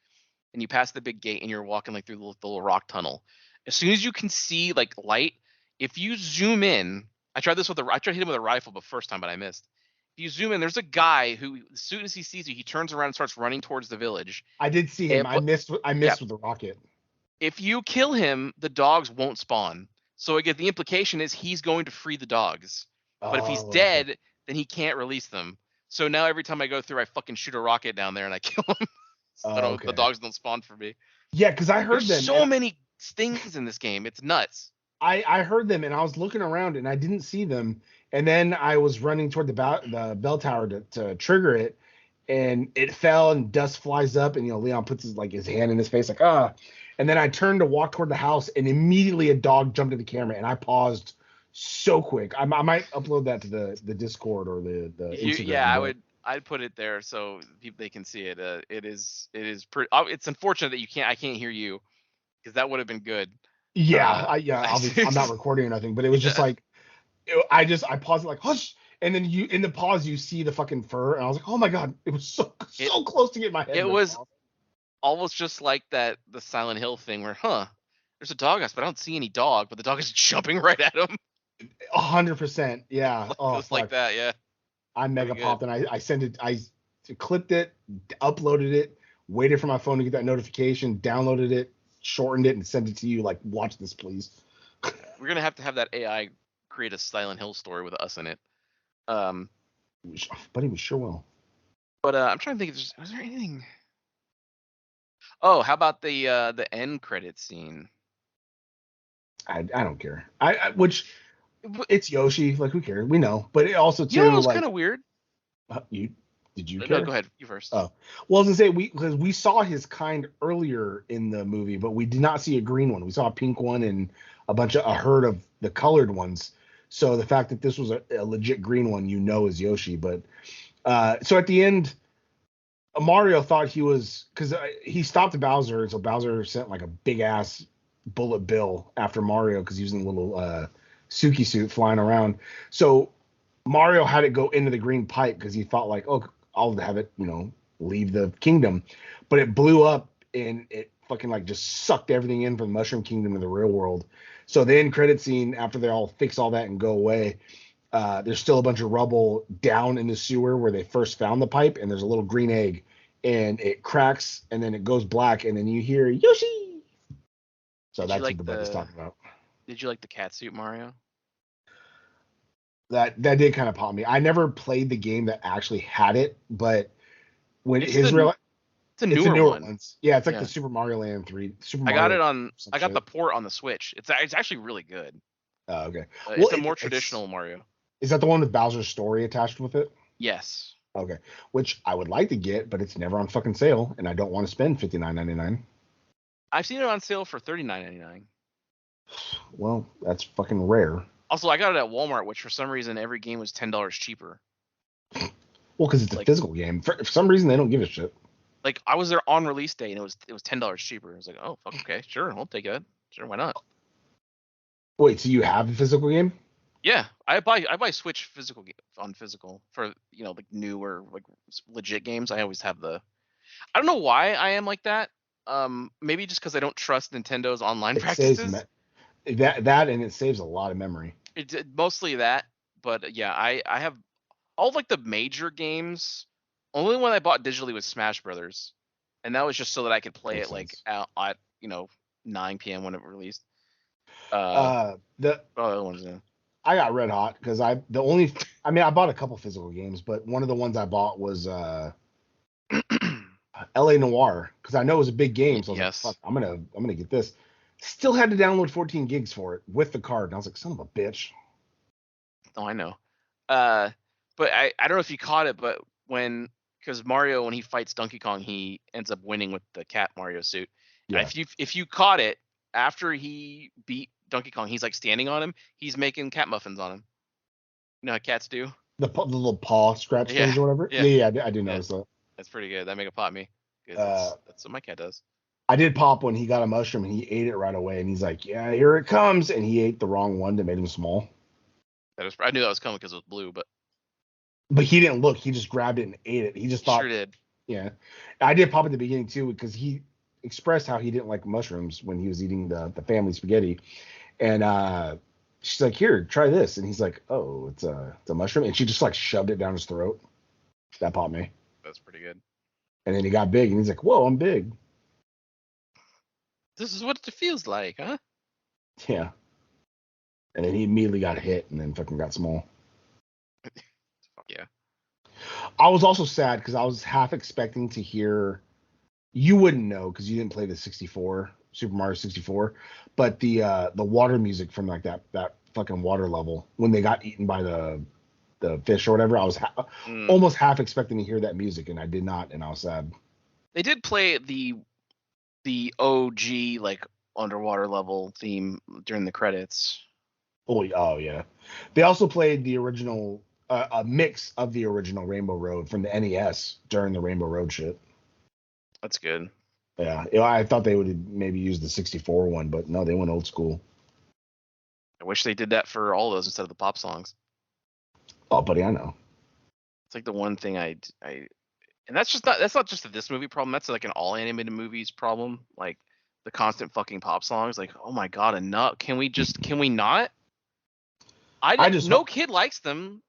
and you pass the big gate and you're walking like through the little rock tunnel, as soon as you can see like light, if you zoom in, I tried to hit him with a rifle the first time, but I missed. If you zoom in, there's a guy who, as soon as he sees you, he turns around and starts running towards the village. I did see him. I missed with the rocket. If you kill him, the dogs won't spawn. So again, the implication is he's going to free the dogs. But if he's dead, then he can't release them. So now every time I go through, I fucking shoot a rocket down there and I kill him. So the dogs don't spawn for me. Yeah, because I heard There's them. so many things in this game. It's nuts. I heard them and I was looking around and I didn't see them. And then I was running toward the bell tower to trigger it, and it fell and dust flies up, and Leon puts his hand in his face like ah. And then I turned to walk toward the house, and immediately a dog jumped in the camera, and I paused so quick. I might upload that to the Discord or the Instagram. Yeah, I'd put it there so they can see it. It is pretty. It's unfortunate that I can't hear you, because that would have been good. Yeah, obviously I'm not recording or nothing, but it was just like I paused it like hush, and then in the pause you see the fucking fur, and I was like, oh my god, it was so close to get my head. It was almost just like the Silent Hill thing where, there's a dog house, but I don't see any dog, but the dog is jumping right at him. 100%, yeah. Just like that, yeah. I mega popped, and I sent it. I clipped it, uploaded it, waited for my phone to get that notification, downloaded it, shortened it, and sent it to you. Like, watch this, please. We're gonna have to have that AI create a Silent Hill story with us in it. Buddy, we sure will. But I'm trying to think. Was there anything? Oh, how about the end credit scene? I don't care. Which it's Yoshi. Like, who cares? We know. But it also too. It was kind of weird. Did you care? No, go ahead. You first. Oh, well, I was gonna say because we saw his kind earlier in the movie, but we did not see a green one. We saw a pink one and a herd of the colored ones. So the fact that this was a legit green one, is Yoshi. But so at the end, Mario thought he was, because he stopped Bowser, so Bowser sent like a big ass bullet bill after Mario because he was in a little Suki suit flying around. So Mario had it go into the green pipe because he thought like, oh, I'll have it, leave the kingdom. But it blew up and it fucking like just sucked everything in from the Mushroom Kingdom to the real world. So the end credit scene, after they all fix all that and go away, there's still a bunch of rubble down in the sewer where they first found the pipe, and there's a little green egg, and it cracks, and then it goes black, and then you hear Yoshi. So that's what the buddy's talking about. Did you like the catsuit Mario? That did kind of pop me. I never played the game that actually had it, but when it's a newer one. Yeah, it's like the Super Mario Land 3. I got the port on the Switch. It's actually really good. Oh, okay. It's a more traditional Mario. Is that the one with Bowser's story attached with it? Yes. Okay. Which I would like to get, but it's never on fucking sale, and I don't want to spend $59.99. I've seen it on sale for $39.99. Well, that's fucking rare. Also, I got it at Walmart, which for some reason every game was $10 cheaper. Well, because it's a physical game. For some reason, they don't give a shit. Like, I was there on release day, and it was $10 cheaper. I was like, oh, fuck, okay, sure, I'll take it. Sure, why not? Wait, so you have a physical game? Yeah, I buy Switch physical on physical for like newer like legit games. I always have I don't know why I am like that. Maybe just because I don't trust Nintendo's online practices. That and it saves a lot of memory. It's mostly that, but yeah, I have all of, like, the major games. Only one I bought digitally was Smash Brothers, and that was just so that I could play it like at 9 p.m. when it released. The other ones, yeah. I got red hot because I bought a couple physical games, but one of the ones I bought was LA Noire because I know it was a big game, so I was like, fuck, I'm gonna get this. Still had to download 14 gigs for it with the card, and I was like, son of a bitch. Oh, I know. But I don't know if you caught it, but because Mario, when he fights Donkey Kong, he ends up winning with the Cat Mario suit. Yeah. And if you caught it, after he beat Donkey Kong, he's like standing on him. He's making cat muffins on him. You know how cats do? The little paw scratch Yeah, things or whatever. yeah, Yeah, I do yeah. notice that. That's pretty good. That make it pop me because that's what my cat does. I did pop when he got a mushroom and he ate it right away and he's like, yeah, here it comes, and he ate the wrong one that made him small. I knew that was coming because it was blue, but he didn't look. He just grabbed it and ate it. He just thought. Sure did. Yeah, I did pop at the beginning too because he expressed how he didn't like mushrooms when he was eating the family spaghetti, and she's like, "Here, try this," and he's like, "Oh, it's a mushroom," and she just like shoved it down his throat. That popped me. That's pretty good. And then he got big, and he's like, "Whoa, I'm big." This is what it feels like, huh? Yeah. And then he immediately got hit, and then fucking got small. Yeah. I was also sad because I was half expecting to hear. You wouldn't know because you didn't play the Super Mario 64, but the water music from like that fucking water level when they got eaten by the fish or whatever. I was almost half expecting to hear that music, and I did not, and I was sad. They did play the OG like underwater level theme during the credits. Oh yeah. They also played the original, a mix of the original Rainbow Road from the NES during the Rainbow Road shit. That's good. Yeah, I thought they would maybe use the 64 one, but no, they went old school. I wish they did that for all those instead of the pop songs. Oh, buddy, I know. It's like the one thing and that's not just a this movie problem. That's like an all animated movies problem. Like the constant fucking pop songs. Like, oh my god, enough. Can we not? No kid likes them.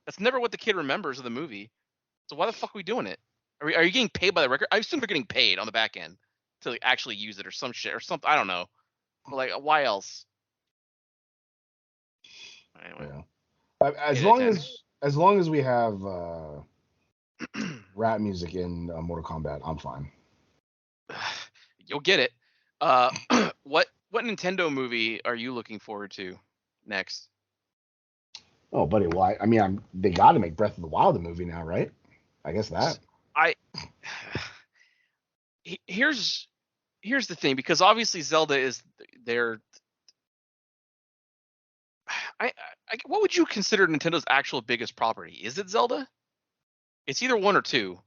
That's never what the kid remembers of the movie. So why the fuck are we doing it? Are you getting paid by the record? I assume they're getting paid on the back end to like, actually use it or some shit or something. I don't know. But like, why else? Anyway. Yeah. As long as we have rap music in Mortal Kombat, I'm fine. You'll get it. What Nintendo movie are you looking forward to next? Oh, buddy, why? I mean, they got to make Breath of the Wild a movie now, right? I guess that. Here's the thing, because obviously Zelda is their. What would you consider Nintendo's actual biggest property? Is it Zelda? It's either one or two.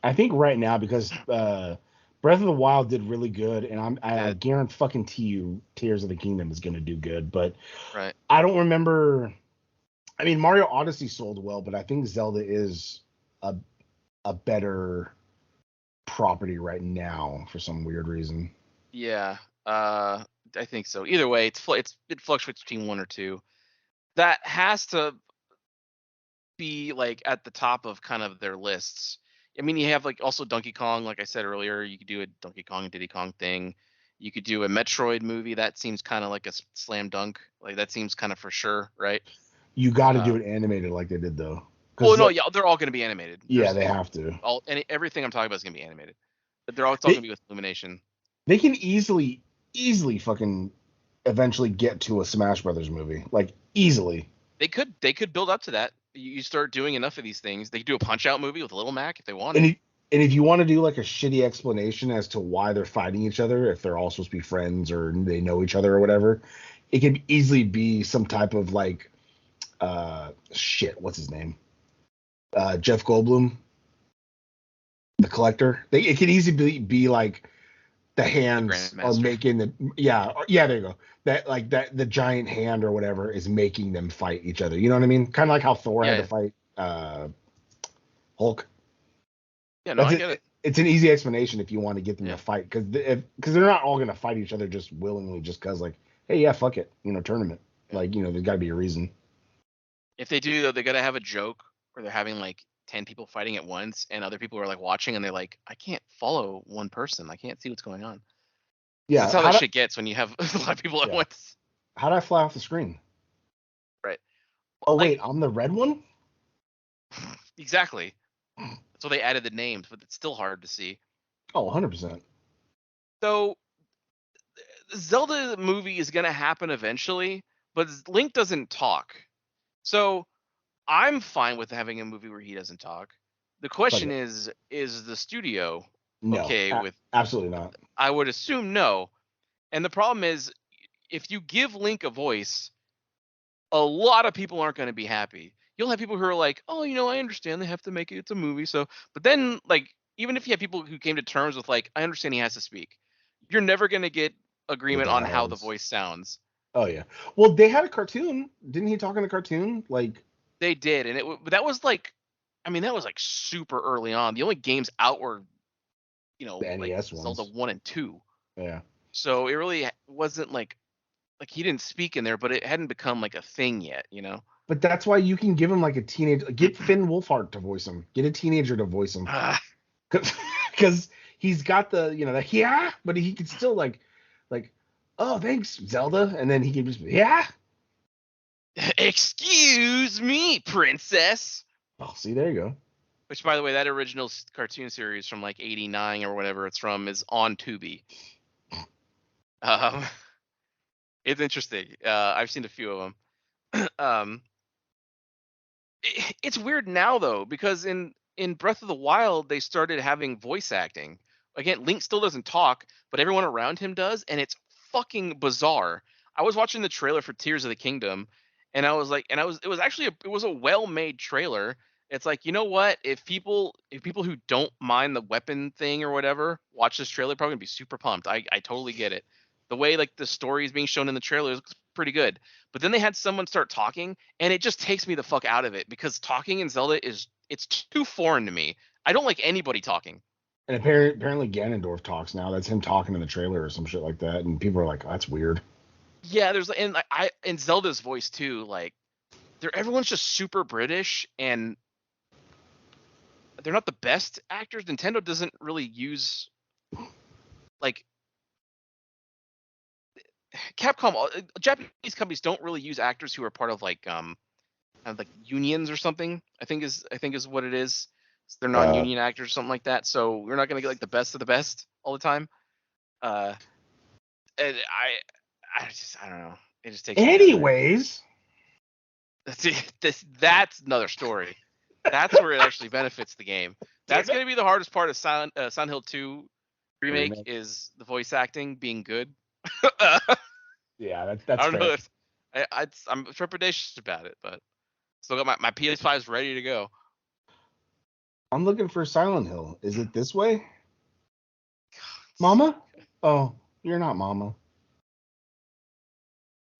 I think right now, because Breath of the Wild did really good, and I guarantee you Tears of the Kingdom is going to do good, but right. I don't remember. I mean, Mario Odyssey sold well, but I think Zelda is a better property right now for some weird reason. Yeah, I think so. Either way, it fluctuates between one or two. That has to be like at the top of kind of their lists. I mean, you have like also Donkey Kong, like I said earlier. You could do a Donkey Kong and Diddy Kong thing. You could do a Metroid movie. That seems kind of like a slam dunk. Like that seems kind of for sure, right? You got to do it animated like they did though. Well, no, yeah, they're all going to be animated. Yeah, they have to. Everything I'm talking about is going to be animated. But they're all going to be with Illumination. They can easily fucking eventually get to a Smash Brothers movie, like easily. They could build up to that. You start doing enough of these things. They could do a Punch Out movie with Little Mac if they wanted. And if you want to do like a shitty explanation as to why they're fighting each other, if they're all supposed to be friends or they know each other or whatever, it can easily be some type of like, what's his name? Jeff Goldblum, the collector. It could easily be like the hands are making the there you go. That the giant hand or whatever is making them fight each other. You know what I mean? Kind of like how Thor had to fight Hulk. Yeah, no, I get it. It's an easy explanation if you want to get them to fight, because they're not all gonna fight each other just willingly, just because like, hey, yeah, fuck it, tournament. Like, there's got to be a reason. If they do though, they got to have a joke where they're having like 10 people fighting at once, and other people are like watching, and they're like, I can't follow one person. I can't see what's going on. Yeah, that's how that shit gets when you have a lot of people at once. How'd I fly off the screen? Right. Oh wait, I'm the red one. Exactly. So they added the names, but it's still hard to see. Oh, 100%. So the Zelda movie is going to happen eventually, but Link doesn't talk. So I'm fine with having a movie where he doesn't talk. The question is the studio okay with... Absolutely not. I would assume no. And the problem is, if you give Link a voice, a lot of people aren't going to be happy. You'll have people who are like, "Oh, I understand they have to make it. It's a movie." So, but then, like, even if you have people who came to terms with, like, "I understand he has to speak," you're never going to get The agreement on how the diehards. voice sounds. Oh yeah. Well, they had a cartoon. Didn't he talk in the cartoon? Like They did, and but that was like, I mean, that was like super early on. The only games out were, the like NES Zelda ones. 1 and 2. Yeah. So it really wasn't like he didn't speak in there, but it hadn't become like a thing yet. But that's why you can give him like a teenage. Get Finn Wolfhard to voice him. Get a teenager to voice him. Ah, Because he's got the the yeah, but he can still like oh thanks Zelda, and then he can just yeah. excuse me, princess. Oh, see there you go. Which, by the way, that original cartoon series from like '89 or whatever it's from is on Tubi. Um, it's interesting. I've seen a few of them. It's weird now though, because in Breath of the Wild they started having voice acting. Again, Link still doesn't talk, but everyone around him does, and it's fucking bizarre. I was watching the trailer for Tears of the Kingdom, and I was like, it was actually it was a well-made trailer. It's like, you know what? If people who don't mind the weapon thing or whatever watch this trailer, probably gonna be super pumped. I totally get it. The way like the story is being shown in the trailer looks pretty good. But then they had someone start talking, and it just takes me the fuck out of it because talking in Zelda it's too foreign to me. I don't like anybody talking. And apparently Ganondorf talks now. That's him talking in the trailer or some shit like that. And people are like, oh, that's weird. Yeah, there's and I in Zelda's voice too. Like everyone's just super British, and they're not the best actors. Nintendo doesn't really use like Capcom. Japanese companies don't really use actors who are part of like kind of like unions or something. I think is what it is. They're Uh, non-union actors or something like that. So we're not gonna get like the best of the best all the time. Uh, and I don't know. It just takes me out of it. anyways, That's another story. That's where it actually benefits the game. damn That's it. gonna be the hardest part of Silent Hill 2 The remake remake. is the voice acting being good. I Yeah, that's don't fair. know if I'm trepidatious about it, but still got my PS5s ready to go. I'm looking for Silent Hill. Is it this way? God, so Mama? Oh, you're not Mama.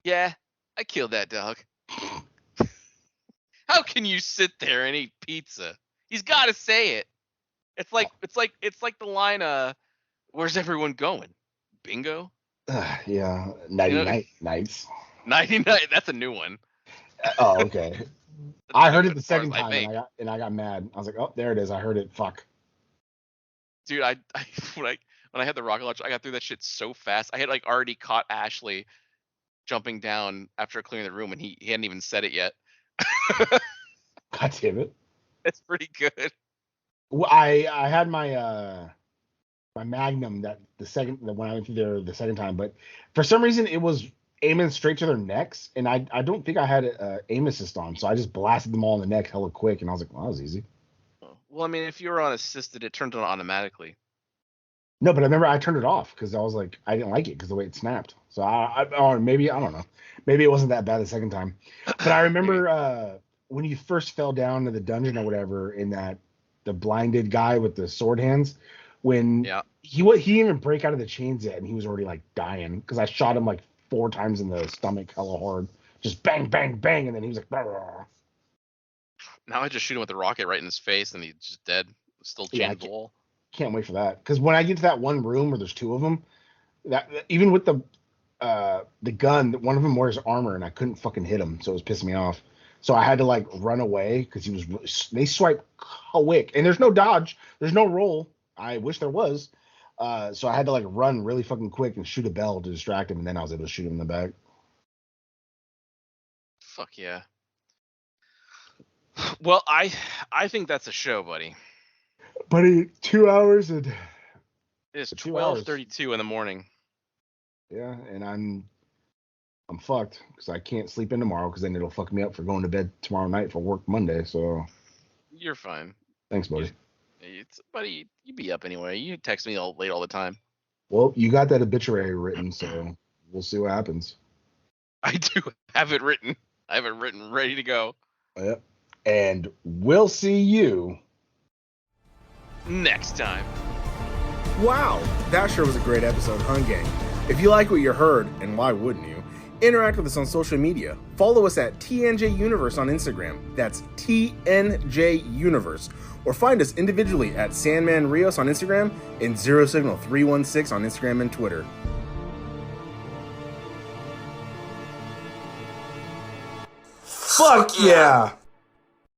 yeah, I killed that dog. How can you sit there and eat pizza? He's got to say it. It's like the line. Where's everyone going? Bingo. Yeah, You nighty know, night nights. 99. That's a new one. Oh, okay. That's a I new heard one it the as far as second I time think. and I got mad. I was like, oh, there it is. I heard it. Fuck. Dude, I when I had the rocket launcher, I got through that shit so fast. I had like already caught Ashley jumping down after clearing the room, and he hadn't even said it yet. God damn it. It's pretty good. Well, I had my Magnum that when I went through there the second time, but for some reason it was aiming straight to their necks, and I don't think I had aim assist on, so I just blasted them all in the neck hella quick, and I was like, well, that was easy. Well, I mean, if you were on assisted, it turned on automatically. No, but I remember I turned it off because I was like, I didn't like it because the way it snapped. So or maybe I don't know, maybe it wasn't that bad the second time, but I Maybe. remember when you first fell down to the dungeon or whatever in that the blinded guy with the sword hands when Yeah. he didn't even break out of the chains yet and he was already like dying because I shot him like 4 times in the stomach hella hard, just bang bang bang, and then he was like, "Brr." Now I just shoot him with the rocket right in his face, and he's just dead. Still Yeah, chained to the wall. can't wait for that because when I get to that one room where there's two of them, even with the gun, one of them wears armor and I couldn't fucking hit him, so it was pissing me off. So I had to like run away because they swipe quick and there's no dodge, there's no roll. I wish there was. So I had to like run really fucking quick and shoot a bell to distract him, and then I was able to shoot him in the back. Fuck yeah. Well, I think that's a show, buddy. Buddy, 2 hours and It is 2 hours. 12:32 in the morning. Yeah, and I'm fucked because I can't sleep in tomorrow because then it'll fuck me up for going to bed tomorrow night for work Monday. So You're fine. thanks, You, buddy. buddy, you be up anyway. You text me all late all the time. Well, you got that obituary written, so we'll see what happens. I do have it written. I have it written, ready to go. Yep. And we'll see you next time. Wow, that sure was a great episode, huh, gang? If you like what you heard, and why wouldn't you, interact with us on social media. Follow us at TNJ Universe on Instagram. That's TNJ Universe. Or find us individually at Sandman Rios on Instagram and Zero Signal 316 on Instagram and Twitter. Fuck yeah!